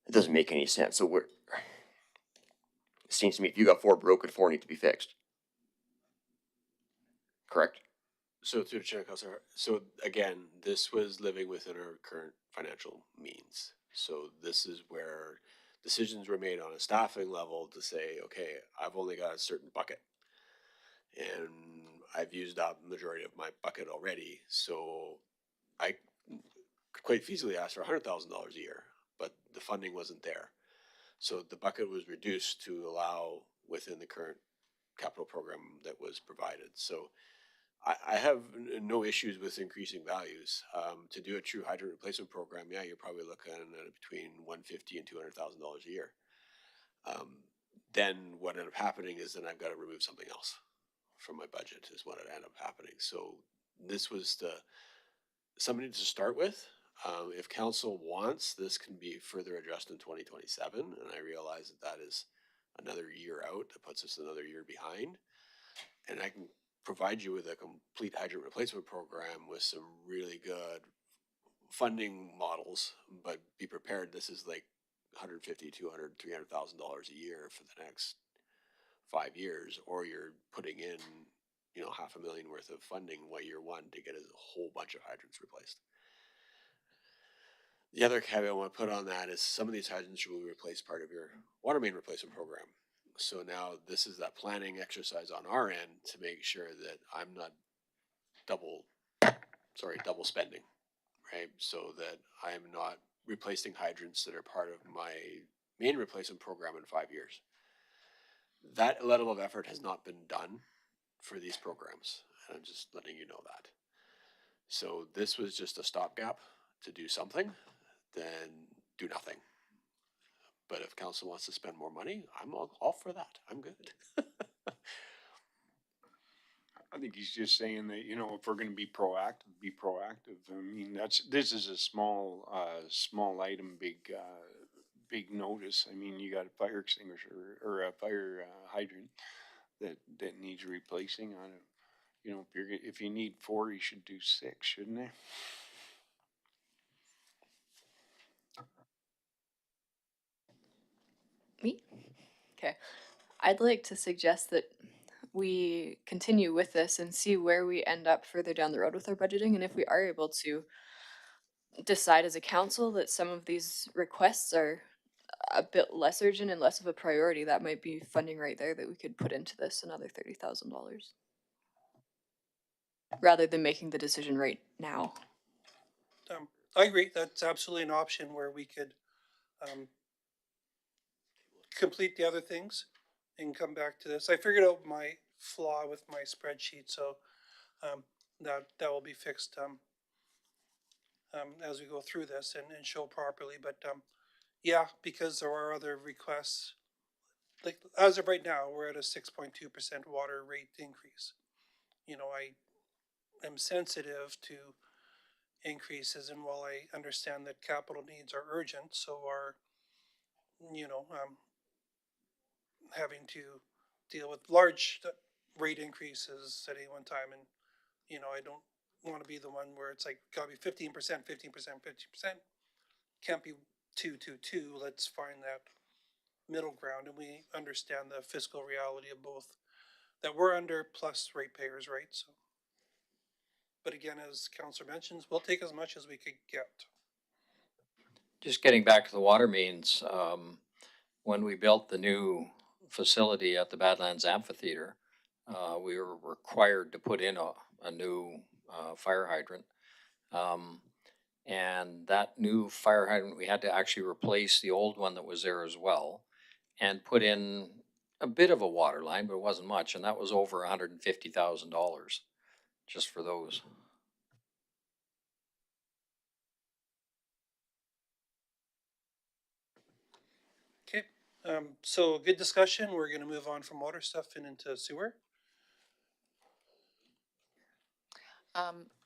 It doesn't make any sense. So it seems to me if you got 4 broken, 4 need to be fixed. Correct? So through the chair, Councilor, so again, this was living within our current financial means. So this is where decisions were made on a staffing level to say, okay, I've only got a certain bucket. And I've used up the majority of my bucket already, so I could quite feasibly ask for $100,000 a year, but the funding wasn't there. So the bucket was reduced to allow within the current capital program that was provided. So I have no issues with increasing values. To do a true hydrant replacement program, yeah, you're probably looking at between $150,000 and $200,000 a year. Then what ended up happening is then I've got to remove something else from my budget is what ended up happening. So this was something to start with. If council wants, this can be further addressed in 2027, and I realize that is another year out. That puts us another year behind, and I can provide you with a complete hydrant replacement program with some really good funding models, but be prepared. This is like $150,000, $200,000, $300,000 a year for the next 5 years, or you're putting in, $500,000 worth of funding year one to get a whole bunch of hydrants replaced. The other caveat I want to put on that is some of these hydrants will replace part of your water main replacement program. So now this is that planning exercise on our end to make sure that I'm not double spending, right? So that I'm not replacing hydrants that are part of my main replacement program in 5 years. That level of effort has not been done for these programs. And I'm just letting you know that. So this was just a stopgap to do something, then do nothing. But if council wants to spend more money, I'm all for that. I'm good. I think he's just saying that, if we're gonna be proactive, be proactive. I mean, this is a small item, big notice. I mean, you got a fire extinguisher or a fire hydrant that needs replacing on it. If you need 4, you should do 6, shouldn't you? Me? Okay. I'd like to suggest that we continue with this and see where we end up further down the road with our budgeting. And if we are able to decide as a council that some of these requests are a bit less urgent and less of a priority, that might be funding right there that we could put into this, another $30,000. Rather than making the decision right now. I agree, that's absolutely an option where we could, complete the other things and come back to this. I figured out my flaw with my spreadsheet, so, that will be fixed, as we go through this and show properly, but, yeah, because there are other requests. Like, as of right now, we're at a 6.2% water rate increase. I am sensitive to increases, and while I understand that capital needs are urgent, so are, having to deal with large rate increases at any one time, and, I don't wanna be the one where it's like, gotta be 15%, 15%, 50%. Can't be 2, let's find that middle ground, and we understand the fiscal reality of both that we're under plus ratepayers, right? So, but again, as Councillor mentions, we'll take as much as we could get. Just getting back to the water mains, when we built the new facility at the Badlands Amphitheater, we were required to put in a new fire hydrant. And that new fire hydrant, we had to actually replace the old one that was there as well and put in a bit of a water line, but it wasn't much. And that was over $150,000 just for those. So good discussion. We're gonna move on from water stuff and into sewer.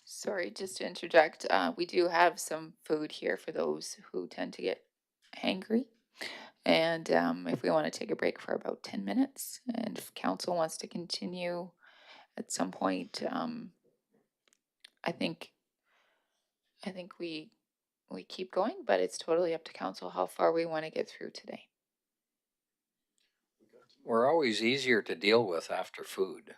Sorry, just to interject, we do have some food here for those who tend to get hangry. And if we want to take a break for about 10 minutes, and if council wants to continue at some point, I think we keep going, but it's totally up to council how far we want to get through today. We're always easier to deal with after food.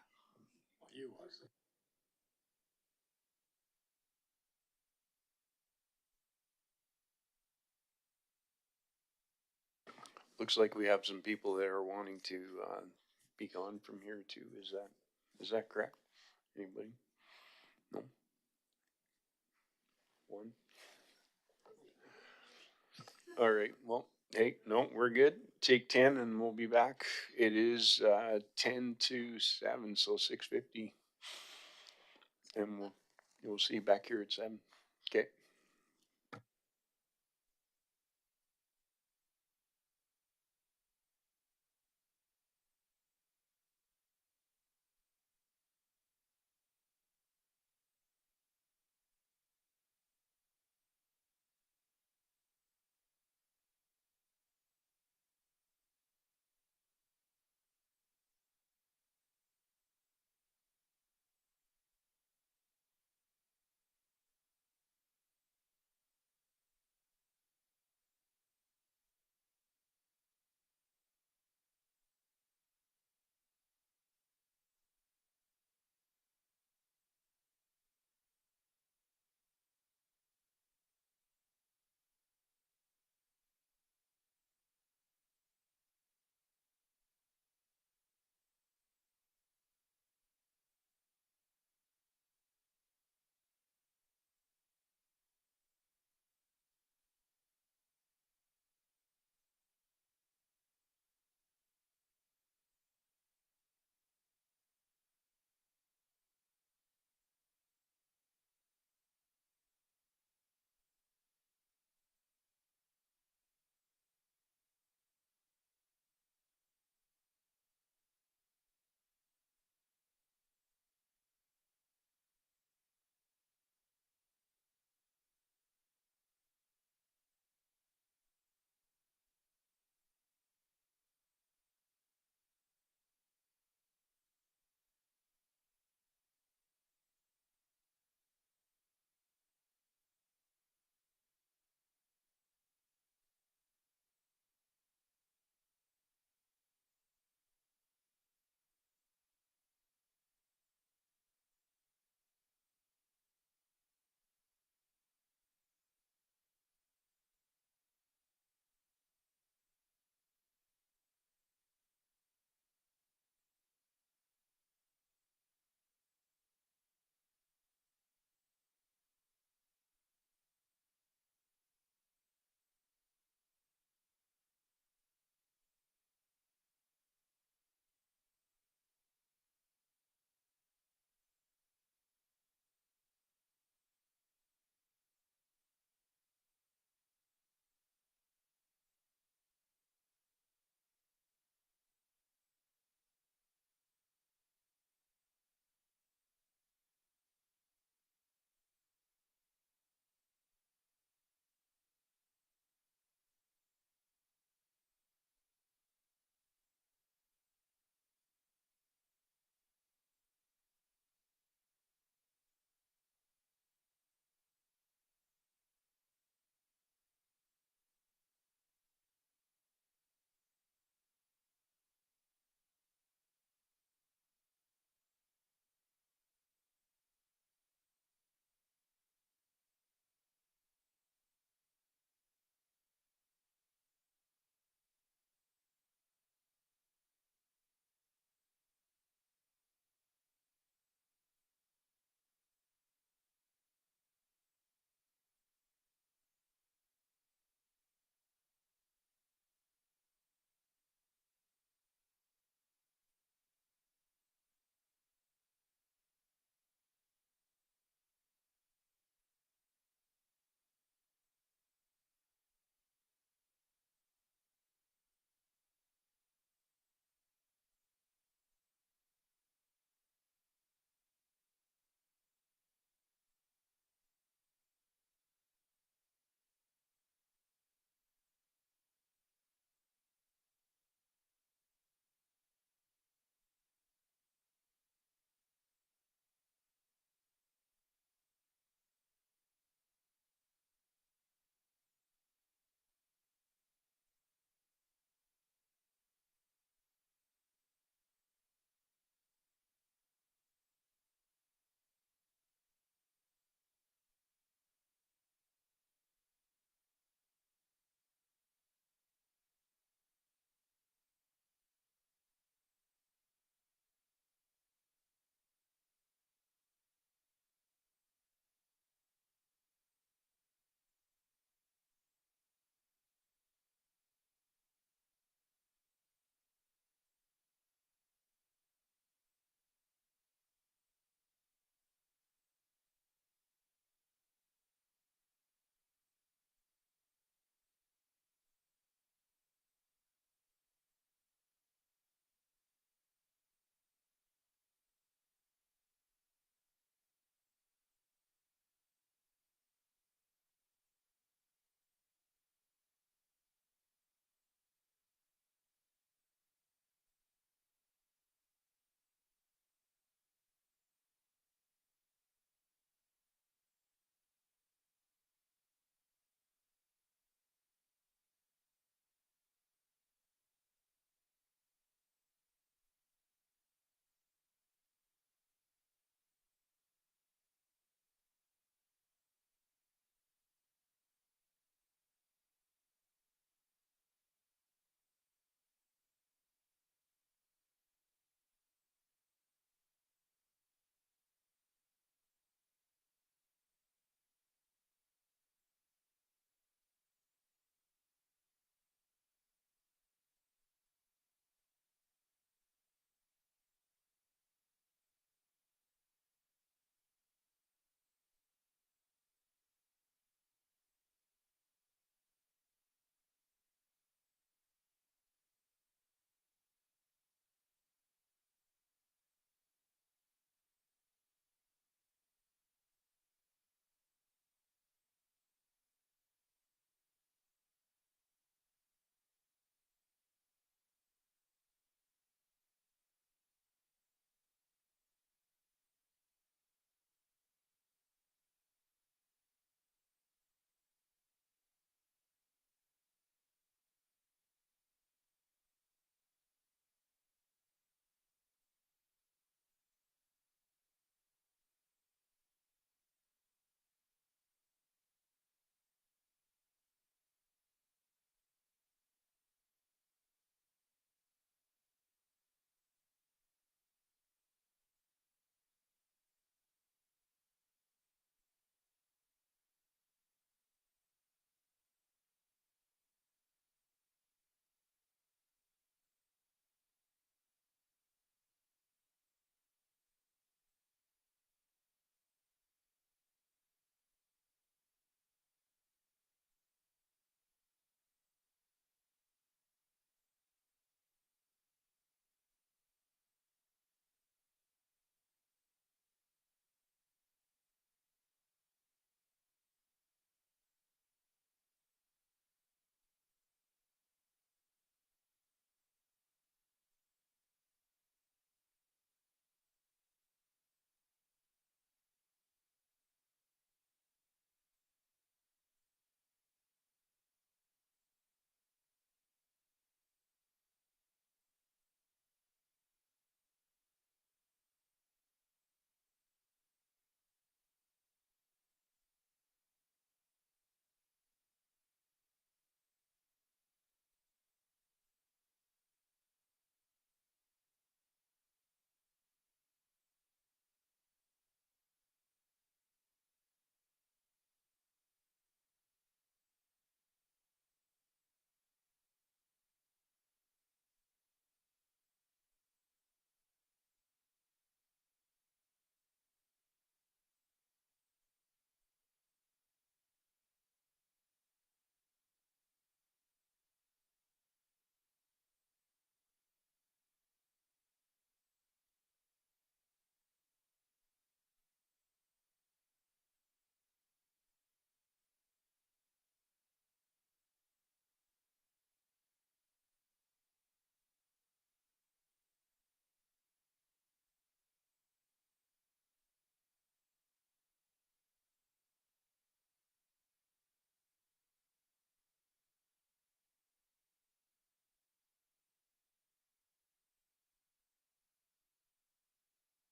Looks like we have some people that are wanting to, be gone from here too. Is that correct? Anybody? No? One? All right, well, hey, no, we're good. Take 10 and we'll be back. It is, 10 to 7, so 6:50. And you'll see you back here at 7. Okay.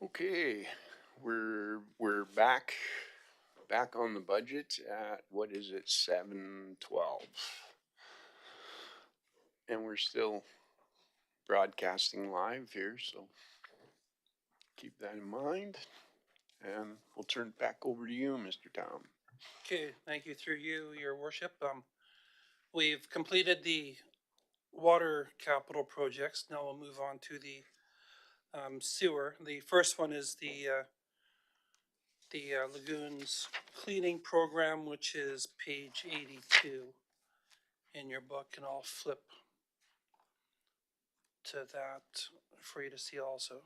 Okay, we're back on the budget at, what is it, 7:12. And we're still broadcasting live here, so keep that in mind. And we'll turn it back over to you, Mr. Town. Okay, thank you through you, your worship. We've completed the water capital projects. Now we'll move on to the sewer. The first one is the lagoons cleaning program, which is page 82 in your book, and I'll flip to that for you to see also.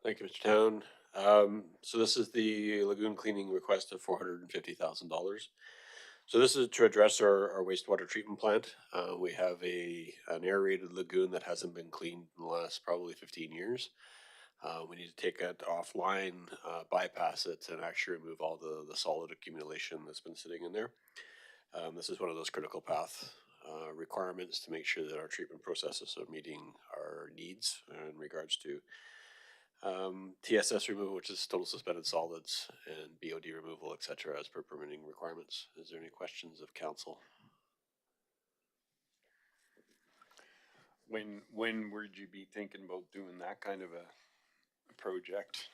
Thank you, Mr. Town. So this is the lagoon cleaning request of $450,000. So this is to address our wastewater treatment plant. We have an aerated lagoon that hasn't been cleaned in the last probably 15 years. We need to take it offline, bypass it, and actually remove all the solid accumulation that's been sitting in there. This is one of those critical path requirements to make sure that our treatment processes are meeting our needs in regards to TSS removal, which is total suspended solids, and BOD removal, etc., as per permitting requirements. Is there any questions of council? When would you be thinking about doing that kind of a project?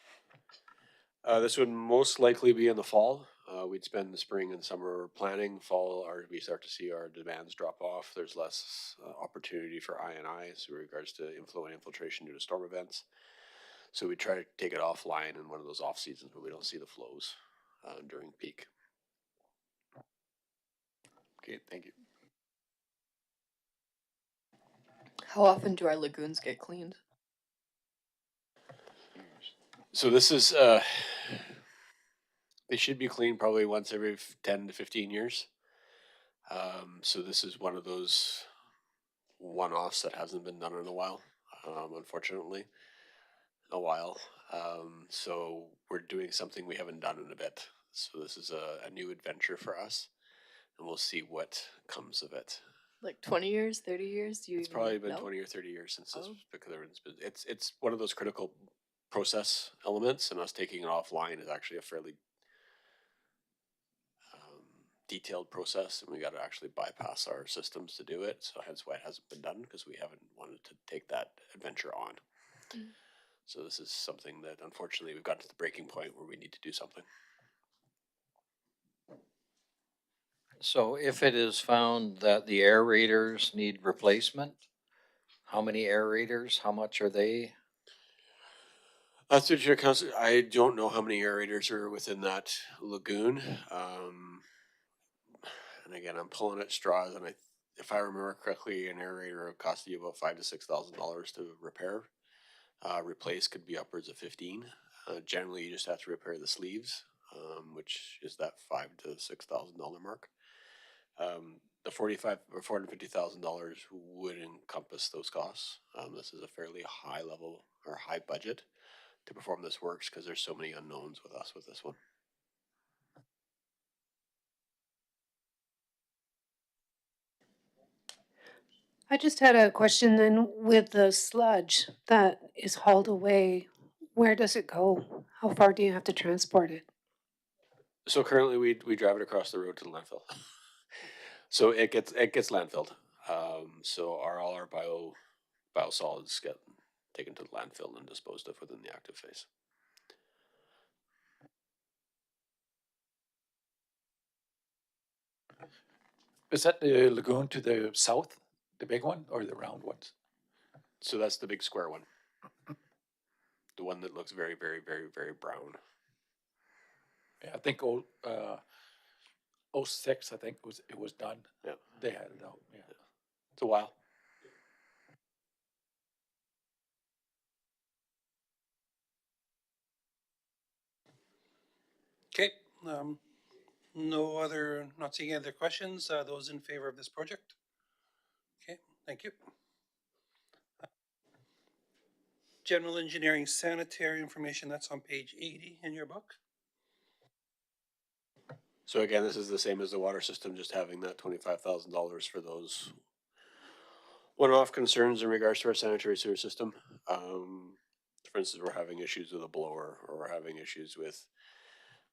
This would most likely be in the fall. We'd spend the spring and summer planning. Fall, we start to see our demands drop off. There's less opportunity for I&Is in regards to inflow and infiltration due to storm events. So we try to take it offline in one of those off seasons where we don't see the flows during peak. Okay, thank you. How often do our lagoons get cleaned? So this is, they should be cleaned probably once every 10 to 15 years. So this is one of those one-offs that hasn't been done in a while, unfortunately. So we're doing something we haven't done in a bit. So this is a new adventure for us, and we'll see what comes of it. Like 20 years, 30 years? Do you It's even probably been know? 20 or 30 years since this Oh. particular incident. It's one of those critical process elements, and us taking it offline is actually a fairly detailed process, and we got to actually bypass our systems to do it. So hence why it hasn't been done, because we haven't wanted to take that adventure on. Mm. So this is something that unfortunately we've gotten to the breaking point where we need to do something. So if it is found that the aerators need replacement, how many aerators, how much are they? Through your council, I don't know how many aerators are within that lagoon. And again, I'm pulling at straws, and if I remember correctly, an aerator will cost you about $5,000 to $6,000 to repair. Replace could be upwards of 15. Generally, you just have to repair the sleeves, which is that $5,000 to $6,000 mark. The $45,000 or $450,000 would encompass those costs. This is a fairly high level or high budget to perform this works because there's so many unknowns with us with this one. I just had a question then with the sludge that is hauled away. Where does it go? How far do you have to transport it? So currently we drive it across the road to the landfill. So it gets landfilled. So all our biosolids get taken to the landfill and disposed of within the active phase. Is that the lagoon to the south, the big one, or the round ones? So that's the big square one. The one that looks very, very, very, very brown. Yeah, I think 06, I think it was done. Yeah. They had it out, yeah. It's a while. Okay, not seeing any other questions. Those in favor of this project? Okay, thank you. general engineering sanitary information, that's on page 80 in your book. So again, this is the same as the water system, just having that $25,000 for those one-off concerns in regards to our sanitary sewer system. For instance, we're having issues with a blower, or we're having issues with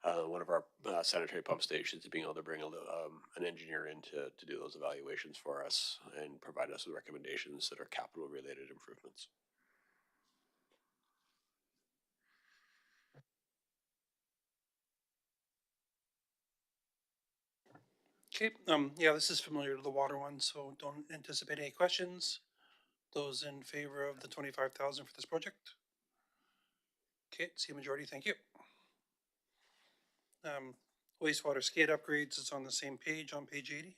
one of our sanitary pump stations, being able to bring an engineer in to do those evaluations for us and provide us with recommendations that are capital-related improvements. Okay, yeah, this is familiar to the water one, so don't anticipate any questions. Those in favor of the 25,000 for this project? Okay, see a majority, thank you. Wastewater skate upgrades is on the same page, on page 80.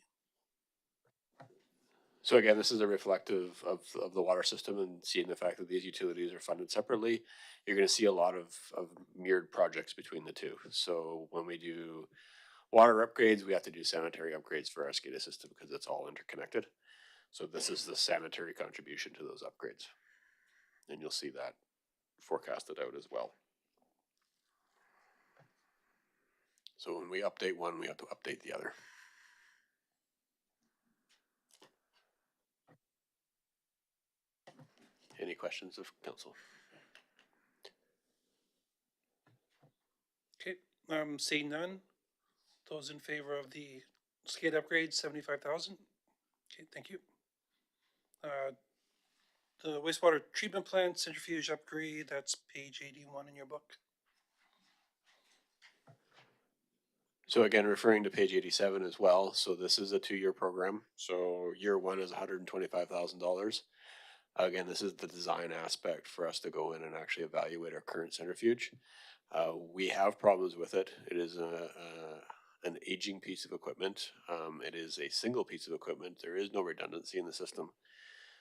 So again, this is a reflective of the water system, and seeing the fact that these utilities are funded separately, you're gonna see a lot of mirrored projects between the two. So when we do water upgrades, we have to do sanitary upgrades for our SCADA system because it's all interconnected. So this is the sanitary contribution to those upgrades. And you'll see that forecasted out as well. So when we update one, we have to update the other. Any questions of council? Okay, seeing none. Those in favor of the skate upgrade, 75,000. Okay, thank you. The wastewater treatment plant centrifuge upgrade, that's page 81 in your book. So again, referring to page 87 as well. So this is a 2-year program. So year one is $125,000. Again, this is the design aspect for us to go in and actually evaluate our current centrifuge. We have problems with it. It is an aging piece of equipment. It is a single piece of equipment. There is no redundancy in the system.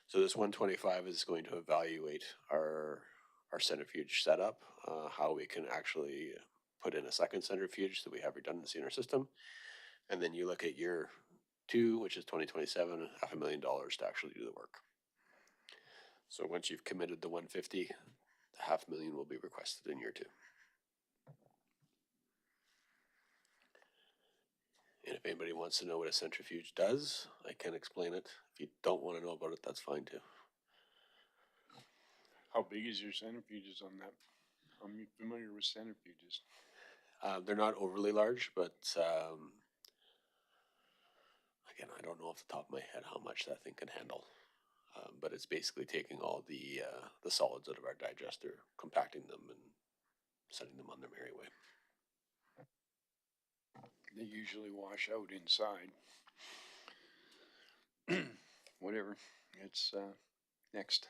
So this 125 is going to evaluate our centrifuge setup, how we can actually put in a second centrifuge so we have redundancy in our system. And then you look at year 2, which is 2027, $500,000 to actually do the work. So once you've committed the 150, the $500,000 will be requested in year 2. And if anybody wants to know what a centrifuge does, I can explain it. If you don't want to know about it, that's fine too. How big is your centrifuges on that? I'm familiar with centrifuges. They're not overly large, but again, I don't know off the top of my head how much that thing can handle. But it's basically taking all the solids out of our digester, compacting them, and sending them on their merry way. They usually wash out inside. Whatever. It's next.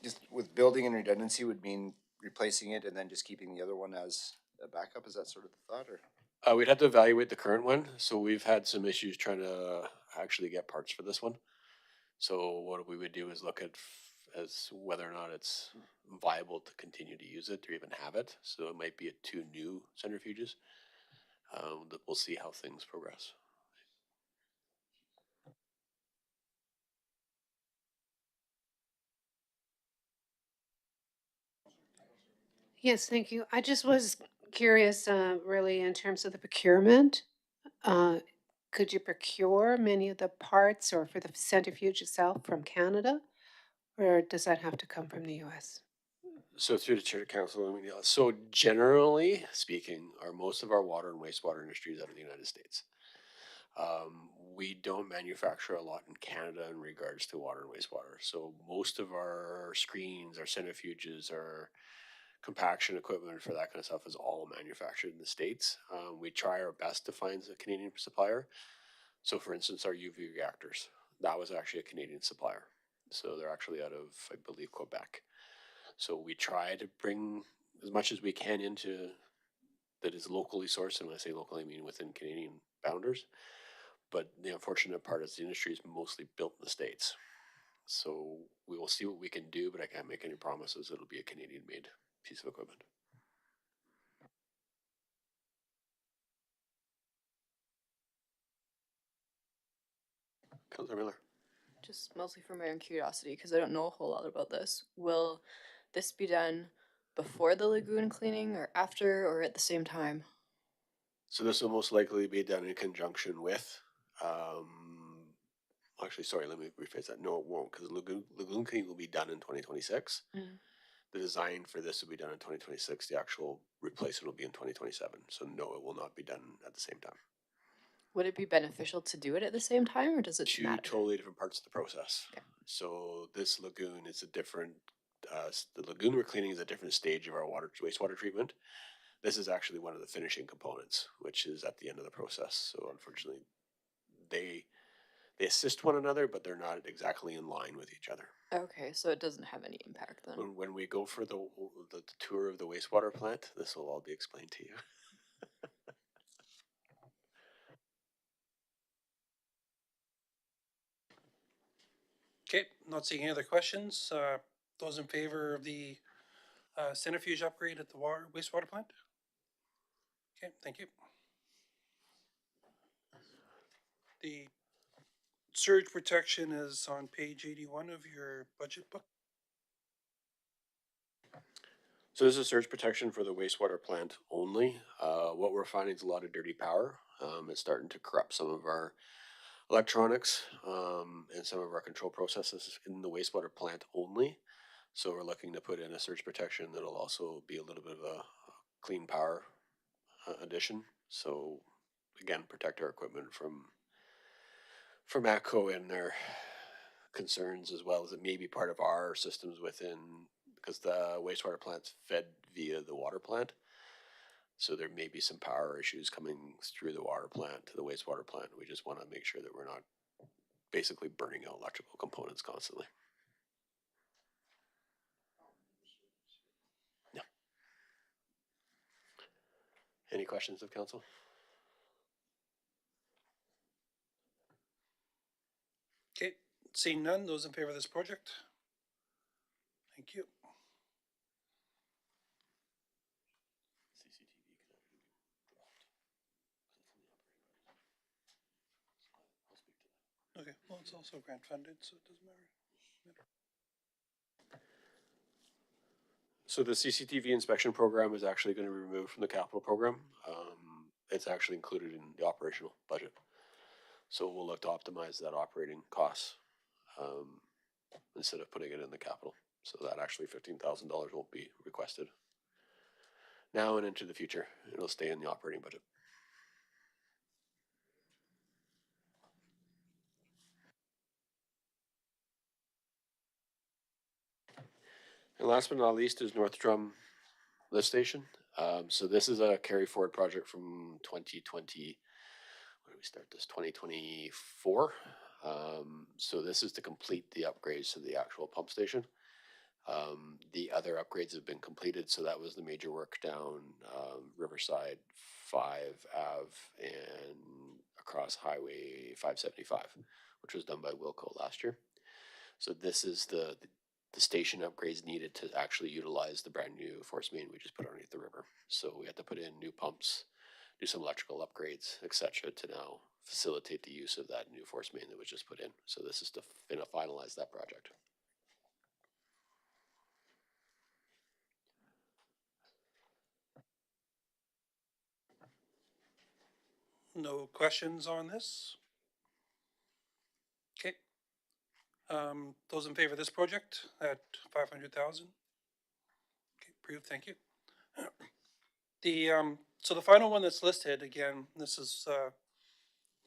Just with building and redundancy would mean replacing it and then just keeping the other one as a backup. Is that sort of the thought, or? We'd have to evaluate the current one. So we've had some issues trying to actually get parts for this one. So what we would do is look at as whether or not it's viable to continue to use it or even have it. So it might be 2 new centrifuges. We'll see how things progress. Yes, thank you. I just was curious, really, in terms of the procurement. Uh, could you procure many of the parts or for the centrifuge itself from Canada? Or does that have to come from the US? So through the Chair Council, I mean, so generally speaking, most of our water and wastewater industry is out of the United States. We don't manufacture a lot in Canada in regards to water and wastewater. So most of our screens, our centrifuges, our compaction equipment for that kind of stuff is all manufactured in the States. We try our best to find a Canadian supplier. So for instance, our UV reactors, that was actually a Canadian supplier. So they're actually out of, I believe, Quebec. So we try to bring as much as we can into that is locally sourced. And when I say locally, I mean within Canadian boundaries. But the unfortunate part is the industry is mostly built in the States. So we will see what we can do, but I can't make any promises it'll be a Canadian made piece of equipment. Councilor Miller. just mostly for my own curiosity, because I don't know a whole lot about this. Will this be done before the lagoon cleaning or after or at the same time? So this will most likely be done in conjunction with, actually, sorry, let me rephrase that. No, it won't, because lagoon cleaning will be done in 2026. Mm. The design for this will be done in 2026. The actual replacement will be in 2027. So no, it will not be done at the same time. Would it be beneficial to do it at the same time, or does it Two matter? totally different parts of the process. Okay. So this lagoon is a different, the lagoon we're cleaning is a different stage of our wastewater treatment. This is actually one of the finishing components, which is at the end of the process. So unfortunately, they assist one another, but they're not exactly in line with each other. Okay, so it doesn't have any impact then. When we go for the tour of the wastewater plant, this will all be explained to you. Okay, not seeing any other questions. Those in favor of the centrifuge upgrade at the wastewater plant? Okay, thank you. The surge protection is on page 81 of your budget book. So this is surge protection for the wastewater plant only. What we're finding is a lot of dirty power. It's starting to corrupt some of our electronics and some of our control processes in the wastewater plant only. So we're looking to put in a surge protection that'll also be a little bit of a clean power addition. So again, protect our equipment from ACCO and their concerns, as well as it may be part of our systems within, because the wastewater plant's fed via the water plant. So there may be some power issues coming through the water plant to the wastewater plant. We just want to make sure that we're not basically burning out electrical components constantly. Yeah. Any questions of council? Okay, seeing none, those in favor of this project? Thank you. Okay, well, it's also grant funded, so it doesn't matter. So the CCTV inspection program is actually going to be removed from the capital program. It's actually included in the operational budget. So we'll look to optimize that operating costs instead of putting it in the capital. So that actually $15,000 won't be requested now and into the future. It'll stay in the operating budget. And last but not least is North Drum Lift Station. So this is a carry forward project from 2020. When did we start this? 2024. So this is to complete the upgrades to the actual pump station. The other upgrades have been completed, so that was the major work down Riverside 5 Ave and across Highway 575, which was done by Wilco last year. So this is the station upgrades needed to actually utilize the brand new force main we just put underneath the river. So we had to put in new pumps, do some electrical upgrades, etc., to now facilitate the use of that new force main that was just put in. So this is to finalize that project. No questions on this? Okay. Those in favor of this project at 500,000? Okay, approved, thank you. So the final one that's listed, again, this is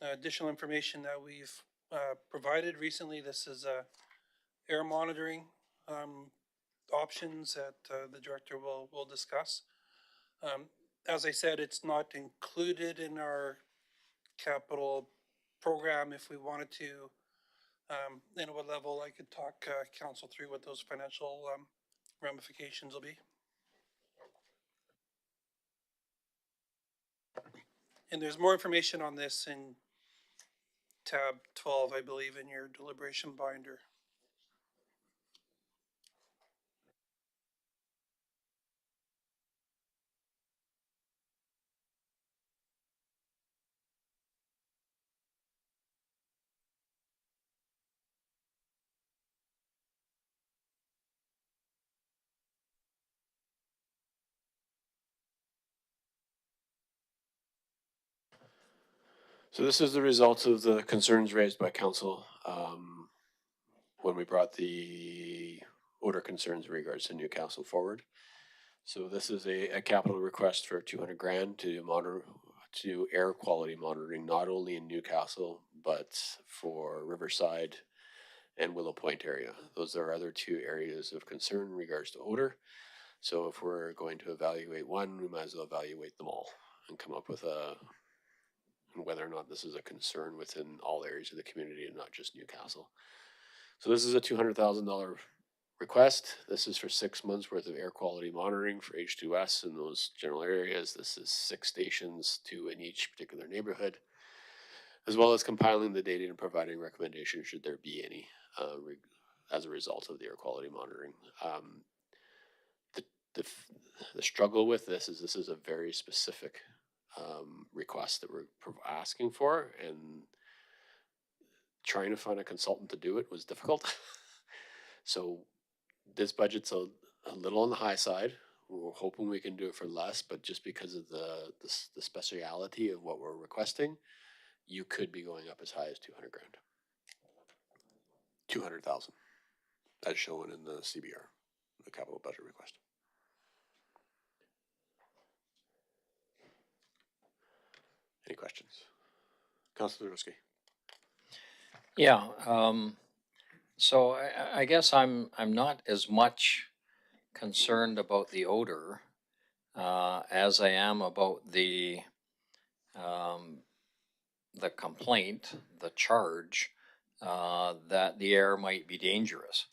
additional information that we've provided recently. This is air monitoring options that the director will discuss. As I said, it's not included in our capital program. If we wanted to, what level, I could talk council through what those financial ramifications will be. And there's more information on this in tab 12, I believe, in your deliberation binder. So this is the result of the concerns raised by council, when we brought the odor concerns in regards to Newcastle forward. So this is a capital request for 200 grand to air quality monitoring, not only in Newcastle, but for Riverside and Willow Point area. Those are other two areas of concern in regards to odor. So if we're going to evaluate one, we might as well evaluate them all and come up with whether or not this is a concern within all areas of the community and not just Newcastle. So this is a $200,000 request. This is for 6 months worth of air quality monitoring for H2S in those general areas. This is 6 stations, 2 in each particular neighborhood, as well as compiling the data and providing recommendations should there be any as a result of the air quality monitoring. The struggle with this is a very specific request that we're asking for, and trying to find a consultant to do it was difficult. So this budget's a little on the high side. We're hoping we can do it for less, but just because of the speciality of what we're requesting, you could be going up as high as 200 grand. 200,000, as shown in the CBR, the capital budget request. Any questions? Councilor Ruski. Yeah, so I guess I'm not as much concerned about the odor as I am about the complaint, the charge that the air might be dangerous.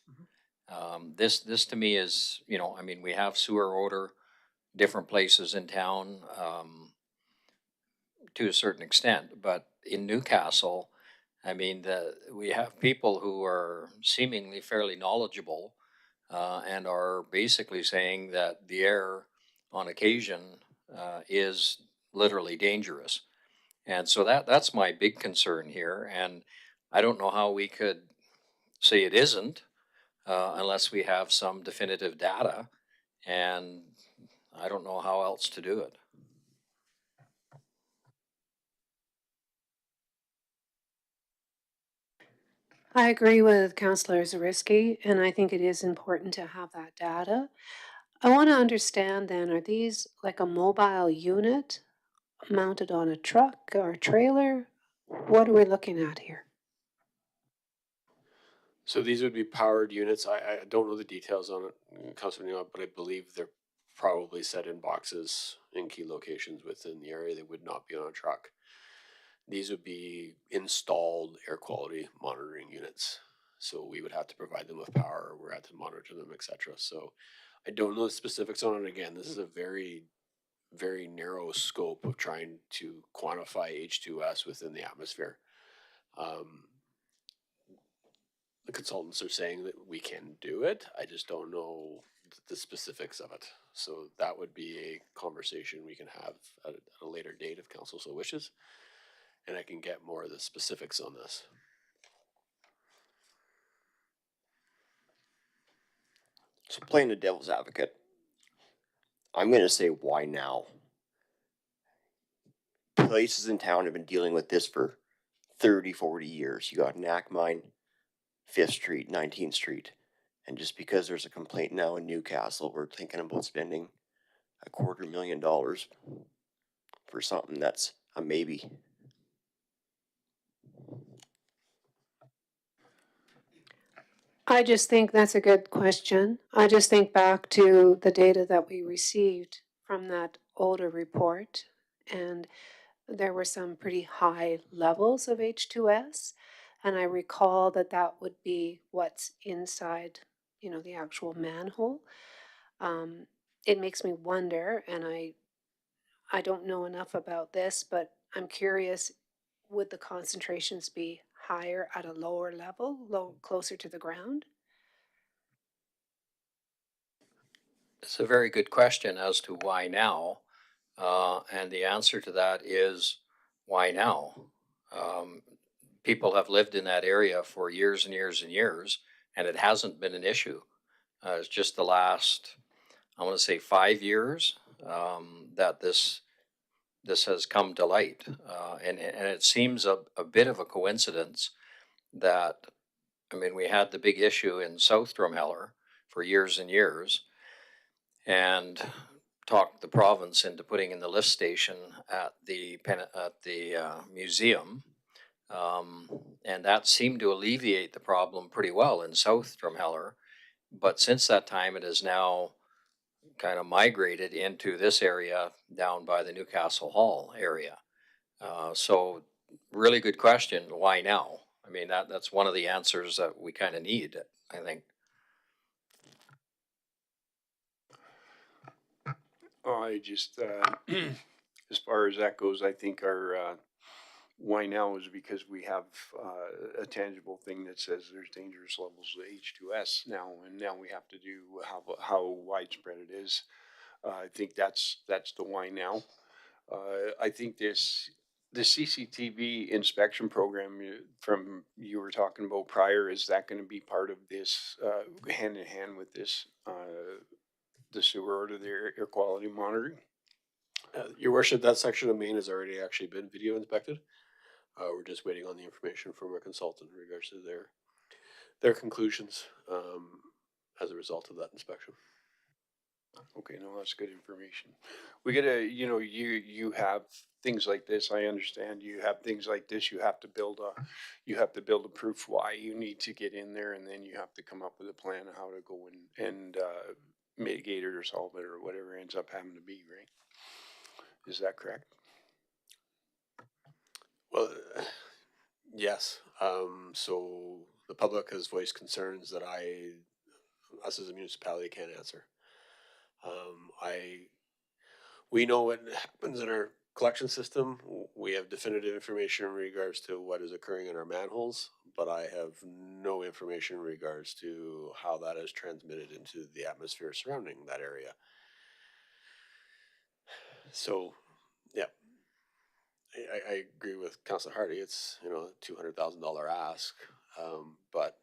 This to me is, you know, I mean, we have sewer odor different places in town to a certain extent, but in Newcastle, I mean, we have people who are seemingly fairly knowledgeable and are basically saying that the air on occasion is literally dangerous. And so that's my big concern here. And I don't know how we could say it isn't unless we have some definitive data. And I don't know how else to do it. I agree with Councillor Zarisky, and I think it is important to have that data. I want to understand then, are these like a mobile unit mounted on a truck or a trailer? What are we looking at here? So these would be powered units. I don't know the details on it, Councilor Neal, but I believe they're probably set in boxes in key locations within the area. They would not be on a truck. These would be installed air quality monitoring units. So we would have to provide them with power, we had to monitor them, etc. So I don't know the specifics on it. Again, this is a very, very narrow scope of trying to quantify H2S within the atmosphere. The consultants are saying that we can do it. I just don't know the specifics of it. So that would be a conversation we can have at a later date if council so wishes. And I can get more of the specifics on this. So playing the devil's advocate, I'm going to say why now? Places in town have been dealing with this for 30, 40 years. You got Knack Mine, 5th Street, 19th Street. And just because there's a complaint now in Newcastle, we're thinking about spending $250,000 for something that's a maybe. I just think that's a good question. I just think back to the data that we received from that older report, and there were some pretty high levels of H2S. And I recall that that would be what's inside, you know, the actual manhole. It makes me wonder, and I don't know enough about this, but I'm curious, would the concentrations be higher at a lower level, closer to the ground? It's a very good question as to why now. And the answer to that is why now? People have lived in that area for years and years and years, and it hasn't been an issue. It's just the last, I want to say 5 years that this this has come to light. And it seems a bit of a coincidence that, I mean, we had the big issue in South Drumheller for years and years, and talked the province into putting in the lift station at the museum. And that seemed to alleviate the problem pretty well in South Drumheller. But since that time, it has now kind of migrated into this area down by the Newcastle Hall area. So really good question. Why now? I mean, that's one of the answers that we kind of need, I think. I just, as far as that goes, I think our, why now is because we have, a tangible thing that says there's dangerous levels of H2S now, and now we have to do how widespread it is. I think that's the why now. I think the CCTV inspection program from you were talking about prior, is that going to be part of this, hand in hand with this, the sewer or the air quality monitoring? Your worship, that section of Maine has already actually been video inspected. We're just waiting on the information from our consultant in regards to their conclusions as a result of that inspection. Okay, no, that's good information. We gotta, you have things like this. I understand you have things like this. You have to build a proof why you need to get in there, and then you have to come up with a plan of how to go and mitigate it or solve it or whatever ends up having to be, right? Is that correct? Well, yes. So the public has voiced concerns that us as a municipality can't answer. We know what happens in our collection system. We have definitive information in regards to what is occurring in our manholes, but I have no information in regards to how that is transmitted into the atmosphere surrounding that area. So, yeah, I agree with Councillor Hardy. It's $200,000 ask, but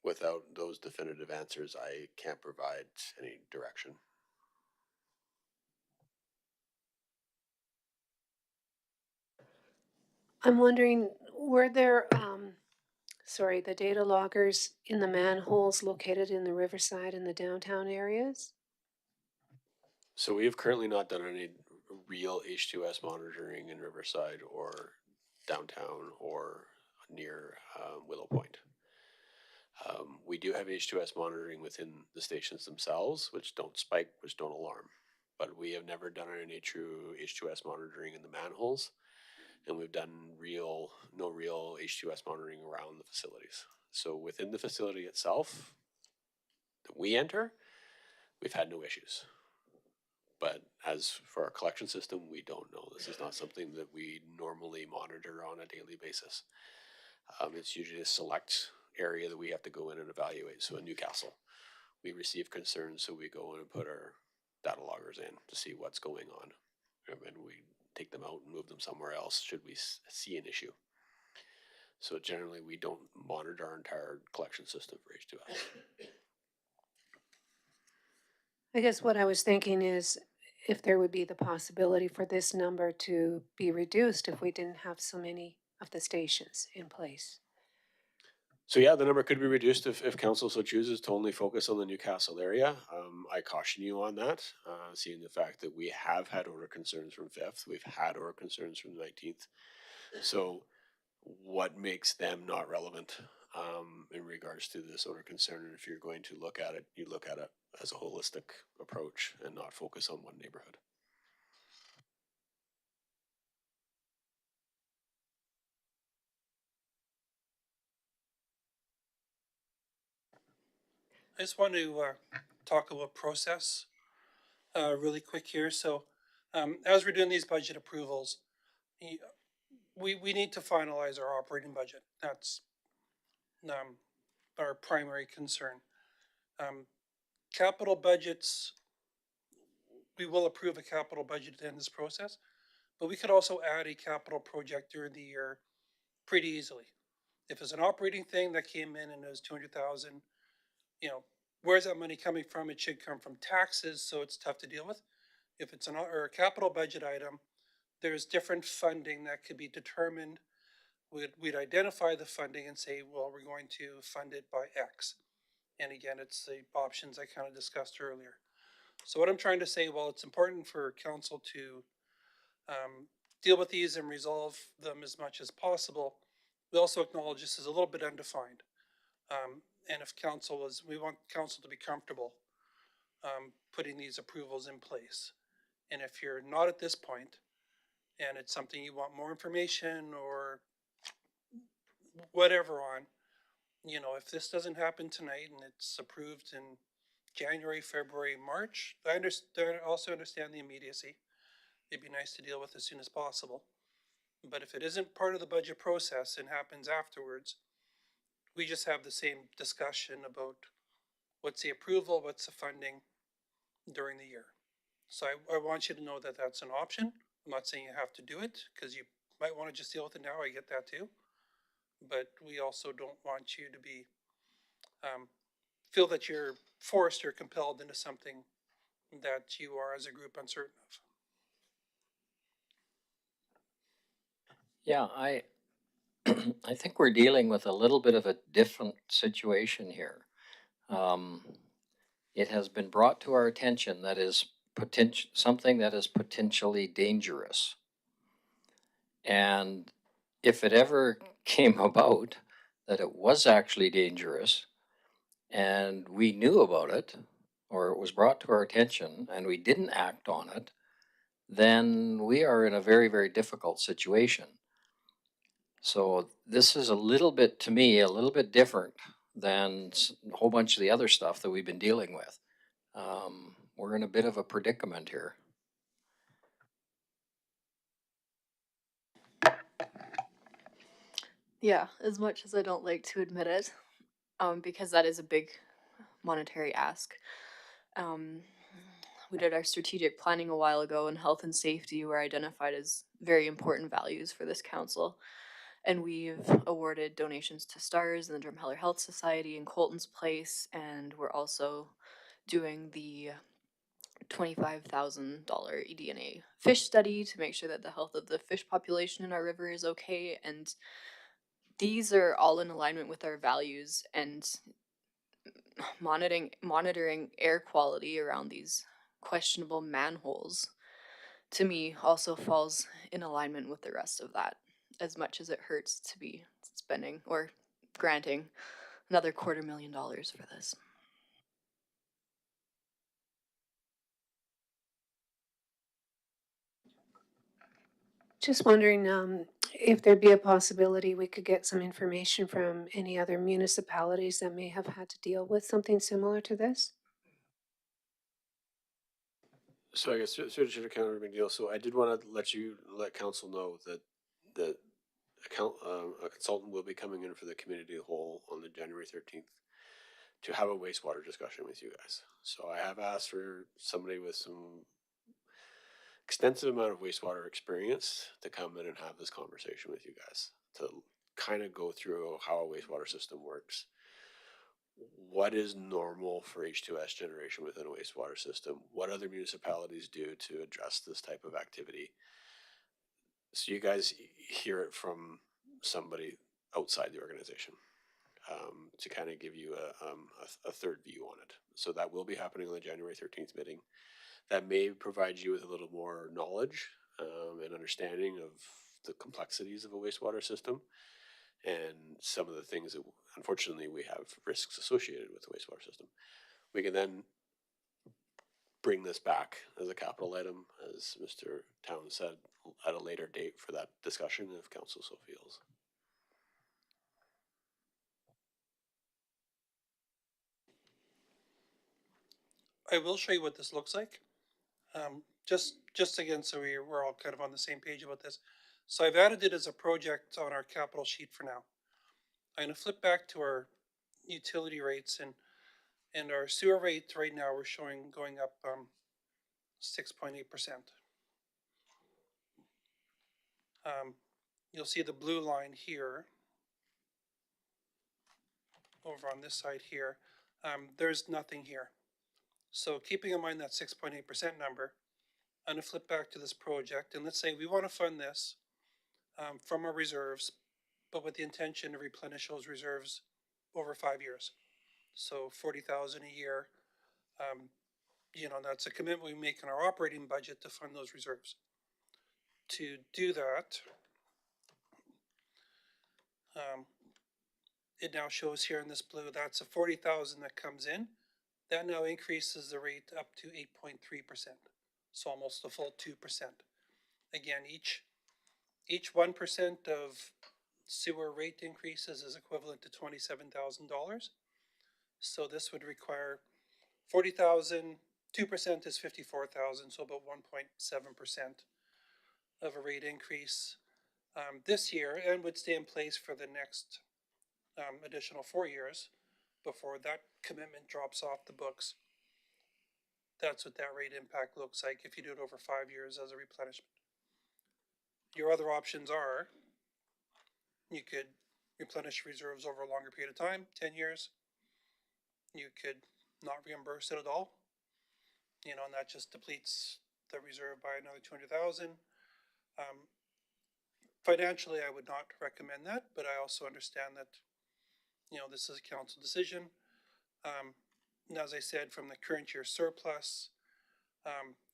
without those definitive answers, I can't provide any direction. I'm wondering, were there, the data loggers in the manholes located in the Riverside and the downtown areas? So we have currently not done any real H2S monitoring in Riverside or downtown or near Willow Point. We do have H2S monitoring within the stations themselves, which don't spike, which don't alarm. But we have never done any true H2S monitoring in the manholes, and we've done no real H2S monitoring around the facilities. So within the facility itself that we enter, we've had no issues. But as for our collection system, we don't know. This is not something that we normally monitor on a daily basis. It's usually a select area that we have to go in and evaluate. So in Newcastle, we receive concerns, so we go in and put our data loggers in to see what's going on. And we take them out and move them somewhere else should we see an issue. So generally, we don't monitor our entire collection system for H2S. I guess what I was thinking is if there would be the possibility for this number to be reduced if we didn't have so many of the stations in place. So yeah, the number could be reduced if council so chooses to only focus on the Newcastle area. I caution you on that, seeing the fact that we have had order concerns from 5th, we've had order concerns from 19th. So what makes them not relevant in regards to this order concern? And if you're going to look at it, you look at it as a holistic approach and not focus on one neighborhood. I just want to talk about process really quick here. So as we're doing these budget approvals, we need to finalize our operating budget. That's our primary concern. Capital budgets, we will approve a capital budget at the end of this process, but we could also add a capital project during the year pretty easily. If it's an operating thing that came in and it was 200,000, where's that money coming from? It should come from taxes, so it's tough to deal with. If it's a capital budget item there's different funding that could be determined. We'd identify the funding and say, well, we're going to fund it by X. And again, it's the options I kind of discussed earlier. So what I'm trying to say, well, it's important for council to deal with these and resolve them as much as possible. We also acknowledge this is a little bit undefined. And if council is, we want council to be comfortable putting these approvals in place. And if you're not at this point, and it's something you want more information or whatever on, you know, if this doesn't happen tonight and it's approved in January, February, March, I also understand the immediacy. It'd be nice to deal with as soon as possible. But if it isn't part of the budget process and happens afterwards, we just have the same discussion about what's the approval, what's the funding during the year. So I want you to know that that's an option. I'm not saying you have to do it, because you might want to just deal with it now. I get that too. But we also don't want you to be feel that you're forced or compelled into something that you are as a group uncertain of. Yeah, I think we're dealing with a little bit of a different situation here. It has been brought to our attention that is something that is potentially dangerous. And if it ever came about that it was actually dangerous and we knew about it, or it was brought to our attention and we didn't act on it, then we are in a very, very difficult situation. So this is a little bit, to me, a little bit different than a whole bunch of the other stuff that we've been dealing with. We're in a bit of a predicament here. Yeah, as much as I don't like to admit it, because that is a big monetary ask. We did our strategic planning a while ago, and health and safety were identified as very important values for this council. And we've awarded donations to STARS and the Drumheller Health Society in Colton's Place, and we're also doing the $25,000 eDNA fish study to make sure that the health of the fish population in our river is okay. And these are all in alignment with our values, and monitoring air quality around these questionable manholes, to me, also falls in alignment with the rest of that, as much as it hurts to be spending or granting another $250,000 for this. Just wondering if there'd be a possibility we could get some information from any other municipalities that may have had to deal with something similar to this? So I guess through the counter big deal. So I did want to let council know that the a consultant will be coming in for the community whole on the January 13th to have a wastewater discussion with you guys. So I have asked for somebody with some extensive amount of wastewater experience to come in and have this conversation with you guys to kind of go through how a wastewater system works. What is normal for H2S generation within a wastewater system? What other municipalities do to address this type of activity? So you guys hear it from somebody outside the organization to kind of give you a third view on it. So that will be happening on the January 13th meeting. That may provide you with a little more knowledge and understanding of the complexities of a wastewater system and some of the things that, unfortunately, we have risks associated with the wastewater system. We can then bring this back as a capital item, as Mr. Town said, at a later date for that discussion if council so feels. I will show you what this looks like. Just again, so we're all kind of on the same page about this. So I've added it as a project on our capital sheet for now. I'm gonna flip back to our utility rates, and our sewer rate right now we're showing going up 6.8%. You'll see the blue line here over on this side here. There's nothing here. So keeping in mind that 6.8% number, I'm gonna flip back to this project, and let's say we wanna fund this, from our reserves, but with the intention to replenish those reserves over 5 years. So 40,000 a year, that's a commitment we make in our operating budget to fund those reserves. To do that, it now shows here in this blue, that's a 40,000 that comes in. That now increases the rate up to 8.3%. So almost a full 2%. Again, each 1% of sewer rate increases is equivalent to $27,000. So this would require 40,000, 2% is 54,000, so about 1.7% of a rate increase this year, and would stay in place for the next additional 4 years before that commitment drops off the books. That's what that rate impact looks like if you do it over 5 years as a replenishment. Your other options are, you could replenish reserves over a longer period of time, 10 years. You could not reimburse it at all, and that just depletes the reserve by another 200,000. Financially, I would not recommend that, but I also understand that, this is a council decision. And as I said, from the current year surplus,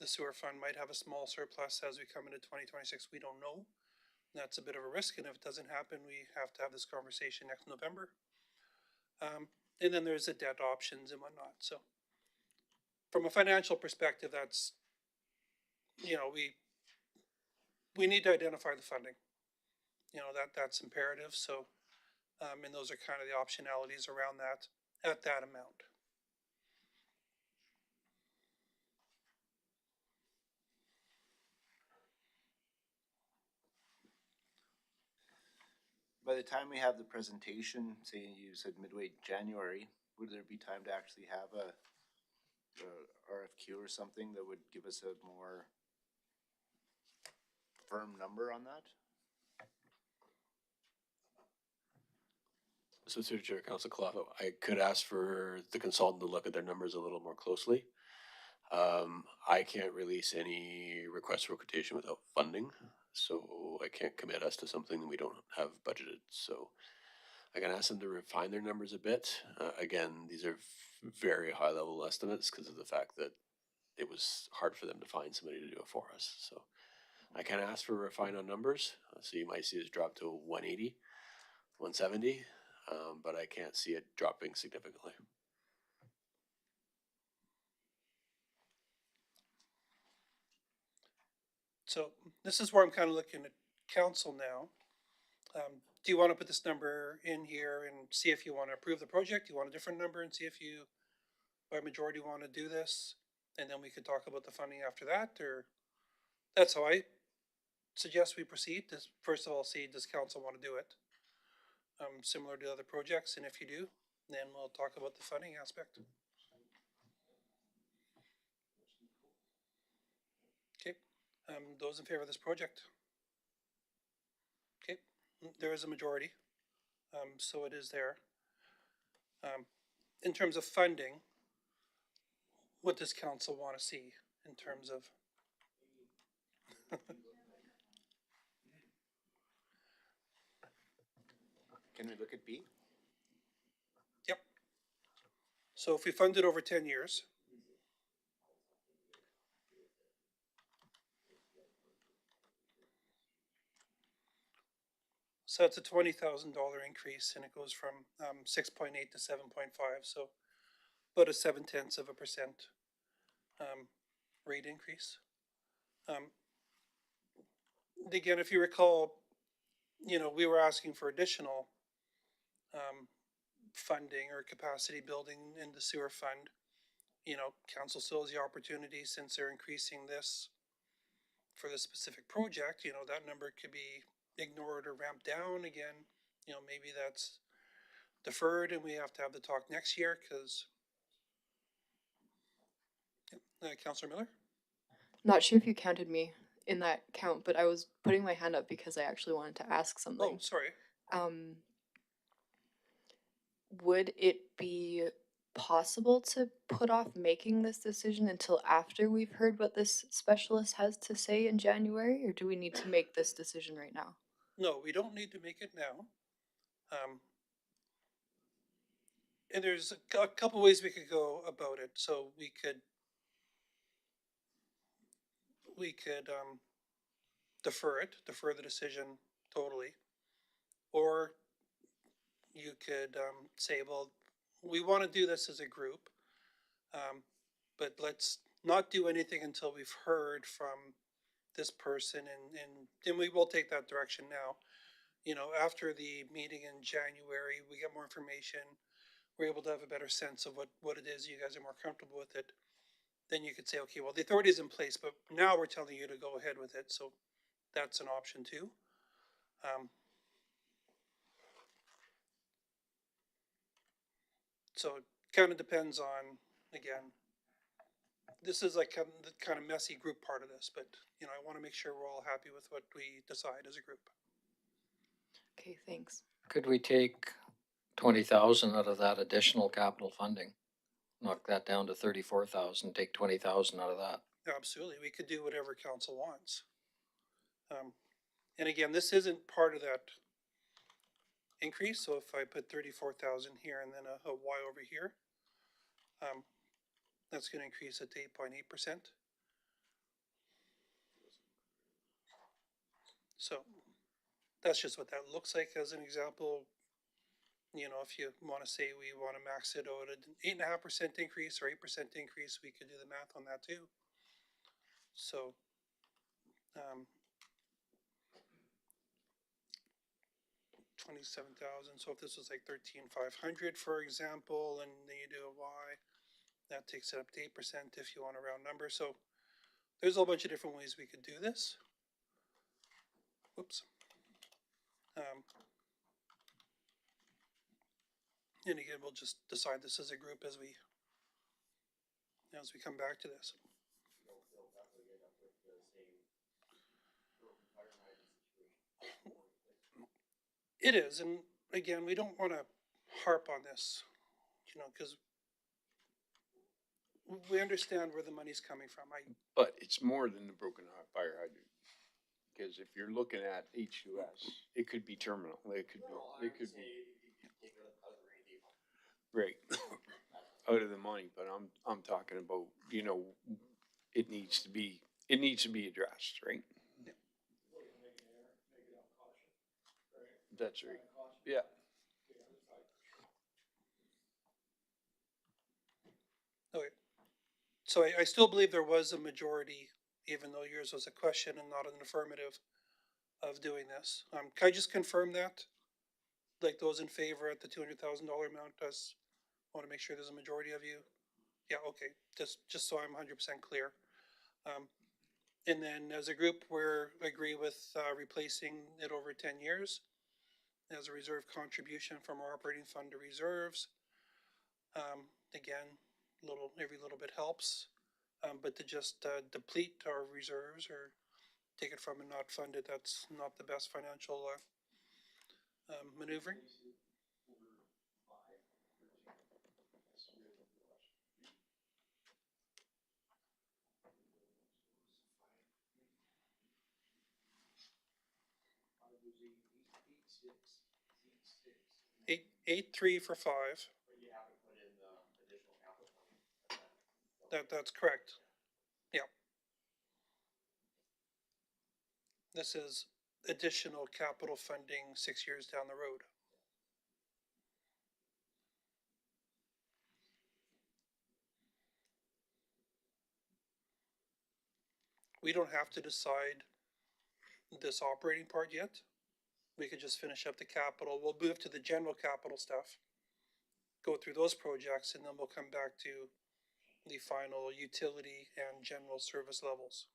the sewer fund might have a small surplus as we come into 2026. We don't know. That's a bit of a risk, and if it doesn't happen, we have to have this conversation next November. And then there's the debt options and whatnot. So from a financial perspective, that's, we need to identify the funding. That's imperative. So, and those are kind of the optionalities around that at that amount. By the time we have the presentation, say you said midway January, would there be time to actually have a RFQ or something that would give us a more firm number on that? So through Chair Council Kalafo, I could ask for the consultant to look at their numbers a little more closely. I can't release any request for quotation without funding, so I can't commit us to something that we don't have budgeted. So I can ask them to refine their numbers a bit. Again, these are very high level estimates because of the fact that it was hard for them to find somebody to do it for us. So I can ask for a refine on numbers. So you might see us drop to 180, 170, but I can't see it dropping significantly. So this is where I'm kind of looking at council now. Do you want to put this number in here and see if you want to approve the project? Do you want a different number and see if you, by majority, want to do this? And then we could talk about the funding after that, or that's how I suggest we proceed. First of all, see, does council want to do it? Similar to other projects, and if you do, then we'll talk about the funding aspect. Okay, those in favor of this project? Okay, there is a majority, so it is there. In terms of funding, what does council want to see in terms of? Can we look at B? Yep. So if we fund it over 10 years, so it's a $20,000 increase, and it goes from 6.8 to 7.5. So about a 0.7% rate increase. Again, if you recall, we were asking for additional funding or capacity building in the sewer fund. Council still has the opportunity, since they're increasing this for this specific project, that number could be ignored or ramped down again. Maybe that's deferred and we have to have the talk next year, because Councillor Miller? Not sure if you counted me in that count, but I was putting my hand up because I actually wanted to ask something. Oh, sorry. Would it be possible to put off making this decision until after we've heard what this specialist has to say in January, or do we need to make this decision right now? No, we don't need to make it now. And there's a couple ways we could go about it. So we could defer the decision totally, or you could say, well, we want to do this as a group, but let's not do anything until we've heard from this person, and we will take that direction now. You know, after the meeting in January, we get more information. We're able to have a better sense of what it is. You guys are more comfortable with it. Then you could say, okay, well, the authority is in place, but now we're telling you to go ahead with it. So that's an option too. So it kind of depends on, again, this is like the kind of messy group part of this, but you know, I want to make sure we're all happy with what we decide as a group. Okay, thanks. Could we take 20,000 out of that additional capital funding? Knock that down to 34,000, take 20,000 out of that. Absolutely, we could do whatever council wants. And again, this isn't part of that increase. So if I put 34,000 here and then a Y over here, that's going to increase it to 8.8%. So that's just what that looks like as an example. You know, if you want to say we want to max it out at an 8.5% increase or 8% increase, we could do the math on that too. So, 27,000. So if this was like 13,500, for example, and then you do a Y, that takes it up to 8% if you want a round number. So there's a whole bunch of different ways we could do this. Whoops. And again, we'll just decide this as a group as we come back to this. It is, and again, we don't want to harp on this, you know, because we understand where the money's coming from. But it's more than the broken fire hydrant. Because if you're looking at H2S, it could be terminal. It could be right out of the money. But I'm talking about, you know, it needs to be addressed, right? Yeah. That's right. Yeah. Okay. So I still believe there was a majority, even though yours was a question and not an affirmative, of doing this. Can I just confirm that? Like those in favor at the $200,000 amount, does want to make sure there's a majority of you? Yeah, okay, just so I'm 100% clear. And then as a group, we're agree with replacing it over 10 years as a reserve contribution from our operating fund to reserves. Again, every little bit helps, but to just deplete our reserves or take it from and not fund it, that's not the best financial maneuvering. Eight, 3 for 5. That's correct. Yeah. This is additional capital funding 6 years down the road. We don't have to decide this operating part yet. We could just finish up the capital. We'll move to the general capital stuff, go through those projects, and then we'll come back to the final utility and general service levels.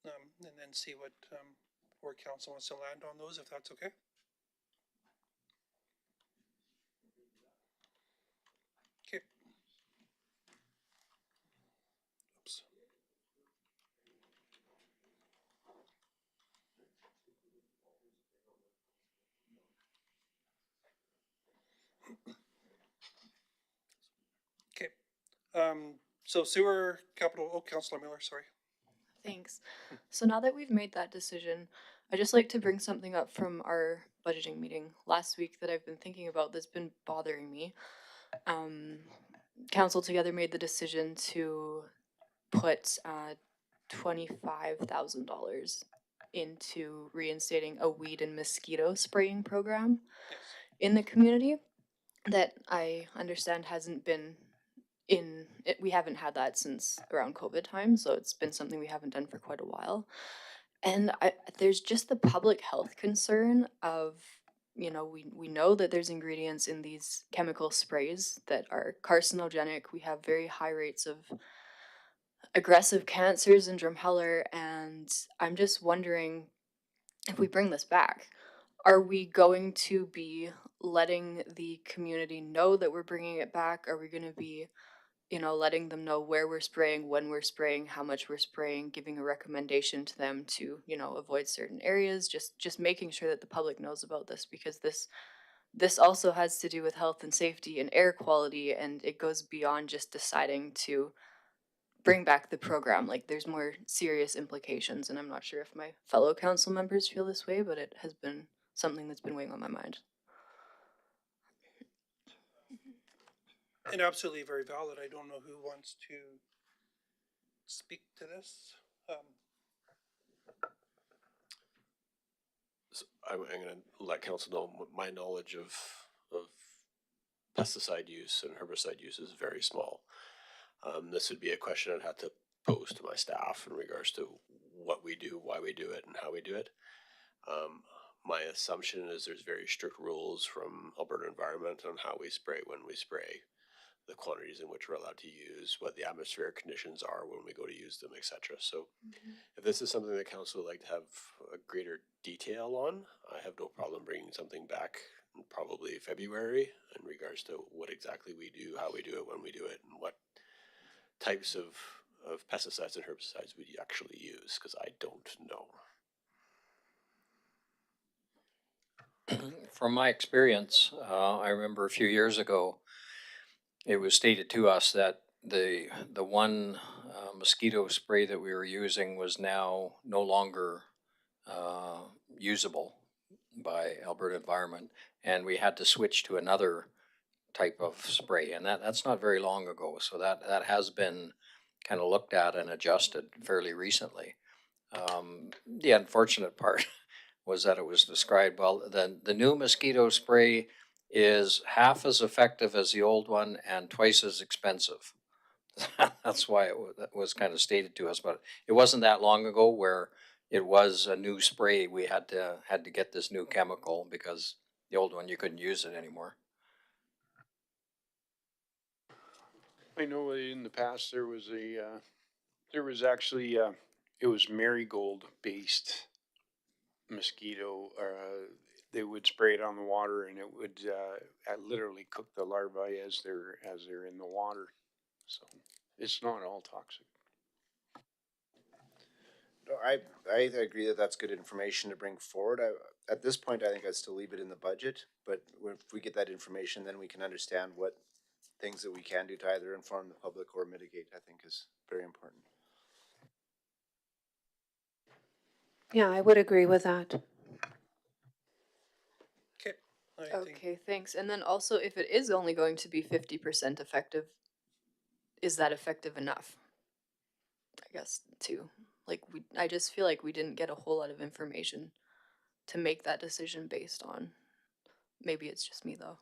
And then see what where council wants to land on those, if that's okay. Okay. Oops. So sewer capital, oh, Councillor Miller, sorry. Thanks. So now that we've made that decision, I'd just like to bring something up from our budgeting meeting last week that I've been thinking about that's been bothering me. Council together made the decision to put $25,000 into reinstating a weed and mosquito spraying program Yes. in the community that I understand hasn't been we haven't had that since around COVID time, so it's been something we haven't done for quite a while. And there's just the public health concern of, we know that there's ingredients in these chemical sprays that are carcinogenic. We have very high rates of aggressive cancers in Drumheller, and I'm just wondering if we bring this back, are we going to be letting the community know that we're bringing it back? Are we going to be letting them know where we're spraying, when we're spraying, how much we're spraying, giving a recommendation to them to, avoid certain areas, just making sure that the public knows about this, because this also has to do with health and safety and air quality, and it goes beyond just deciding to bring back the program. Like, there's more serious implications, and I'm not sure if my fellow council members feel this way, but it has been something that's been weighing on my mind. And absolutely very valid. I don't know who wants to speak to this. So I'm gonna let council know my knowledge of pesticide use and herbicide use is very small. This would be a question I'd have to pose to my staff in regards to what we do, why we do it, and how we do it. My assumption is there's very strict rules from Alberta Environment on how we spray, when we spray, the quantities in which we're allowed to use, what the atmospheric conditions are when we go to use them, etc. So if this is something that council would like to have a greater detail on, I have no problem bringing something back in probably February in regards to what exactly we do, how we do it, when we do it, and what types of pesticides and herbicides we actually use, because I don't know. From my experience, I remember a few years ago, it was stated to us that the one mosquito spray that we were using was now no longer usable by Alberta Environment, and we had to switch to another type of spray, and that's not very long ago. So that has been kind of looked at and adjusted fairly recently. The unfortunate part was that it was described, well, the new mosquito spray is half as effective as the old one and twice as expensive. That's why that was kind of stated to us, but it wasn't that long ago where it was a new spray. We had to get this new chemical because the old one, you couldn't use it anymore. I know in the past there was actually it was marigold based mosquito. They would spray it on the water, and it would literally cook the larvae as they're in the water. So it's not all toxic. No, I agree that that's good information to bring forward. At this point, I think I'd still leave it in the budget, but if we get that information, then we can understand what things that we can do to either inform the public or mitigate, I think is very important. Yeah, I would agree with that. Okay. Okay, thanks. And then also, if it is only going to be 50% effective, is that effective enough? I guess, too. Like, I just feel like we didn't get a whole lot of information to make that decision based on. Maybe it's just me, though.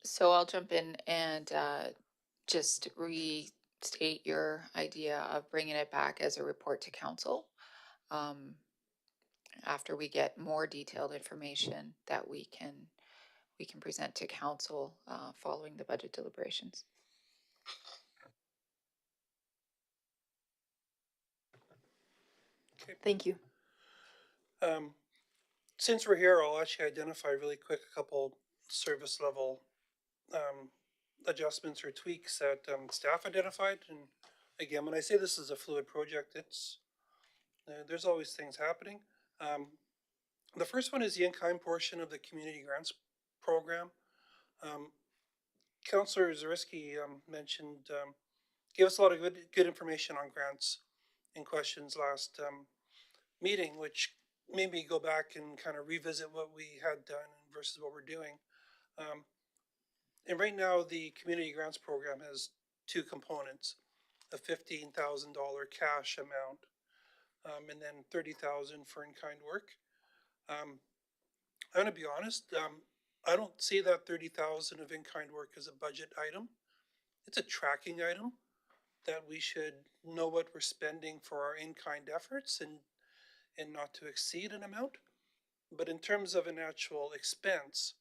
So I'll jump in and just restate your idea of bringing it back as a report to council. After we get more detailed information that we can present to council following the budget deliberations. Okay. Thank you. Since we're here, I'll actually identify really quick a couple service level adjustments or tweaks that staff identified. And again, when I say this is a fluid project, it's there's always things happening. The first one is the in-kind portion of the community grants program. Councillor Zarisky mentioned, gave us a lot of good information on grants and questions last meeting, which made me go back and kind of revisit what we had done versus what we're doing. And right now, the community grants program has two components: a $15,000 cash amount, and then $30,000 for in-kind work. I'm gonna be honest. I don't see that 30,000 of in-kind work as a budget item. It's a tracking item that we should know what we're spending for our in-kind efforts and not to exceed an amount. But in terms of an actual expense,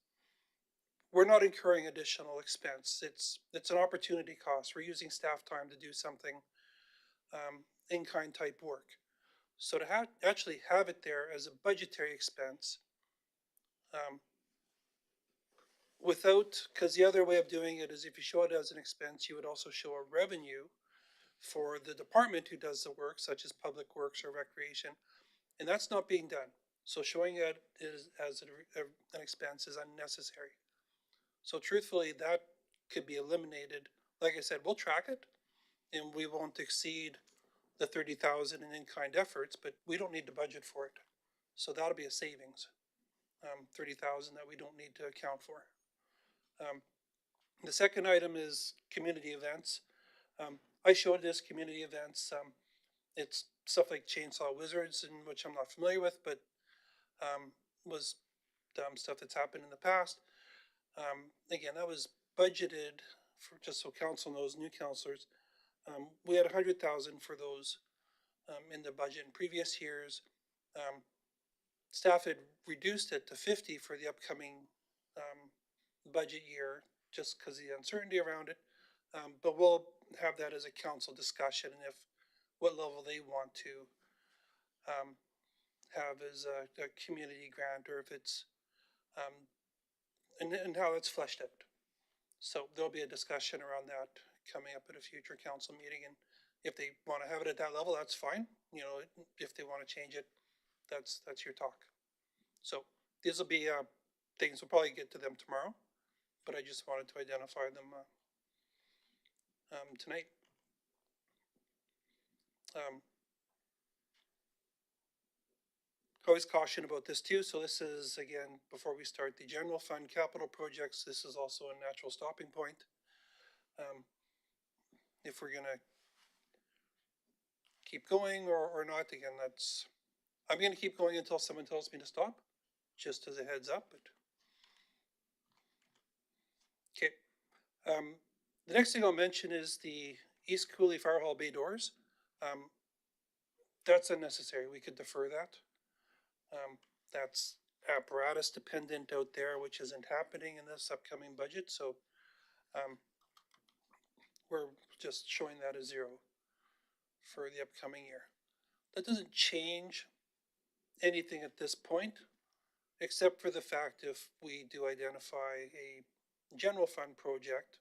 we're not incurring additional expense. It's an opportunity cost. We're using staff time to do something in-kind type work. So to actually have it there as a budgetary expense, without, because the other way of doing it is if you show it as an expense, you would also show a revenue for the department who does the work, such as public works or recreation, and that's not being done. So showing it as an expense is unnecessary. So truthfully, that could be eliminated. Like I said, we'll track it, and we won't exceed the 30,000 in in-kind efforts, but we don't need to budget for it. So that'll be a savings, 30,000 that we don't need to account for. The second item is community events. I showed this community events. It's stuff like Chainsaw Wizards, in which I'm not familiar with, but was stuff that's happened in the past. Again, that was budgeted for, just so council knows, new councillors. We had 100,000 for those in the budget in previous years. Staff had reduced it to 50 for the upcoming budget year, just because of the uncertainty around it. But we'll have that as a council discussion, and if what level they want to have as a community grant, or if it's and how it's fleshed out. So there'll be a discussion around that coming up at a future council meeting, and if they want to have it at that level, that's fine. You know, if they want to change it, that's your talk. So these will be things. We'll probably get to them tomorrow, but I just wanted to identify them tonight. Always caution about this too. So this is, again, before we start the general fund capital projects, this is also a natural stopping point. If we're gonna keep going or not, again, I'm gonna keep going until someone tells me to stop, just as a heads up, but. Okay. The next thing I'll mention is the East Cooley Fire Hall bay doors. That's unnecessary. We could defer that. That's apparatus dependent out there, which isn't happening in this upcoming budget. So we're just showing that as zero for the upcoming year. That doesn't change anything at this point, except for the fact if we do identify a general fund project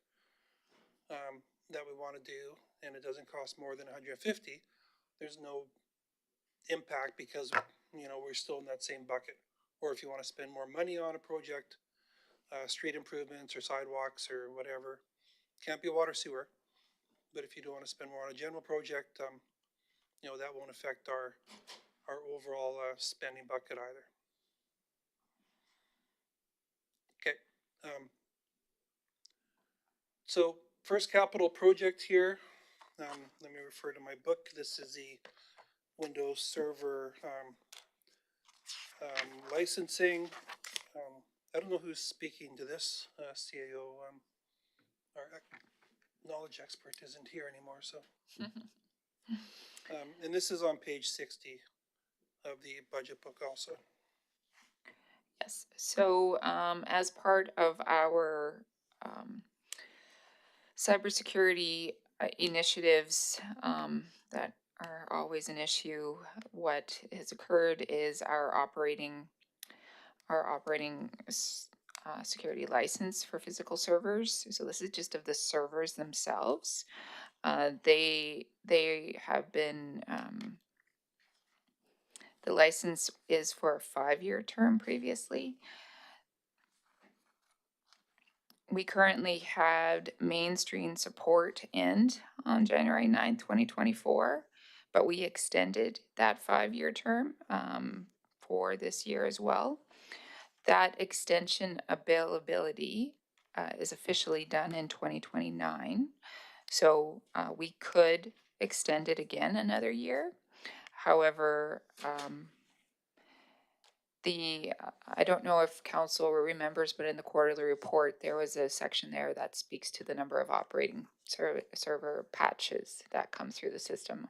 that we want to do and it doesn't cost more than 150, there's no impact because we're still in that same bucket. Or if you want to spend more money on a project, street improvements or sidewalks or whatever, can't be water sewer, but if you do want to spend more on a general project, that won't affect our overall spending bucket either. Okay. So first capital project here, let me refer to my book. This is the Windows Server licensing. I don't know who's speaking to this. CAO, our knowledge expert isn't here anymore, so. And this is on page 60 of the budget book also. Yes, so as part of our cybersecurity initiatives that are always an issue, what has occurred is our operating security license for physical servers. So this is just of the servers themselves. They have been The license is for a 5-year term previously. We currently had mainstream support end on January 9th, 2024, but we extended that 5-year term for this year as well. That extension availability is officially done in 2029. So we could extend it again another year. However, I don't know if council remembers, but in the quarterly report, there was a section there that speaks to the number of operating server patches that come through the system,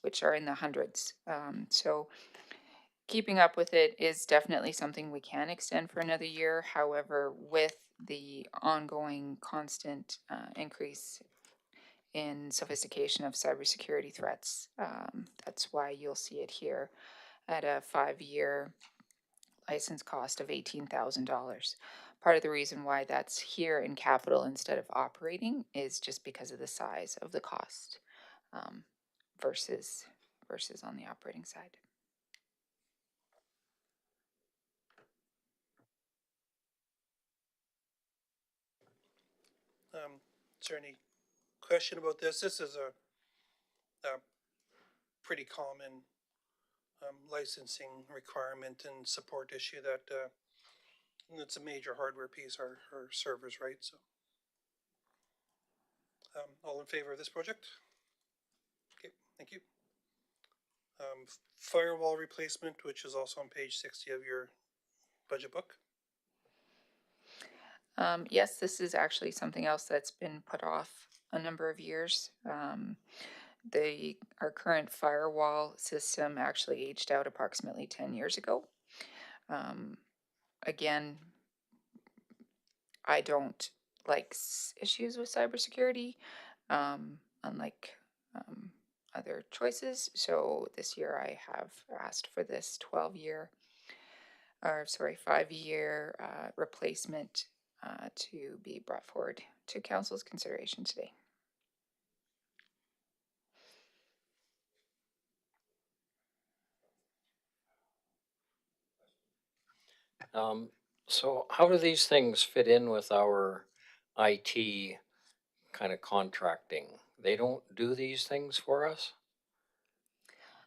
which are in the hundreds. So keeping up with it is definitely something we can extend for another year. However, with the ongoing constant increase in sophistication of cybersecurity threats, that's why you'll see it here at a 5-year license cost of $18,000. Part of the reason why that's here in capital instead of operating is just because of the size of the cost versus on the operating side. Is there any question about this? This is a pretty common licensing requirement and support issue that it's a major hardware piece, our servers, right? So, all in favor of this project? Okay, thank you. Firewall replacement, which is also on page 60 of your budget book. Yes, this is actually something else that's been put off a number of years. Our current firewall system actually aged out approximately 10 years ago. Again, I don't like issues with cybersecurity, unlike other choices. So this year I have asked for this 5-year replacement to be brought forward to council's consideration today. So how do these things fit in with our IT kind of contracting? They don't do these things for us?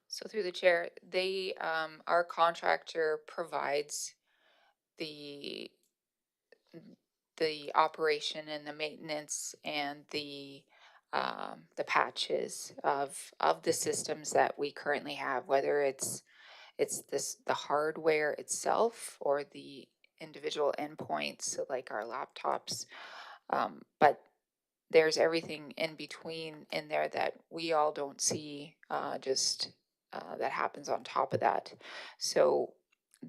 So through the chair, our contractor provides the operation and the maintenance and the patches of the systems that we currently have, whether it's the hardware itself or the individual endpoints like our laptops. But there's everything in between in there that we all don't see, that happens on top of that. So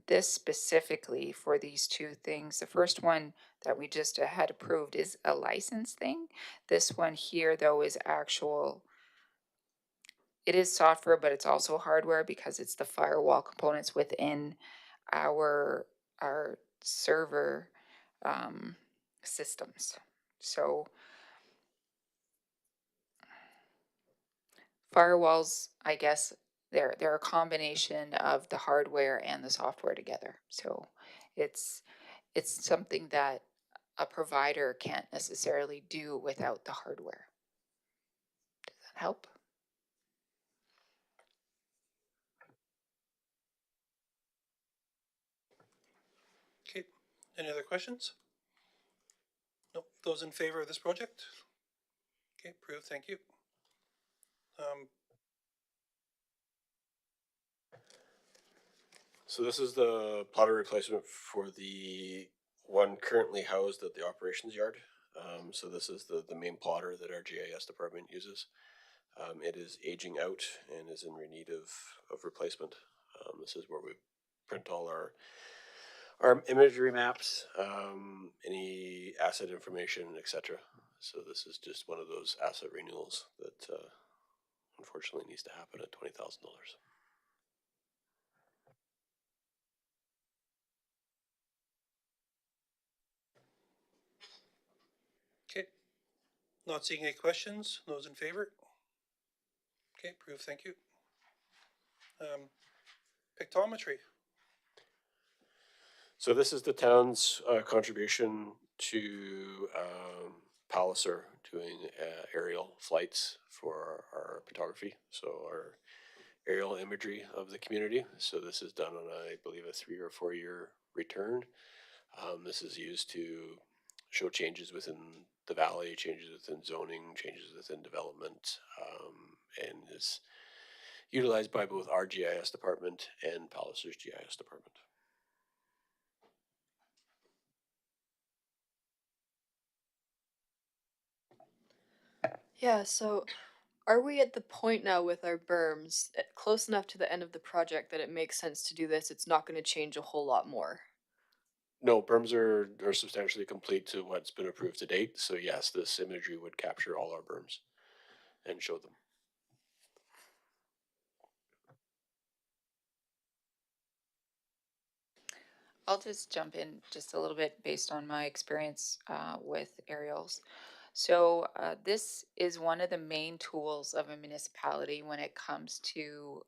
this specifically for these two things, the first one that we just had approved is a license thing. This one here though is it is software, but it's also hardware because it's the firewall components within our server systems. So firewalls, I guess, they're a combination of the hardware and the software together. So it's something that a provider can't necessarily do without the hardware. Does that help? Okay, any other questions? Nope. Those in favor of this project? Okay, approved, thank you. So this is the plotter replacement for the one currently housed at the operations yard. So this is the main plotter that our GIS department uses. It is aging out and is in need of replacement. This is where we print all our imagery maps, any asset information, etc. So this is just one of those asset renewals that unfortunately needs to happen at $20,000. Okay, not seeing any questions. Those in favor? Okay, approved, thank you. Pictometry. So this is the town's contribution to Palliser doing aerial flights for our photography. So our aerial imagery of the community. So this is done on, I believe, a 3 or 4 year return. This is used to show changes within the valley, changes within zoning, changes within development, and is utilized by both our GIS department and Palliser's GIS department. Yeah, so are we at the point now with our berms close enough to the end of the project that it makes sense to do this? It's not going to change a whole lot more. No, berms are substantially complete to what's been approved to date. So yes, this imagery would capture all our berms and show them. I'll just jump in just a little bit based on my experience with aerials. So this is one of the main tools of a municipality when it comes to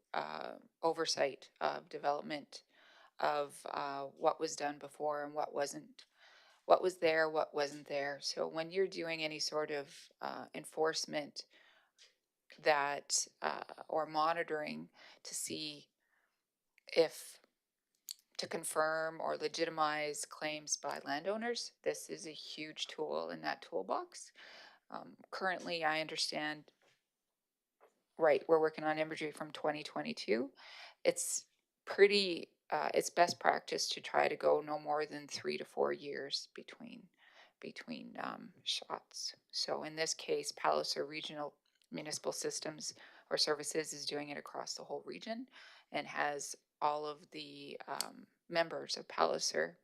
oversight of development of what was done before and what wasn't, what was there, what wasn't there. So when you're doing any sort of enforcement that or monitoring to see if to confirm or legitimize claims by landowners, this is a huge tool in that toolbox. Currently, I understand, right, we're working on imagery from 2022. It's pretty, it's best practice to try to go no more than 3 to 4 years between shots. So in this case, Palliser Regional Municipal Systems or Services is doing it across the whole region and has all of the members of Palliser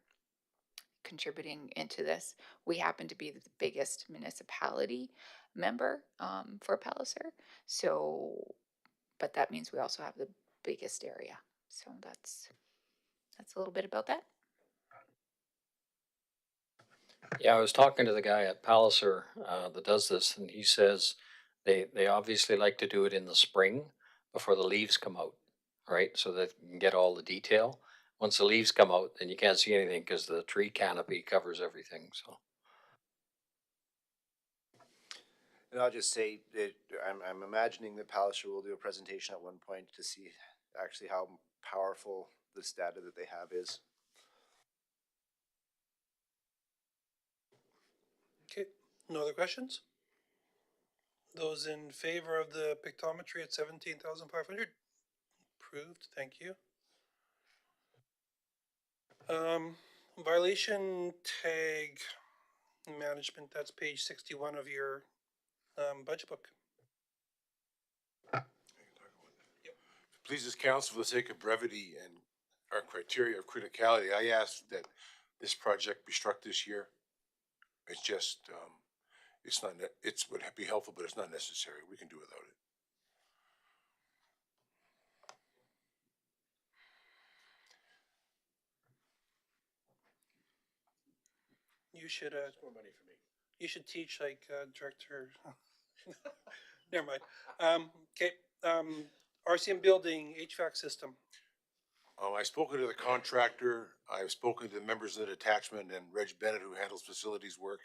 contributing into this. We happen to be the biggest municipality member for Palliser. So, but that means we also have the biggest area. So that's a little bit about that. Yeah, I was talking to the guy at Palliser that does this, and he says they obviously like to do it in the spring before the leaves come out, right? So that you can get all the detail. Once the leaves come out, then you can't see anything because the tree canopy covers everything. So And I'll just say that I'm imagining that Palliser will do a presentation at one point to see actually how powerful this data that they have is. Okay, no other questions? Those in favor of the pictometry at 17,500? Approved, thank you. Violation tag management, that's page 61 of your budget book. Pleases council, for the sake of brevity and our criteria of criticality, I ask that this project be struck this year. It's just, it's not, it would be helpful, but it's not necessary. We can do without it. You should, More money for me. you should teach like director. Never mind. Okay, RCM building HVAC system. I've spoken to the contractor, I've spoken to the members of the detachment and Reg Bennett, who handles facilities work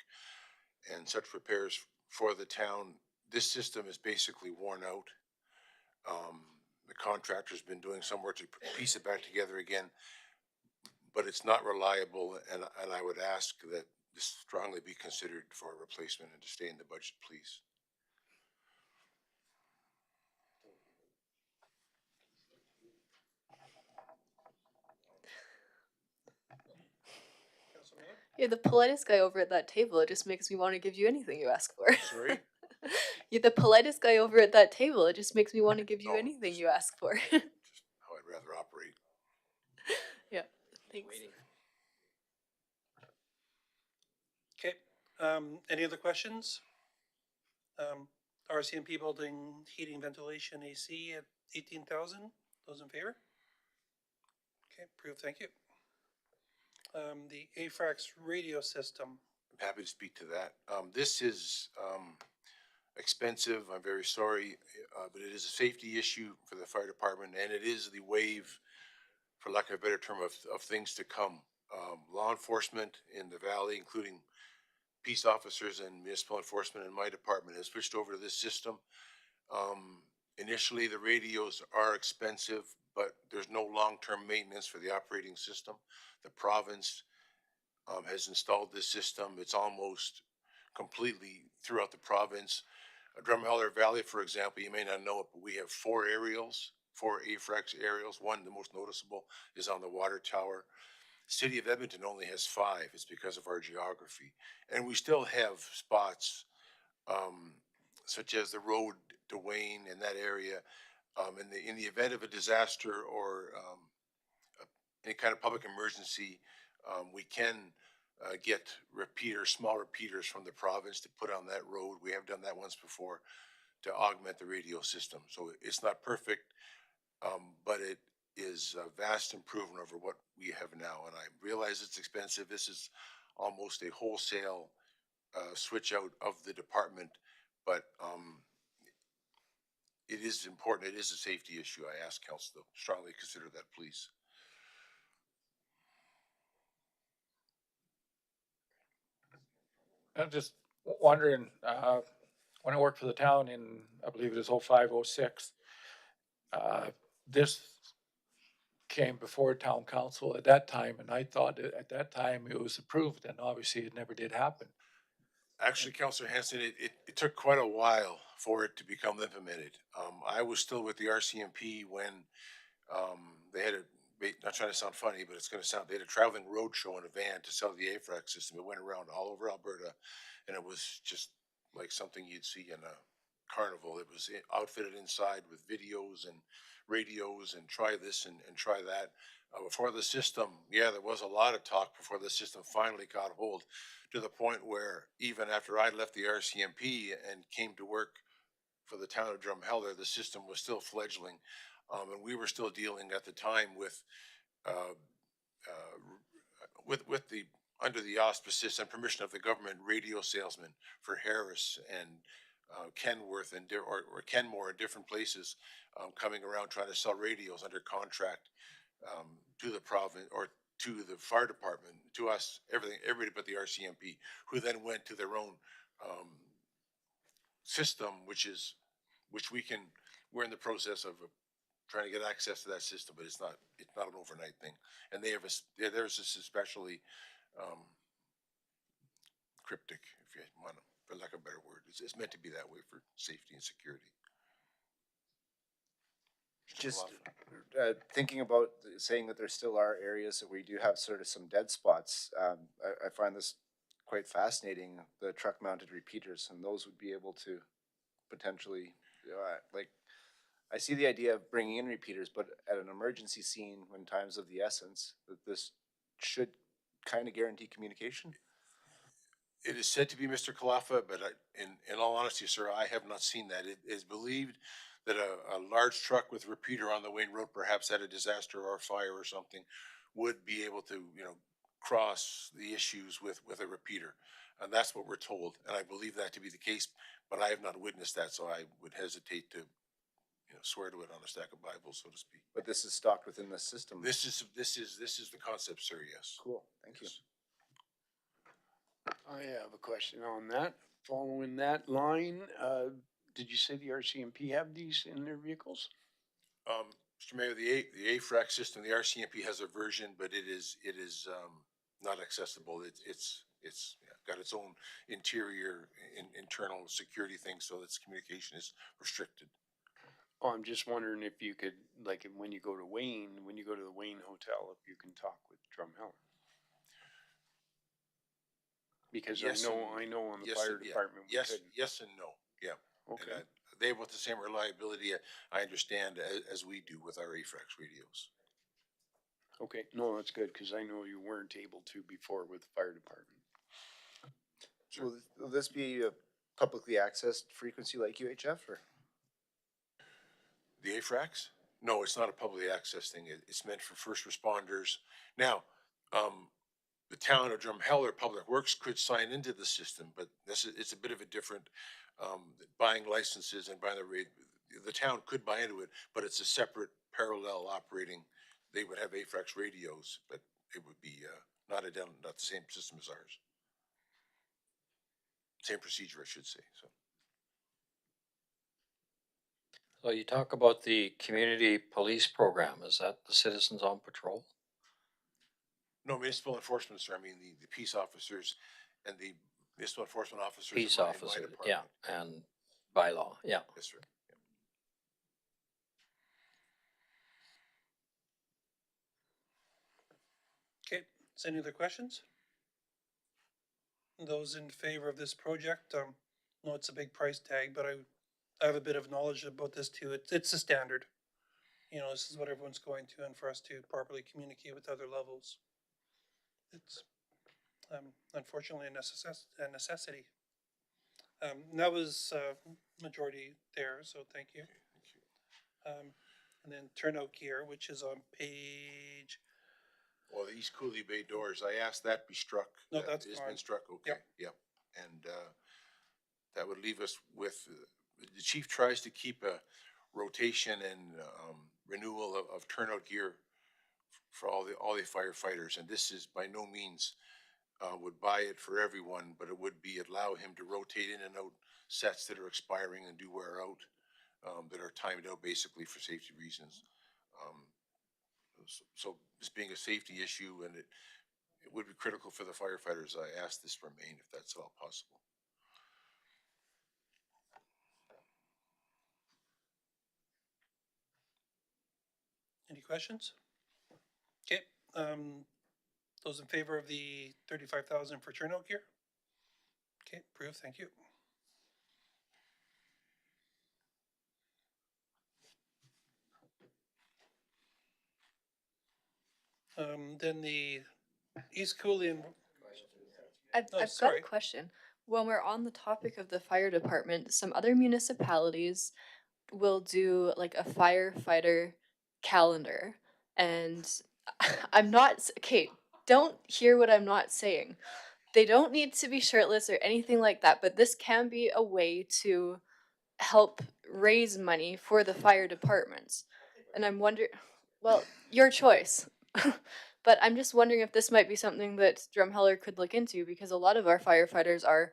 and such repairs for the town. This system is basically worn out. The contractor's been doing some work to piece it back together again, but it's not reliable, and I would ask that this strongly be considered for a replacement and to stay in the budget, please. You're the politest guy over at that table. It just makes me want to give you anything you ask for. Sorry? You're the politest guy over at that table. It just makes me want to give you No, anything you ask for. Just how I'd rather operate. Yeah, thanks. waiting. Okay, any other questions? RCMP building heating, ventilation, AC at 18,000. Those in favor? Okay, approved, thank you. The AFRAX radio system. I'm happy to speak to that. This is expensive. I'm very sorry, but it is a safety issue for the fire department, and it is the wave for lack of a better term, of things to come. Law enforcement in the valley, including peace officers and municipal enforcement in my department, has switched over to this system. Initially, the radios are expensive, but there's no long-term maintenance for the operating system. The province has installed this system. It's almost completely throughout the province. Drumheller Valley, for example, you may not know it, but we have 4 aerials, 4 AFRAX aerials. One, the most noticeable, is on the water tower. City of Edmonton only has 5. It's because of our geography. And we still have spots um, such as the road to Wayne in that area. In the event of a disaster or any kind of public emergency, we can get small repeaters from the province to put on that road. We have done that once before to augment the radio system. So it's not perfect, but it is a vast improvement over what we have now. And I realize it's expensive. This is almost a wholesale switch out of the department, but it is important. It is a safety issue. I ask council to strongly consider that, please. I'm just wondering, when I worked for the town in, I believe it was 05, 06, this came before town council at that time, and I thought at that time it was approved, and obviously it never did happen. Actually, Councillor Hanson, it took quite a while for it to become implemented. I was still with the RCMP when they had not trying to sound funny, but it's going to sound, they had a traveling road show in a van to sell the AFRAC system. It went around all over Alberta, and it was just like something you'd see in a carnival. It was outfitted inside with videos and radios and try this and try that. Before the system, yeah, there was a lot of talk before the system finally got hold, to the point where even after I left the RCMP and came to work for the town of Drumheller, the system was still fledgling. And we were still dealing at the time with, uh, with the, under the auspices and permission of the government, radio salesmen for Harris and Kenworth and or Kenmore in different places, coming around trying to sell radios under contract to the province or to the fire department, to us, everybody but the RCMP, who then went to their own system, which we're in the process of trying to get access to that system, but it's not an overnight thing. And theirs is especially cryptic, if you want, for lack of a better word. It's meant to be that way for safety and security. Just thinking about saying that there still are areas that we do have sort of some dead spots. I find this quite fascinating, the truck mounted repeaters, and those would be able to potentially, like, I see the idea of bringing in repeaters, but at an emergency scene when time's of the essence, that this should kind of guarantee communication. It is said to be Mr. Kalafa, but in all honesty, sir, I have not seen that. It is believed that a large truck with repeater on the Wayne Road, perhaps at a disaster or a fire or something, would be able to, cross the issues with a repeater. And that's what we're told. And I believe that to be the case, but I have not witnessed that, so I would hesitate to, swear to it on a stack of Bibles, so to speak. But this is stocked within the system. This is the concept, sir, yes. Cool, thank you. I have a question on that. Following that line, did you say the RCMP have these in their vehicles? Mr. Mayor, the AFRAC system, the RCMP has a version, but it is not accessible. It's got its own interior, internal security thing, so its communication is restricted. Oh, I'm just wondering if you could, like, when you go to the Wayne Hotel, if you can talk with Drumheller. Because Yes I know on the yes, fire yeah. department, we couldn't. Yes and no, yeah. Okay. And they have the same reliability, I understand, as we do with our AFRAX radios. Okay, no, that's good, cause I know you weren't able to before with the fire department. Sure. Will this be a publicly accessed frequency like UHF, or? The AFRAX? No, it's not a publicly access thing. It's meant for first responders. Now, the town of Drumheller Public Works could sign into the system, but it's a bit of a different, buying licenses and buying the town could buy into it, but it's a separate parallel operating they would have AFRAX radios, but it would be, not not the same system as ours. Same procedure, I should say, so. So you talk about the community police program. Is that the Citizens on Patrol? No, municipal enforcement, sir, I mean, the peace officers and the municipal enforcement officers Peace in my officer, department. yeah, and bylaw, yeah. Yes, sir. Okay, is any other questions? Those in favor of this project, no, it's a big price tag, but I have a bit of knowledge about this too. It's a standard. You know, this is what everyone's going to, and for us to properly communicate with other levels. It's, unfortunately a necessity. That was, majority there, so thank you. And then turnout gear, which is on page, Well, the East Cooley Bay doors, I asked that be struck. No, That that's has fine. been struck, okay, yep. And, that would leave us with, the chief tries to keep a rotation and, renewal of turnout gear for all the firefighters, and this is by no means, would buy it for everyone, but it would be allow him to rotate in and out sets that are expiring and do wear out, that are timed out basically for safety reasons. Um, so this being a safety issue, and it would be critical for the firefighters, I asked this remain if that's at all possible. any questions? Okay, those in favor of the 35,000 for turnout gear? Okay, approved, thank you. Then the East Cooley and, I've got sorry. a question. When we're on the topic of the fire department, some other municipalities will do like a firefighter calendar. And I'm not, okay, don't hear what I'm not saying. They don't need to be shirtless or anything like that, but this can be a way to help raise money for the fire departments. And I'm wondering, well, your choice. But I'm just wondering if this might be something that Drumheller could look into, because a lot of our firefighters are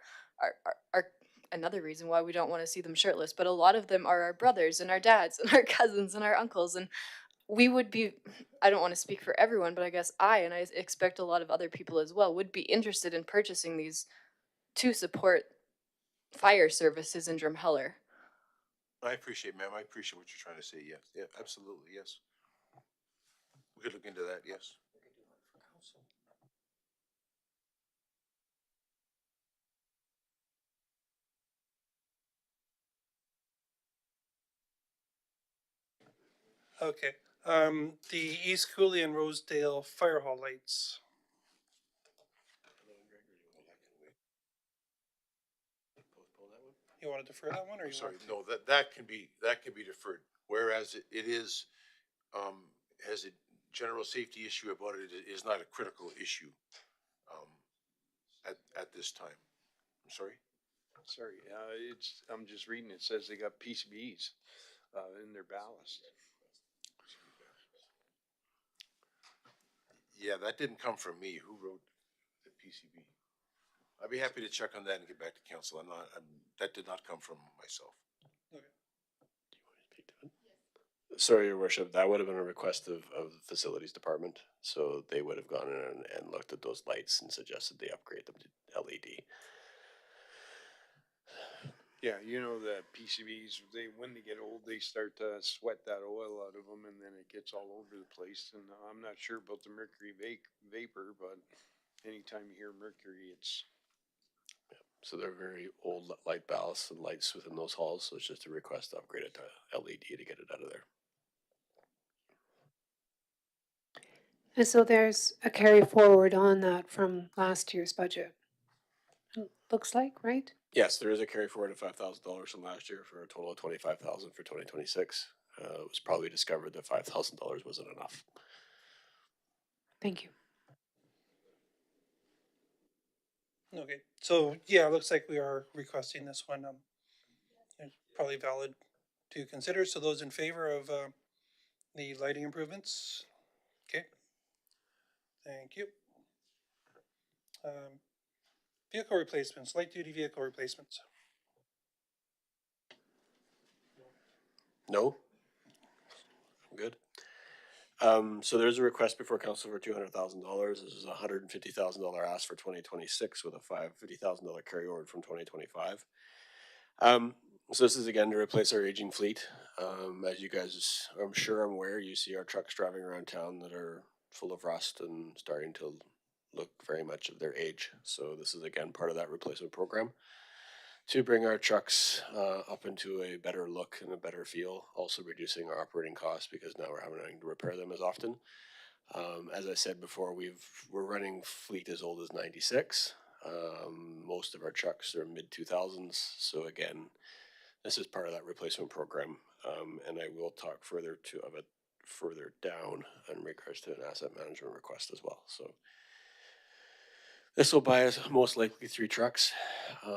another reason why we don't want to see them shirtless, but a lot of them are our brothers and our dads and our cousins and our uncles, and we would be, I don't want to speak for everyone, but I guess and I expect a lot of other people as well, would be interested in purchasing these to support fire services in Drumheller. I appreciate, ma'am, I appreciate what you're trying to say, yes, yeah, absolutely, yes. We could look into that, yes. Okay, the East Cooley and Rosedale fire hall lights. You want to defer that one, or you Sorry, want to? no, that can be deferred, whereas it is, has a general safety issue about it, it is not a critical issue, at this time. I'm sorry? Sorry, I'm just reading, it says they got PCBs, in their ballast. Yeah, that didn't come from me. Who wrote the PCB? I'd be happy to check on that and get back to council. That did not come from myself. Sorry, your worship, that would have been a request of the facilities department, so they would have gone in and looked at those lights and suggested they upgrade them to LED. Yeah, you know, the PCBs, when they get old, they start to sweat that oil out of them, and then it gets all over the place. And I'm not sure about the mercury vapor, but anytime you hear mercury, it's. So they're very old light ballasts and lights within those halls, so it's just a request to upgrade it to LED to get it out of there. And so there's a carry forward on that from last year's budget. Looks like, right? Yes, there is a carry forward of $5,000 from last year for a total of $25,000 for 2026. It was probably discovered that $5,000 wasn't enough. Thank you. Okay, so yeah, it looks like we are requesting this one. It's probably valid to consider. So those in favor of the lighting improvements, Okay. Thank you. Vehicle replacements, light duty vehicle replacements. No? Good. So there's a request before council for $200,000. This is a $150,000 ask for 2026 with a $50,000 carryover from 2025. So this is again to replace our aging fleet. As you guys, I'm sure I'm aware, you see our trucks driving around town that are full of rust and starting to look very much of their age. So this is again part of that replacement program to bring our trucks up into a better look and a better feel, also reducing our operating costs because now we're having to repair them as often. As I said before, we're running fleet as old as 96. Most of our trucks are mid 2000s. So again, this is part of that replacement program, and I will talk further of it further down in regards to an asset management request as well. So this will buy us most likely 3 trucks,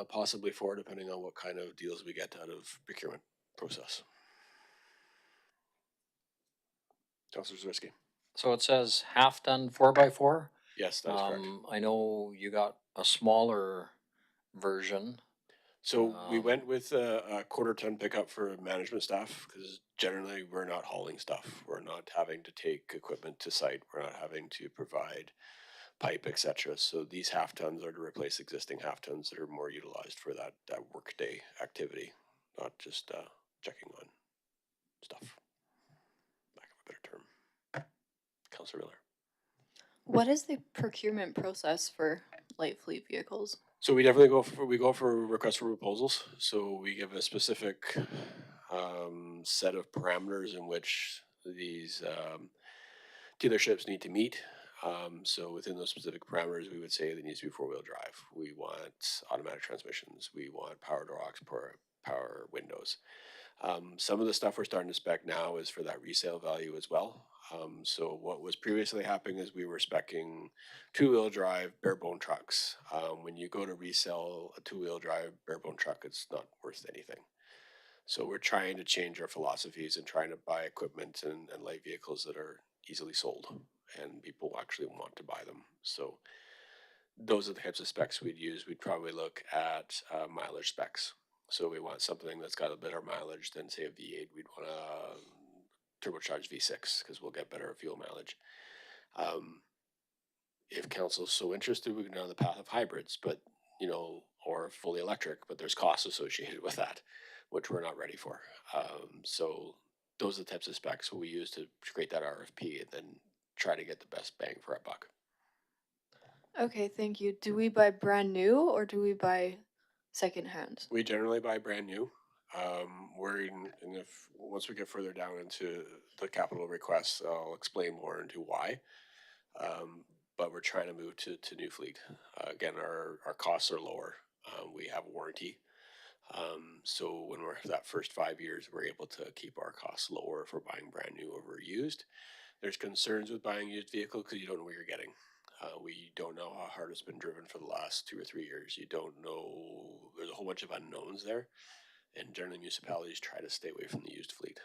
possibly 4, depending on what kind of deals we get out of procurement process. Councilor Zawiski. So it says half ton 4x4. Yes, that is correct. I know you got a smaller version. So we went with a quarter ton pickup for management staff because generally we're not hauling stuff. We're not having to take equipment to site. We're not having to provide pipe, etc. So these half tons are to replace existing half tons that are more utilized for that workday activity, not just checking on stuff. Lack of a better term. Councilor Miller. What is the procurement process for light fleet vehicles? So we definitely go for requests for proposals. So we give a specific set of parameters in which these dealerships need to meet. So within those specific parameters, we would say it needs to be 4-wheel drive. We want automatic transmissions. We want power door locks, power windows. Some of the stuff we're starting to spec now is for that resale value as well. So what was previously happening is we were speccing 2-wheel drive barebone trucks. When you go to resell a 2-wheel drive barebone truck, it's not worth anything. So we're trying to change our philosophies and trying to buy equipment and light vehicles that are easily sold and people actually want to buy them. So those are the types of specs we'd use. We'd probably look at mileage specs. So we want something that's got a better mileage than say a V8. We'd want a turbocharged V6 because we'll get better fuel mileage. If council's so interested, we can go down the path of hybrids, but or fully electric, but there's costs associated with that, which we're not ready for. So those are the types of specs we use to create that RFP and then try to get the best bang for our buck. Okay, thank you. Do we buy brand new or do we buy secondhand? We generally buy brand new. And if once we get further down into the capital requests, I'll explain more into why. But we're trying to move to new fleet. Again, our costs are lower. We have warranty. So when we're that first 5 years, we're able to keep our costs lower if we're buying brand new over used. There's concerns with buying used vehicle because you don't know what you're getting. We don't know how hard it's been driven for the last 2 or 3 years. You don't know. There's a whole bunch of unknowns there. And generally municipalities try to stay away from the used fleet.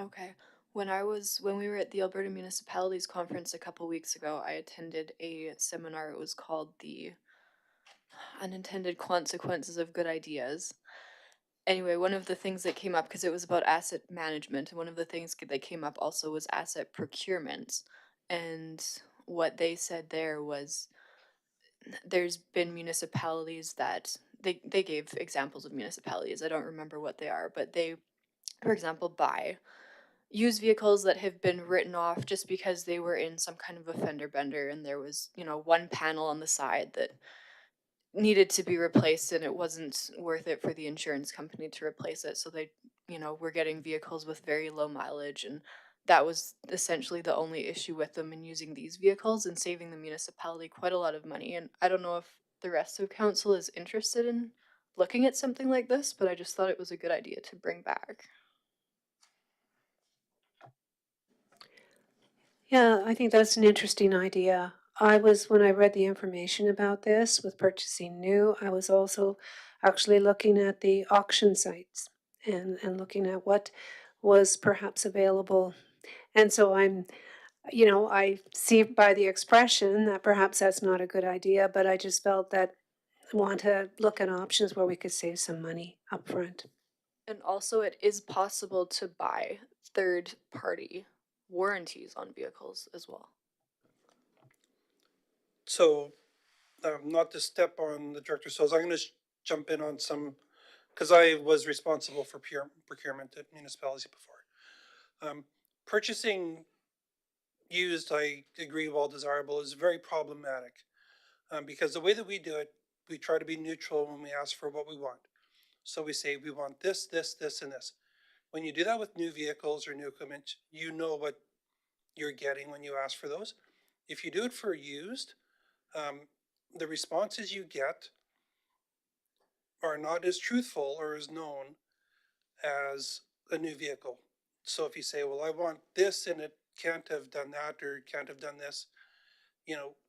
Okay. When we were at the Alberta Municipalities Conference a couple weeks ago, I attended a seminar. It was called the Unintended Consequences of Good Ideas. Anyway, one of the things that came up, because it was about asset management, and one of the things that came up also was asset procurement. And what they said there was there's been municipalities that they gave examples of municipalities. I don't remember what they are, but they, for example, buy used vehicles that have been written off just because they were in some kind of a fender bender and there was, one panel on the side that needed to be replaced and it wasn't worth it for the insurance company to replace it. So they, were getting vehicles with very low mileage, and that was essentially the only issue with them in using these vehicles and saving the municipality quite a lot of money. And I don't know if the rest of council is interested in looking at something like this, but I just thought it was a good idea to bring back. Yeah, I think that's an interesting idea. When I read the information about this with purchasing new, I was also actually looking at the auction sites and looking at what was perhaps available. And so I see by the expression that perhaps that's not a good idea, but I just felt that I want to look at options where we could save some money upfront. And also, it is possible to buy third party warranties on vehicles as well. So, not to step on the director's toes, I'm gonna jump in on some, because I was responsible for procurement at municipalities before. Purchasing used, I agree, while desirable, is very problematic. Because the way that we do it, we try to be neutral when we ask for what we want. So we say we want this, this, this, and this. When you do that with new vehicles or new equipment, you know what you're getting when you ask for those. If you do it for used, the responses you get are not as truthful or as known as a new vehicle. So if you say, well, I want this and it can't have done that or can't have done this,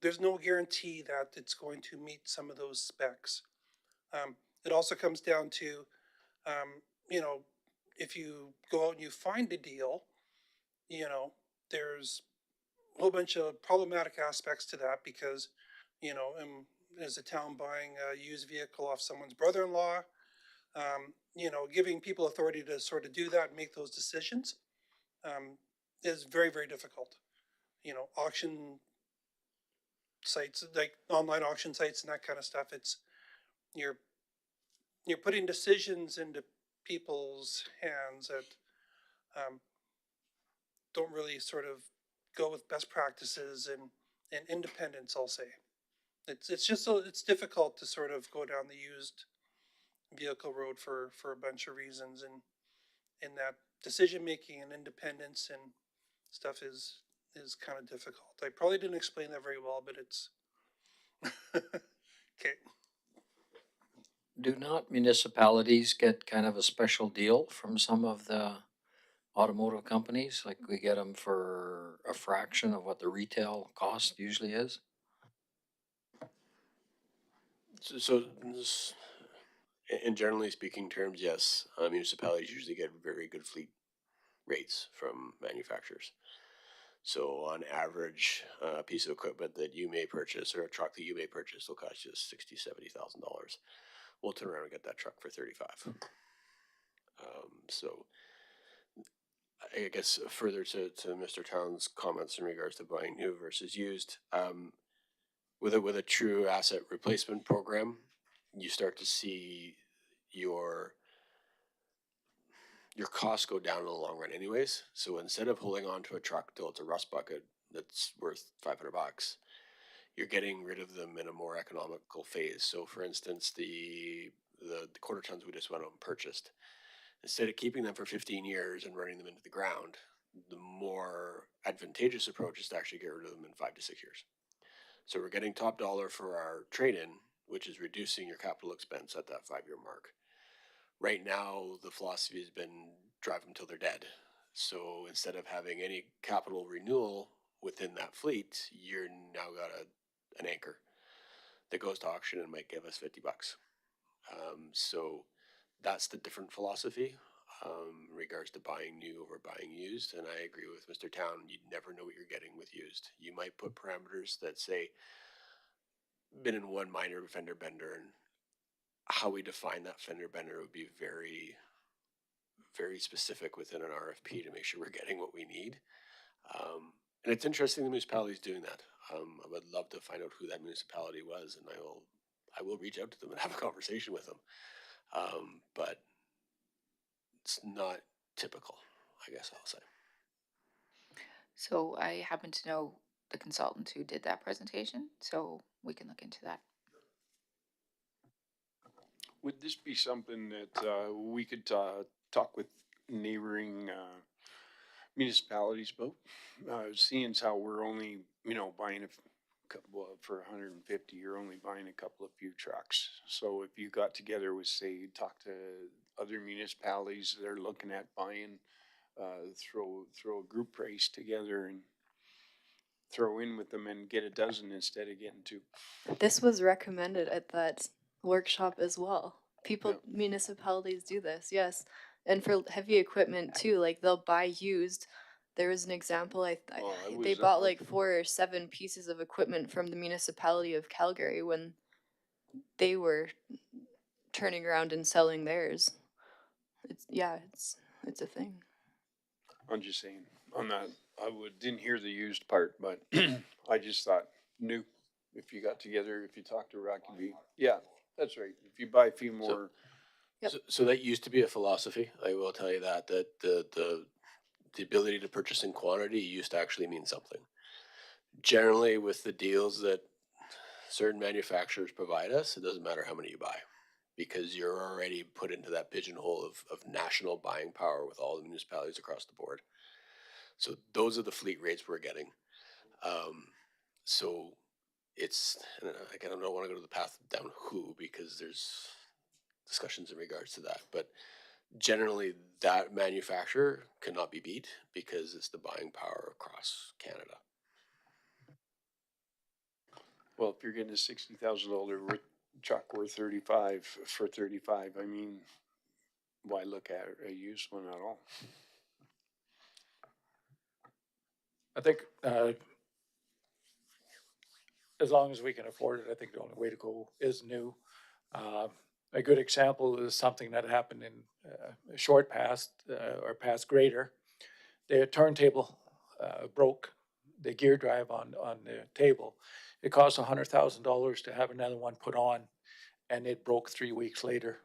there's no guarantee that it's going to meet some of those specs. It also comes down to, um, you know, if you go out and you find a deal, there's a whole bunch of problematic aspects to that because, as a town buying a used vehicle off someone's brother-in-law, giving people authority to sort of do that and make those decisions is very, very difficult. Auction sites, like online auction sites and that kind of stuff, you're you're putting decisions into people's hands that don't really sort of go with best practices and independence, I'll say. It's difficult to sort of go down the used vehicle road for a bunch of reasons, and in that decision making and independence and stuff is kind of difficult. I probably didn't explain that very well, but it's okay. Do not municipalities get kind of a special deal from some of the automotive companies? Like we get them for a fraction of what the retail cost usually is? In generally speaking terms, yes, municipalities usually get very good fleet rates from manufacturers. So on average, a piece of equipment that you may purchase or a truck that you may purchase will cost you $60,000-$70,000. We'll turn around and get that truck for 35. So I guess further to Mr. Town's comments in regards to buying new versus used, with a true asset replacement program, you start to see your costs go down in the long run anyways. So instead of holding on to a truck till it's a rust bucket that's worth $500, you're getting rid of them in a more economical phase. So for instance, the quarter tons we just went out and purchased, instead of keeping them for 15 years and running them into the ground, the more advantageous approach is to actually get rid of them in 5 to 6 years. So we're getting top dollar for our trade-in, which is reducing your capital expense at that 5-year mark. Right now, the philosophy has been drive them till they're dead. So instead of having any capital renewal within that fleet, you're now got an anchor that goes to auction and might give us $50. So that's the different philosophy in regards to buying new over buying used. And I agree with Mr. Town. You never know what you're getting with used. You might put parameters that say been in one minor fender bender, and how we define that fender bender would be very, very specific within an RFP to make sure we're getting what we need. And it's interesting the municipality is doing that. I would love to find out who that municipality was, and I will reach out to them and have a conversation with them. But it's not typical, I guess I'll say. So I happen to know the consultant who did that presentation, so we can look into that. Would this be something that we could talk with neighboring municipalities about? Seeing as how we're only, buying well, for 150, you're only buying a couple of few trucks. So if you got together with, say, talk to other municipalities that are looking at buying, throw a group price together and throw in with them and get a dozen instead of getting two. This was recommended at that workshop as well. Municipalities do this, yes. And for heavy equipment too, like they'll buy used There was an example. Well, I They was, bought like 4 or 7 pieces of equipment from the municipality of Calgary when they were turning around and selling theirs. It's a thing. I'm just saying, on that, didn't hear the used part, but I just thought new, if you got together, if you talked to Rocky V, yeah, that's right. If you buy a few more, Yep. So that used to be a philosophy. I will tell you that the ability to purchase in quantity used to actually mean something. Generally, with the deals that certain manufacturers provide us, it doesn't matter how many you buy, because you're already put into that pigeonhole of national buying power with all the municipalities across the board. So those are the fleet rates we're getting. So it's, and again, I don't want to go to the path down who, because there's discussions in regards to that, but generally that manufacturer cannot be beat because it's the buying power across Canada. well, if you're getting a $60,000 truck worth 35 for 35, I mean, why look at a used one at all? I think, as long as we can afford it, I think the only way to go is new. A good example is something that happened in a short past, or past greater. The turntable broke, the gear drive on the table. It cost $100,000 to have another one put on, and it broke 3 weeks later.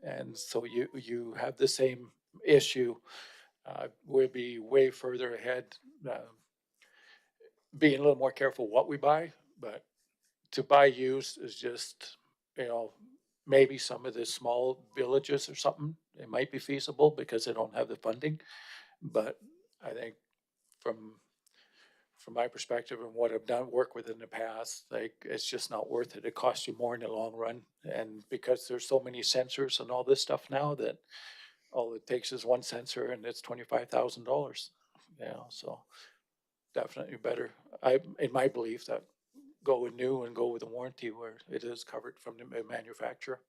And so you have the same issue. We'll be way further ahead, being a little more careful what we buy, but to buy used is just, maybe some of the small villages or something, it might be feasible because they don't have the funding. But I think from my perspective and what I've done work with in the past, like, it's just not worth it. It costs you more in the long run. And because there's so many sensors and all this stuff now, that all it takes is one sensor and it's $25,000. So definitely better. In my belief, that go with new and go with a warranty where it is covered from the manufacturer.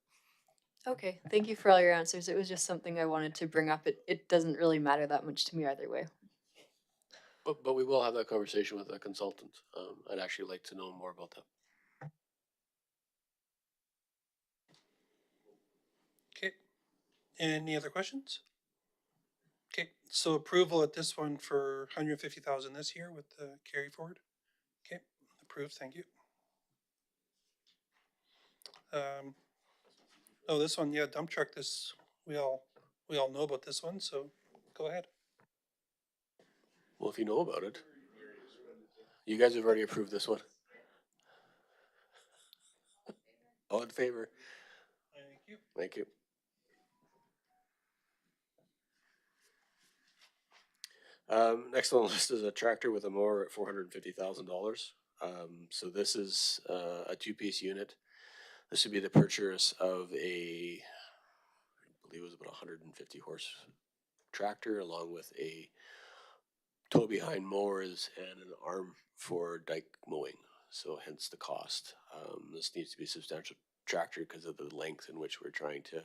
Okay, thank you for all your answers. It was just something I wanted to bring up. It doesn't really matter that much to me either way. But we will have that conversation with a consultant. I'd actually like to know more about that. Okay, any other questions? Okay, so approval at this one for 150,000 this year with the carry forward. Okay, approved, thank you. Oh, this one, yeah, dump truck, this, we all know about this one, so go ahead. Well, if you know about it, you guys have already approved this one. All in favor? Thank you. Thank you. Next on the list is a tractor with a mower at $450,000. So this is a two-piece unit. This would be the purchase of I believe it was about 150 horse tractor, along with a tow behind mowers and an arm for dike mowing. So hence the cost. This needs to be a substantial tractor because of the length in which we're trying to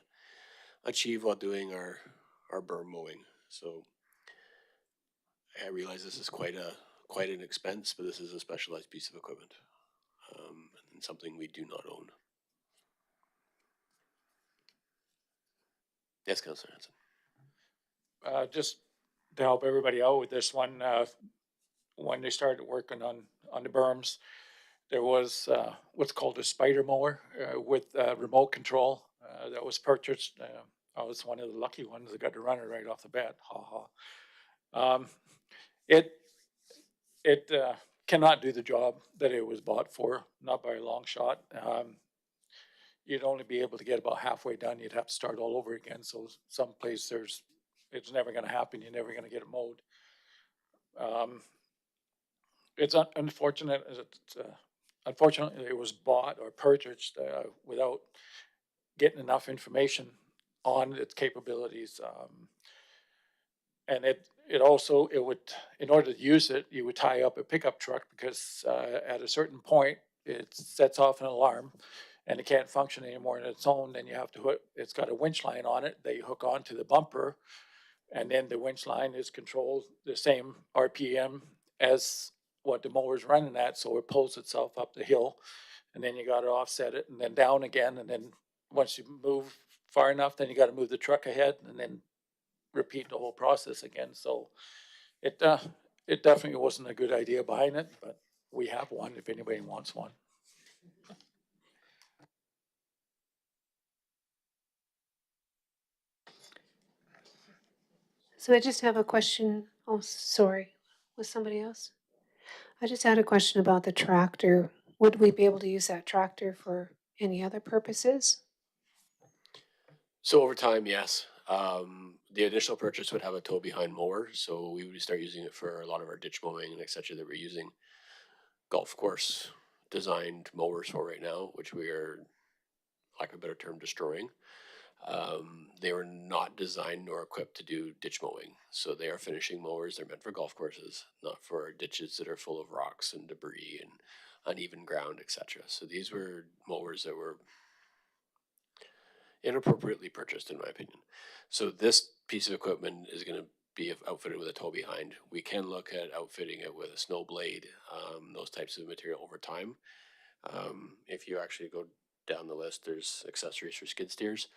achieve while doing our berm mowing. So I realize this is quite an expense, but this is a specialized piece of equipment, and something we do not own. Yes, Councillor Hanson. Just to help everybody out with this one, when they started working on the berms, there was what's called a spider mower with remote control that was purchased. I was one of the lucky ones that got to run it right off the bat. Ha ha. It cannot do the job that it was bought for, not by a long shot. You'd only be able to get about halfway done. You'd have to start all over again. So someplace it's never going to happen. You're never going to get it mowed. It's unfortunate. Unfortunately, it was bought or purchased without getting enough information on its capabilities. And it also, in order to use it, you would tie up a pickup truck because at a certain point, it sets off an alarm and it can't function anymore on its own. Then you have to it's got a winch line on it that you hook onto the bumper, And then the winch line is controlled the same RPM as what the mower's running at, so it pulls itself up the hill. And then you gotta offset it and then down again, and then once you move far enough, then you gotta move the truck ahead and then repeat the whole process again. So it definitely wasn't a good idea behind it, but we have one if anybody wants one. So I just have a question. Oh, sorry. Was somebody else? I just had a question about the tractor. Would we be able to use that tractor for any other purposes? So over time, yes. The initial purchase would have a tow behind mower, so we would start using it for a lot of our ditch mowing and et cetera that we're using golf course designed mowers for right now, which we are, lack of a better term, destroying. They were not designed nor equipped to do ditch mowing. So they are finishing mowers. They're meant for golf courses, not for ditches that are full of rocks and debris and uneven ground, etc. So these were mowers that were inappropriately purchased, in my opinion. So this piece of equipment is going to be outfitted with a tow behind. We can look at outfitting it with a snow blade, those types of material over time. If you actually go down the list, there's accessories for skid steers.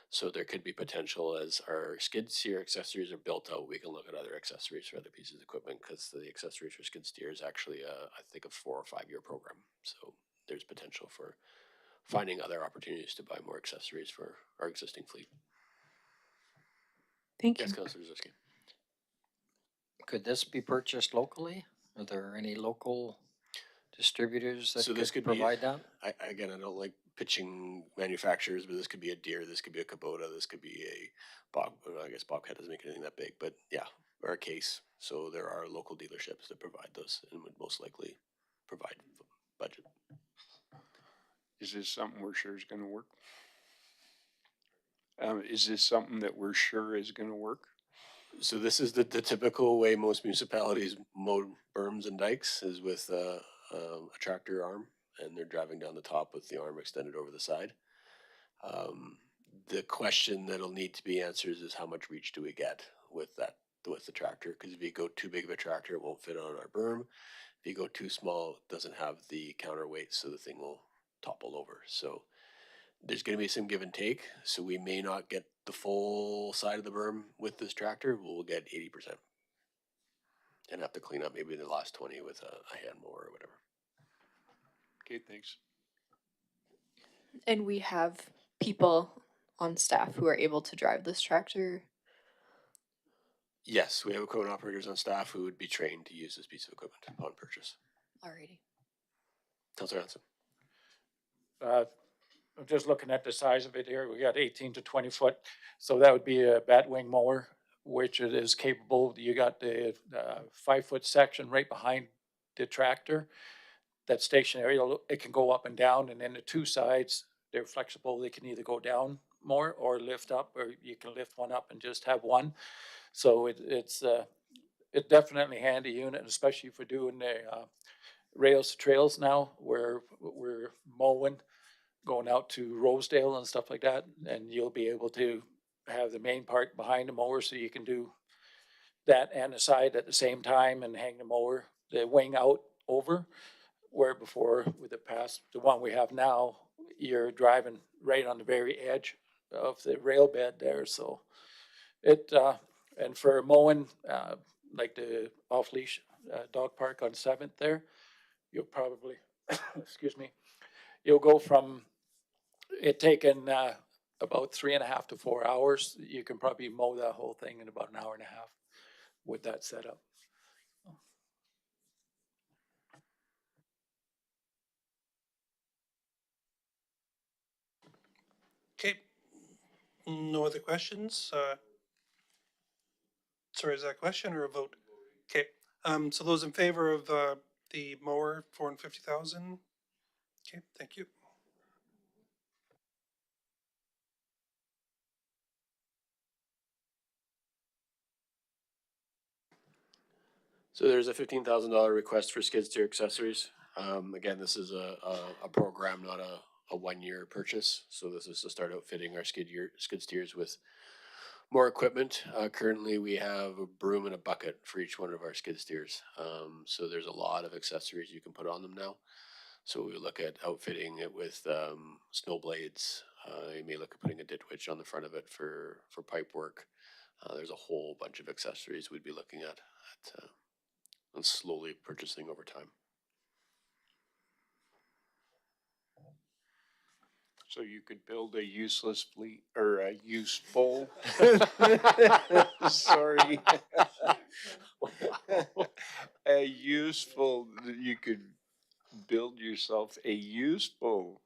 So there could be potential as our skid steer accessories are built out, we can look at other accessories for other pieces of equipment because the accessories for skid steer is actually I think a 4 or 5 year program. So there's potential for finding other opportunities to buy more accessories for our existing fleet. Thank you. Yes, Councilor Zuski. Could this be purchased locally? Are there any local distributors that So this could provide be, that? I don't like pitching manufacturers, but this could be a Deere, this could be a Kubota, this could be a Bob. I guess Bobcat doesn't make anything that big, but yeah, or a Case. So there are local dealerships that provide those and would most likely provide budget. Is this something we're sure is gonna work? Is this something that we're sure is gonna work? So this is the typical way most municipalities mow berms and dikes is with a tractor arm, and they're driving down the top with the arm extended over the side. The question that'll need to be answered is how much reach do we get with the tractor? Because if you go too big of a tractor, it won't fit on our berm. If you go too small, it doesn't have the counterweight, so the thing will topple over. So there's going to be some give and take. So we may not get the full side of the berm with this tractor. We'll get 80% and have to clean up maybe the last 20 with a hand mower or whatever. Okay, thanks. And we have people on staff who are able to drive this tractor. Yes, we have equipment operators on staff who would be trained to use this piece of equipment upon purchase. Alrighty. Councilor Hanson. I'm just looking at the size of it here. We got 18 to 20 foot. So that would be a batwing mower, which it is capable. You got the 5 foot section right behind the tractor. That's stationary. It can go up and down, and then the two sides, they're flexible. They can either go down more or lift up, or you can lift one up and just have one. So it's definitely handy unit, especially if we're doing the rails to trails now, where we're mowing, going out to Rosedale and stuff like that, and you'll be able to have the main part behind the mower, so you can do that and the side at the same time and hang the mower, the wing out over. Where before with the one we have now, you're driving right on the very edge of the rail bed there. So it, and for mowing, like the off leash dog park on 7th there, you'll probably, excuse me, you'll go from it taking about 3.5 to 4 hours. You can probably mow that whole thing in about an hour and a half with that setup. Okay, no other questions? Sorry, is that a question or a vote? Okay, so those in favor of the mower, 450,000? Okay, thank you. So there's a $15,000 request for skid steer accessories. Again, this is a program, not a 1 year purchase. So this is to start outfitting our skid steers with More equipment. Currently, we have a broom and a bucket for each one of our skid steers. So there's a lot of accessories you can put on them now. So we look at outfitting it with snow blades. You may look at putting a ditwitch on the front of it for pipe work. There's a whole bunch of accessories we'd be looking at and slowly purchasing over time. So you could build a useless fleet or a useful. Sorry. A useful, you could build yourself a useful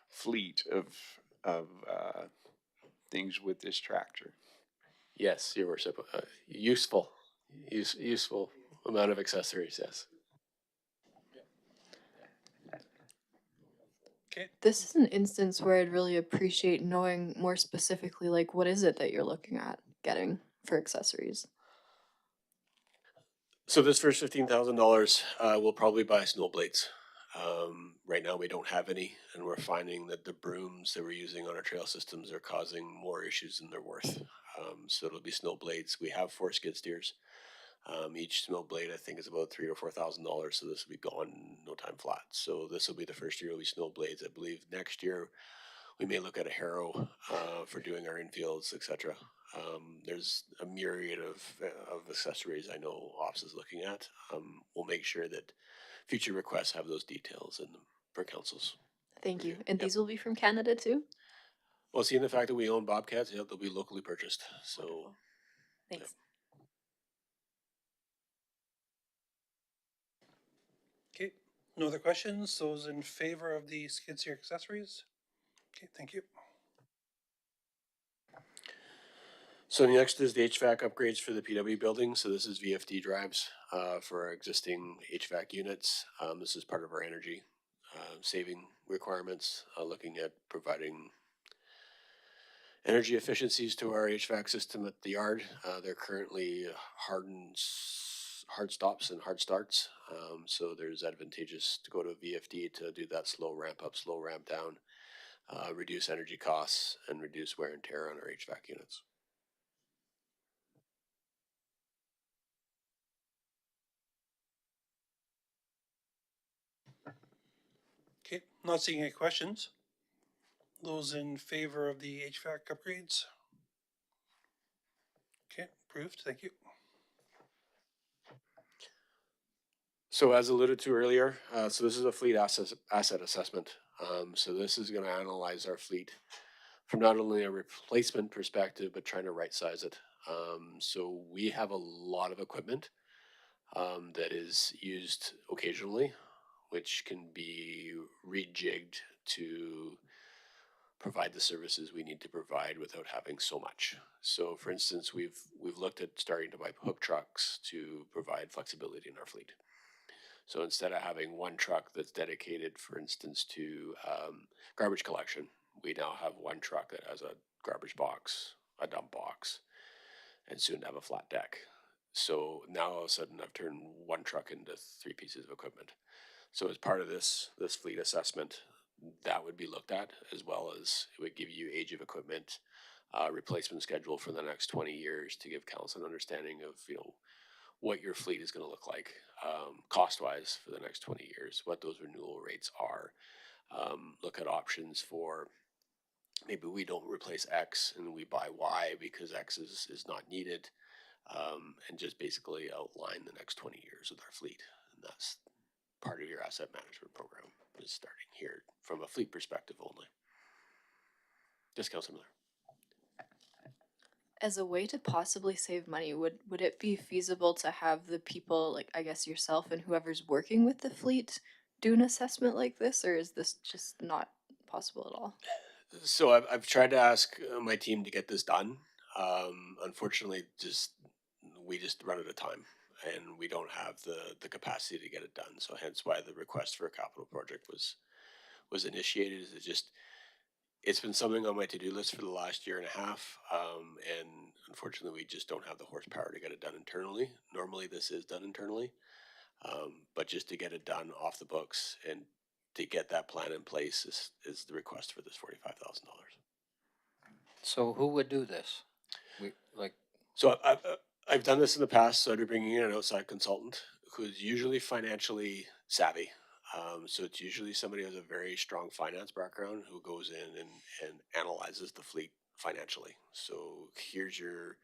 fleet of things with this tractor. Yes, Your Worship. Useful amount of accessories. Yes. Okay, This is an instance where I'd really appreciate knowing more specifically, like, what is it that you're looking at getting for accessories? So this first $15,000, we'll probably buy snow blades. Right now we don't have any, and we're finding that the brooms that we're using on our trail systems are causing more issues than they're worth. So it'll be snow blades. We have 4 skid steers. Each snow blade, I think, is about $3,000 or $4,000. So this will be gone in no time flat. So this will be the first year will be snow blades. I believe next year we may look at a harrow for doing our infields, etc. There's a myriad of accessories I know Ops is looking at. We'll make sure that future requests have those details in them for councils. Thank you. Review. And Yep. these will be from Canada too? Well, seeing the fact that we own Bobcats, yeah, they'll be locally purchased. So Wonderful. Thanks. okay. No other questions? Those in favor of the skid steer accessories? Okay, thank you. So next is the HVAC upgrades for the PW building. So this is VFD drives for our existing HVAC units. This is part of our energy saving requirements, looking at providing energy efficiencies to our HVAC system at the yard. They're currently hard stops and hard starts. So there's advantageous to go to a VFD to do that slow ramp up, slow ramp down, reduce energy costs, and reduce wear and tear on our HVAC units. Okay, not seeing any questions. Those in favor of the HVAC upgrades? Okay, approved, thank you. So as alluded to earlier, so this is a fleet asset assessment. So this is going to analyze our fleet from not only a replacement perspective, but trying to right size it. So we have a lot of equipment that is used occasionally, which can be rejigged to provide the services we need to provide without having so much. So for instance, we've looked at starting to buy hook trucks to provide flexibility in our fleet. So instead of having one truck that's dedicated, for instance, to garbage collection, we now have one truck that has a garbage box, a dump box, and soon to have a flat deck. So now all of a sudden I've turned one truck into 3 pieces of equipment. So as part of this fleet assessment, that would be looked at, as well as it would give you age of equipment, replacement schedule for the next 20 years to give council an understanding of, what your fleet is going to look like cost-wise for the next 20 years, what those renewal rates are. Look at options for maybe we don't replace X and we buy Y because X is not needed, and just basically outline the next 20 years with our fleet. And that's part of your asset management program is starting here from a fleet perspective only. Just Councilor Miller. As a way to possibly save money, would it be feasible to have the people, like I guess yourself and whoever's working with the fleet, do an assessment like this, or is this just not possible at all? So I've tried to ask my team to get this done. Unfortunately, we just run out of time, and we don't have the capacity to get it done. So hence why the request for a capital project was initiated. It's been something on my to-do list for the last year and a half, and unfortunately, we just don't have the horsepower to get it done internally. Normally, this is done internally, but just to get it done off the books and to get that plan in place is the request for this $45,000. So who would do this? So I've done this in the past, so I'd be bringing in an outside consultant who's usually financially savvy. So it's usually somebody who has a very strong finance background who goes in and analyzes the fleet financially. So here's your,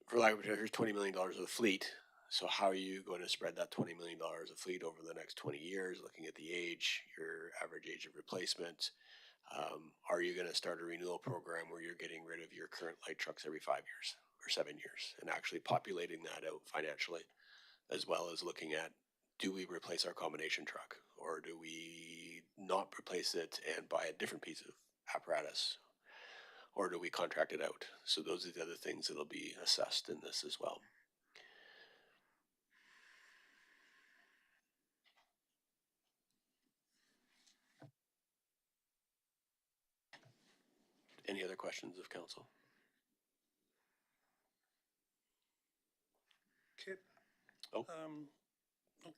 for lack of a better, here's $20 million of the fleet. So how are you going to spread that $20 million of fleet over the next 20 years, looking at the age, your average age of replacement? Are you going to start a renewal program where you're getting rid of your current light trucks every 5 years or 7 years and actually populating that out financially, as well as looking at, do we replace our combination truck or do we not replace it and buy a different piece of apparatus, or do we contract it out? So those are the other things that'll be assessed in this as well. Any other questions of council? Okay. Oh.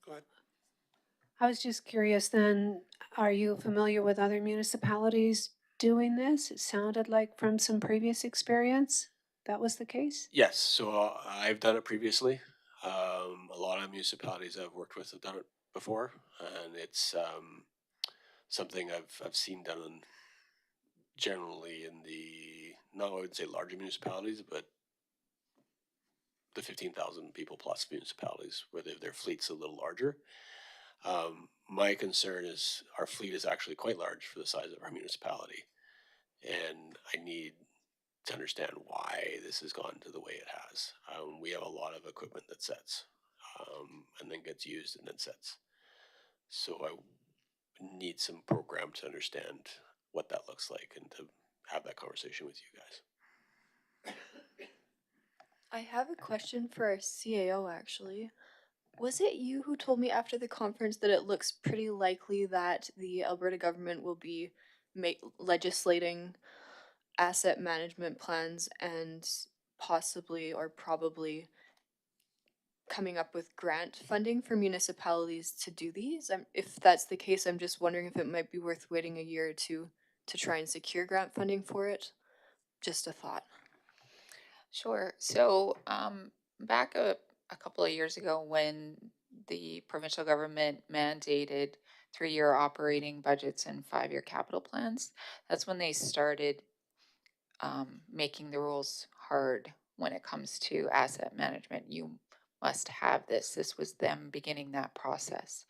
Go ahead. I was just curious then, are you familiar with other municipalities doing this? It sounded like from some previous experience that was the case. Yes, so I've done it previously. A lot of municipalities I've worked with have done it before, and it's something I've seen done in, generally in the, not I would say larger municipalities, but the 15,000 people plus municipalities where their fleet's a little larger. My concern is our fleet is actually quite large for the size of our municipality, and I need to understand why this has gone to the way it has. We have a lot of equipment that sets, and then gets used and then sets. So I need some program to understand what that looks like and to have that conversation with you guys. I have a question for our CAO actually. Was it you who told me after the conference that it looks pretty likely that the Alberta government will be legislating asset management plans and possibly or probably coming up with grant funding for municipalities to do these? If that's the case, I'm just wondering if it might be worth waiting a year or two to try and secure grant funding for it. Just a thought. Sure. So back a couple of years ago when the provincial government mandated 3-year operating budgets and 5-year capital plans, that's when they started making the rules hard when it comes to asset management. You must have this. This was them beginning that process.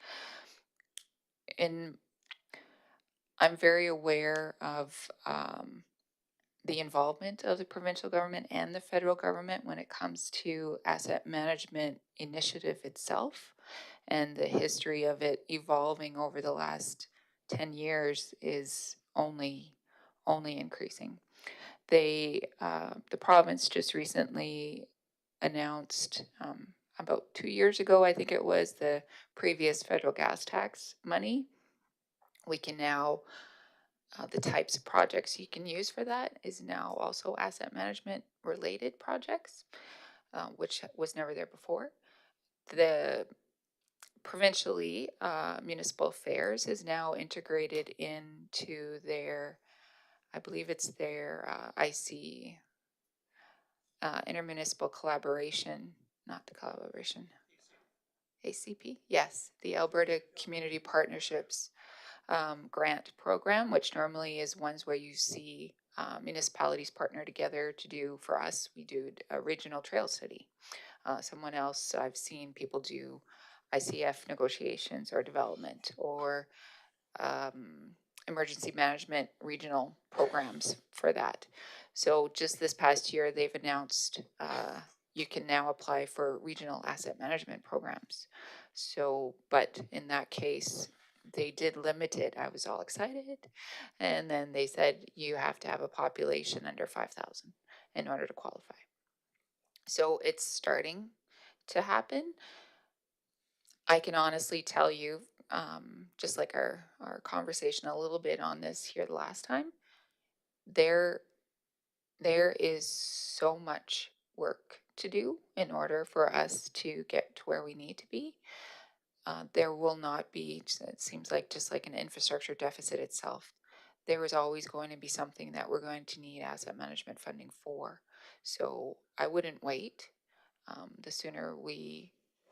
And I'm very aware of the involvement of the provincial government and the federal government when it comes to asset management initiative itself, and the history of it evolving over the last 10 years is only increasing. The province just recently announced, about 2 years ago, I think it was, the previous federal gas tax money. We can now, the types of projects you can use for that is now also asset management related projects, which was never there before. The provincially, municipal affairs is now integrated into their, I believe it's their IC, intermunicipal collaboration, not the collaboration. ACP, yes, the Alberta Community Partnerships grant program, which normally is ones where you see municipalities partner together to do, for us, we do a regional trail study. Someone else, I've seen people do ICF negotiations or development, or emergency management regional programs for that. So just this past year, they've announced you can now apply for regional asset management programs. So, but in that case, they did limit it. I was all excited. And then they said you have to have a population under 5,000 in order to qualify. So it's starting to happen. I can honestly tell you, just like our conversation a little bit on this here the last time, there is so much work to do in order for us to get to where we need to be. There will not be, it seems like, just like an infrastructure deficit itself, there is always going to be something that we're going to need asset management funding for. So I wouldn't wait. The sooner we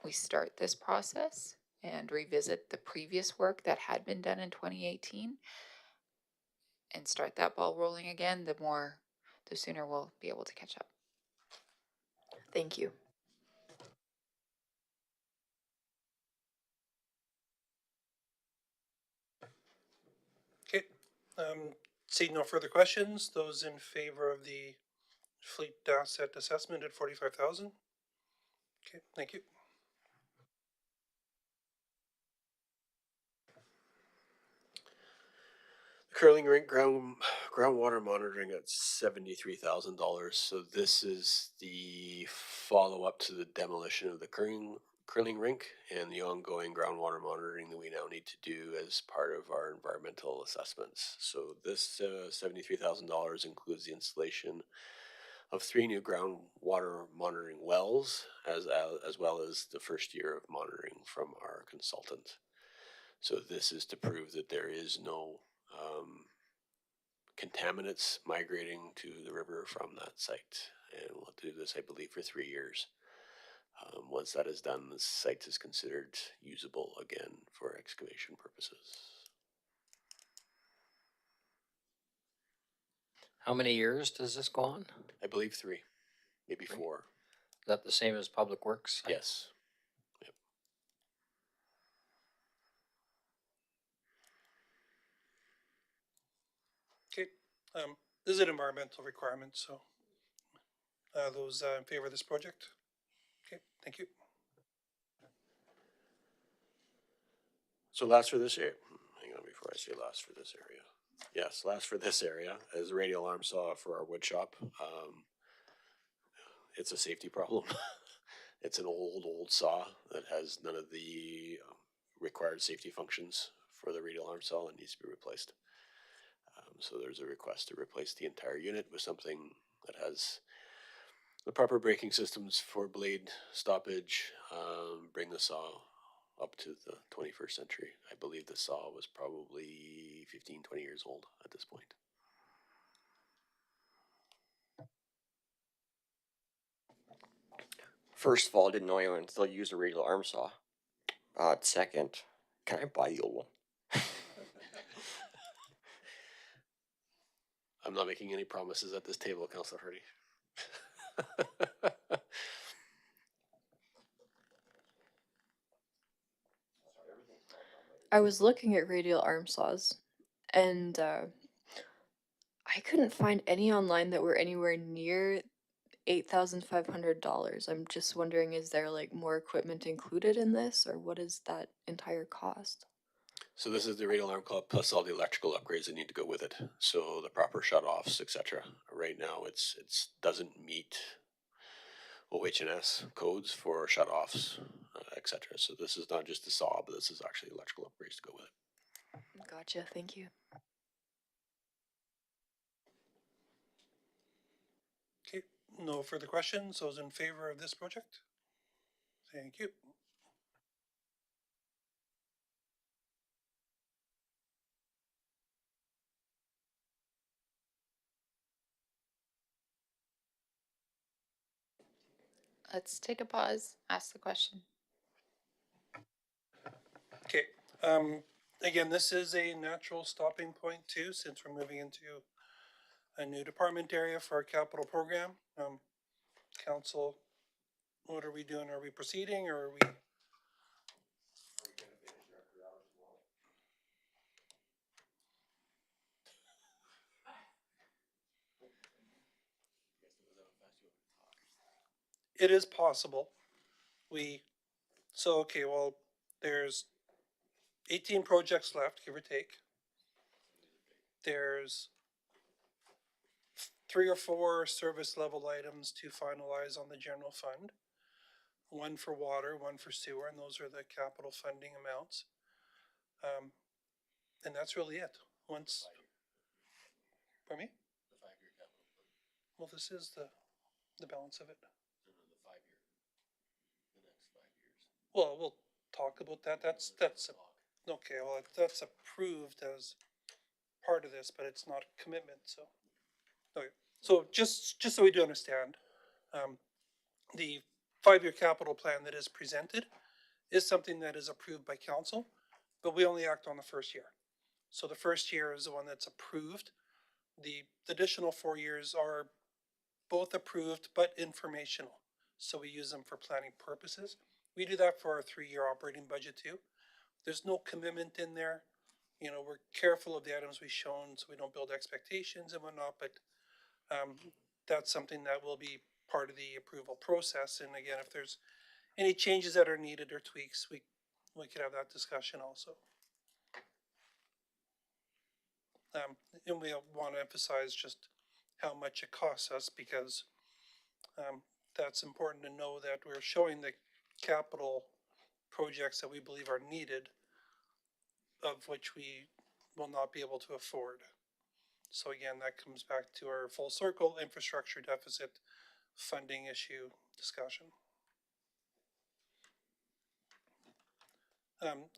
start this process and revisit the previous work that had been done in 2018 and start that ball rolling again, the sooner we'll be able to catch up. Thank you. Okay, seeing no further questions, those in favor of the fleet asset assessment at 45,000? Okay, thank you. Curling rink groundwater monitoring at $73,000. So this is the follow up to the demolition of the curling rink and the ongoing groundwater monitoring that we now need to do as part of our environmental assessments. So this $73,000 includes the installation of 3 new groundwater monitoring wells, as well as the first year of monitoring from our consultant. So this is to prove that there is no contaminants migrating to the river from that site. And we'll do this, I believe, for 3 years. Once that is done, the site is considered usable again for excavation purposes. How many years does this go on? I believe 3, maybe 4. Is that the same as Public Works? Yes. Yep. Okay, this is an environmental requirement, so those in favor of this project? Okay, thank you. So last for this area, hang on before I say last for this area. Yes, last for this area is a radial arm saw for our wood shop. It's a safety problem. It's an old saw that has none of the required safety functions for the radial arm saw and needs to be replaced. So there's a request to replace the entire unit with something that has the proper braking systems for blade stoppage, bring the saw up to the 21st century. I believe the saw was probably 15, 20 years old at this point. First of all, I didn't know anyone still used a radial arm saw. Second, can I buy the old one? I'm not making any promises at this table, Councillor Hardy. I was looking at radial arm saws, and I couldn't find any online that were anywhere near $8,500. I'm just wondering, is there like more equipment included in this, or what is that entire cost? So this is the radial arm club plus all the electrical upgrades that need to go with it. So the proper shutoffs, etc. Right now, it's doesn't meet OH&S codes for shutoffs, etc. So this is not just the saw, but this is actually electrical upgrades to go with it. Gotcha, thank you. Okay, no further questions. Those in favor of this project? Thank you. Let's take a pause, ask the question. Okay, again, this is a natural stopping point too, since we're moving into a new department area for our capital program. Council, what are we doing? Are we proceeding or are we? It is possible. Okay, well, there's 18 projects left, give or take. There's 3 or 4 service level items to finalize on the general fund. One for water, one for sewer, and those are the capital funding amounts. And that's really it. Once, pardon me? Well, this is the balance of it. Well, we'll talk about that. That's okay. Well, that's approved as part of this, but it's not a commitment, so. Okay, so just so we do understand, the 5-year capital plan that is presented is something that is approved by council, but we only act on the first year. So the first year is the one that's approved. The additional 4 years are both approved but informational. So we use them for planning purposes. We do that for our 3-year operating budget too. There's no commitment in there. You know, we're careful of the items we've shown so we don't build expectations and whatnot, but that's something that will be part of the approval process. And again, if there's any changes that are needed or tweaks, we could have that discussion also. And we want to emphasize just how much it costs us, because that's important to know that we're showing the capital projects that we believe are needed, of which we will not be able to afford. So again, that comes back to our full circle infrastructure deficit funding issue discussion.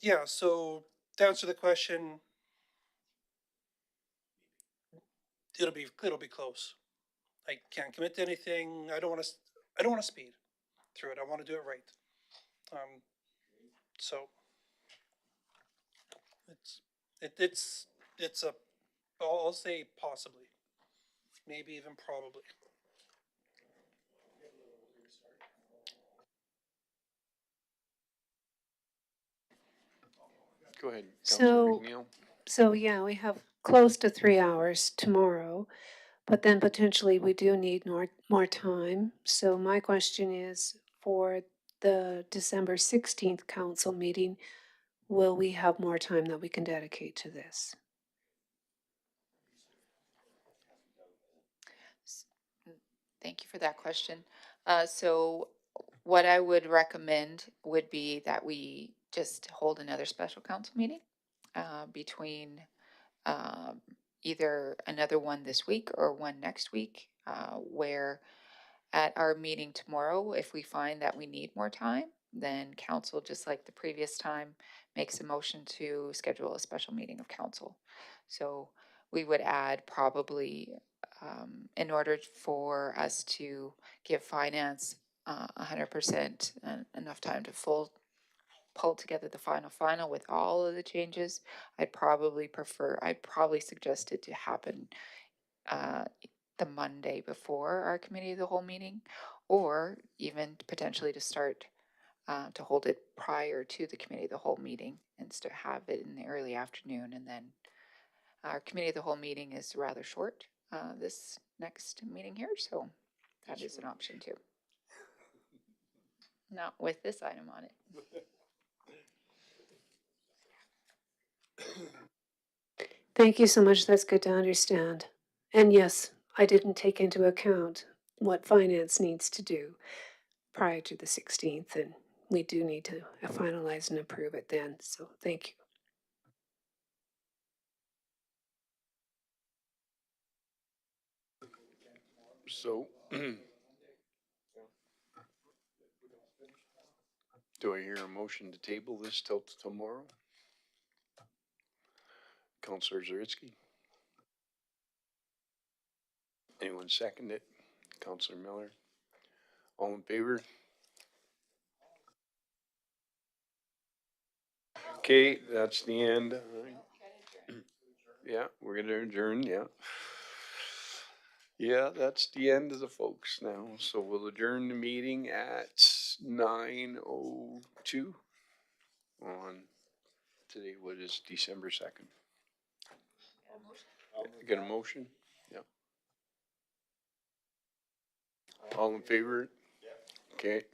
Yeah, so to answer the question, it'll be close. I can't commit to anything. I don't want to speed through it. I want to do it right. So it's a, I'll say possibly, maybe even probably. Go ahead, Councillor So, McNeil. so yeah, we have close to 3 hours tomorrow, but then potentially we do need more time. So my question is, for the December 16th council meeting, will we have more time that we can dedicate to this? Thank you for that question. So what I would recommend would be that we just hold another special council meeting between either another one this week or one next week, where at our meeting tomorrow, if we find that we need more time, then council, just like the previous time, makes a motion to schedule a special meeting of council. So we would add probably, in order for us to give finance 100% enough time to pull together the final with all of the changes, I'd probably suggest it to happen the Monday before our committee of the whole meeting, or even potentially to start to hold it prior to the committee of the whole meeting and to have it in the early afternoon. And then our committee of the whole meeting is rather short this next meeting here, so that is an option too. Not with this item on it. Thank you so much. That's good to understand. And yes, I didn't take into account what finance needs to do prior to the 16th, and we do need to finalize and approve it then. So thank you. So, do I hear a motion to table this till tomorrow? Councillor Zaritsky. Anyone second it? Councillor Miller. All in favor? Okay, that's the end. Yeah, we're gonna adjourn, yeah. Yeah, that's the end of the folks now, so we'll adjourn the meeting at 9:02 on today, what is December 2nd. Get a motion? Yeah. All in favor? Okay.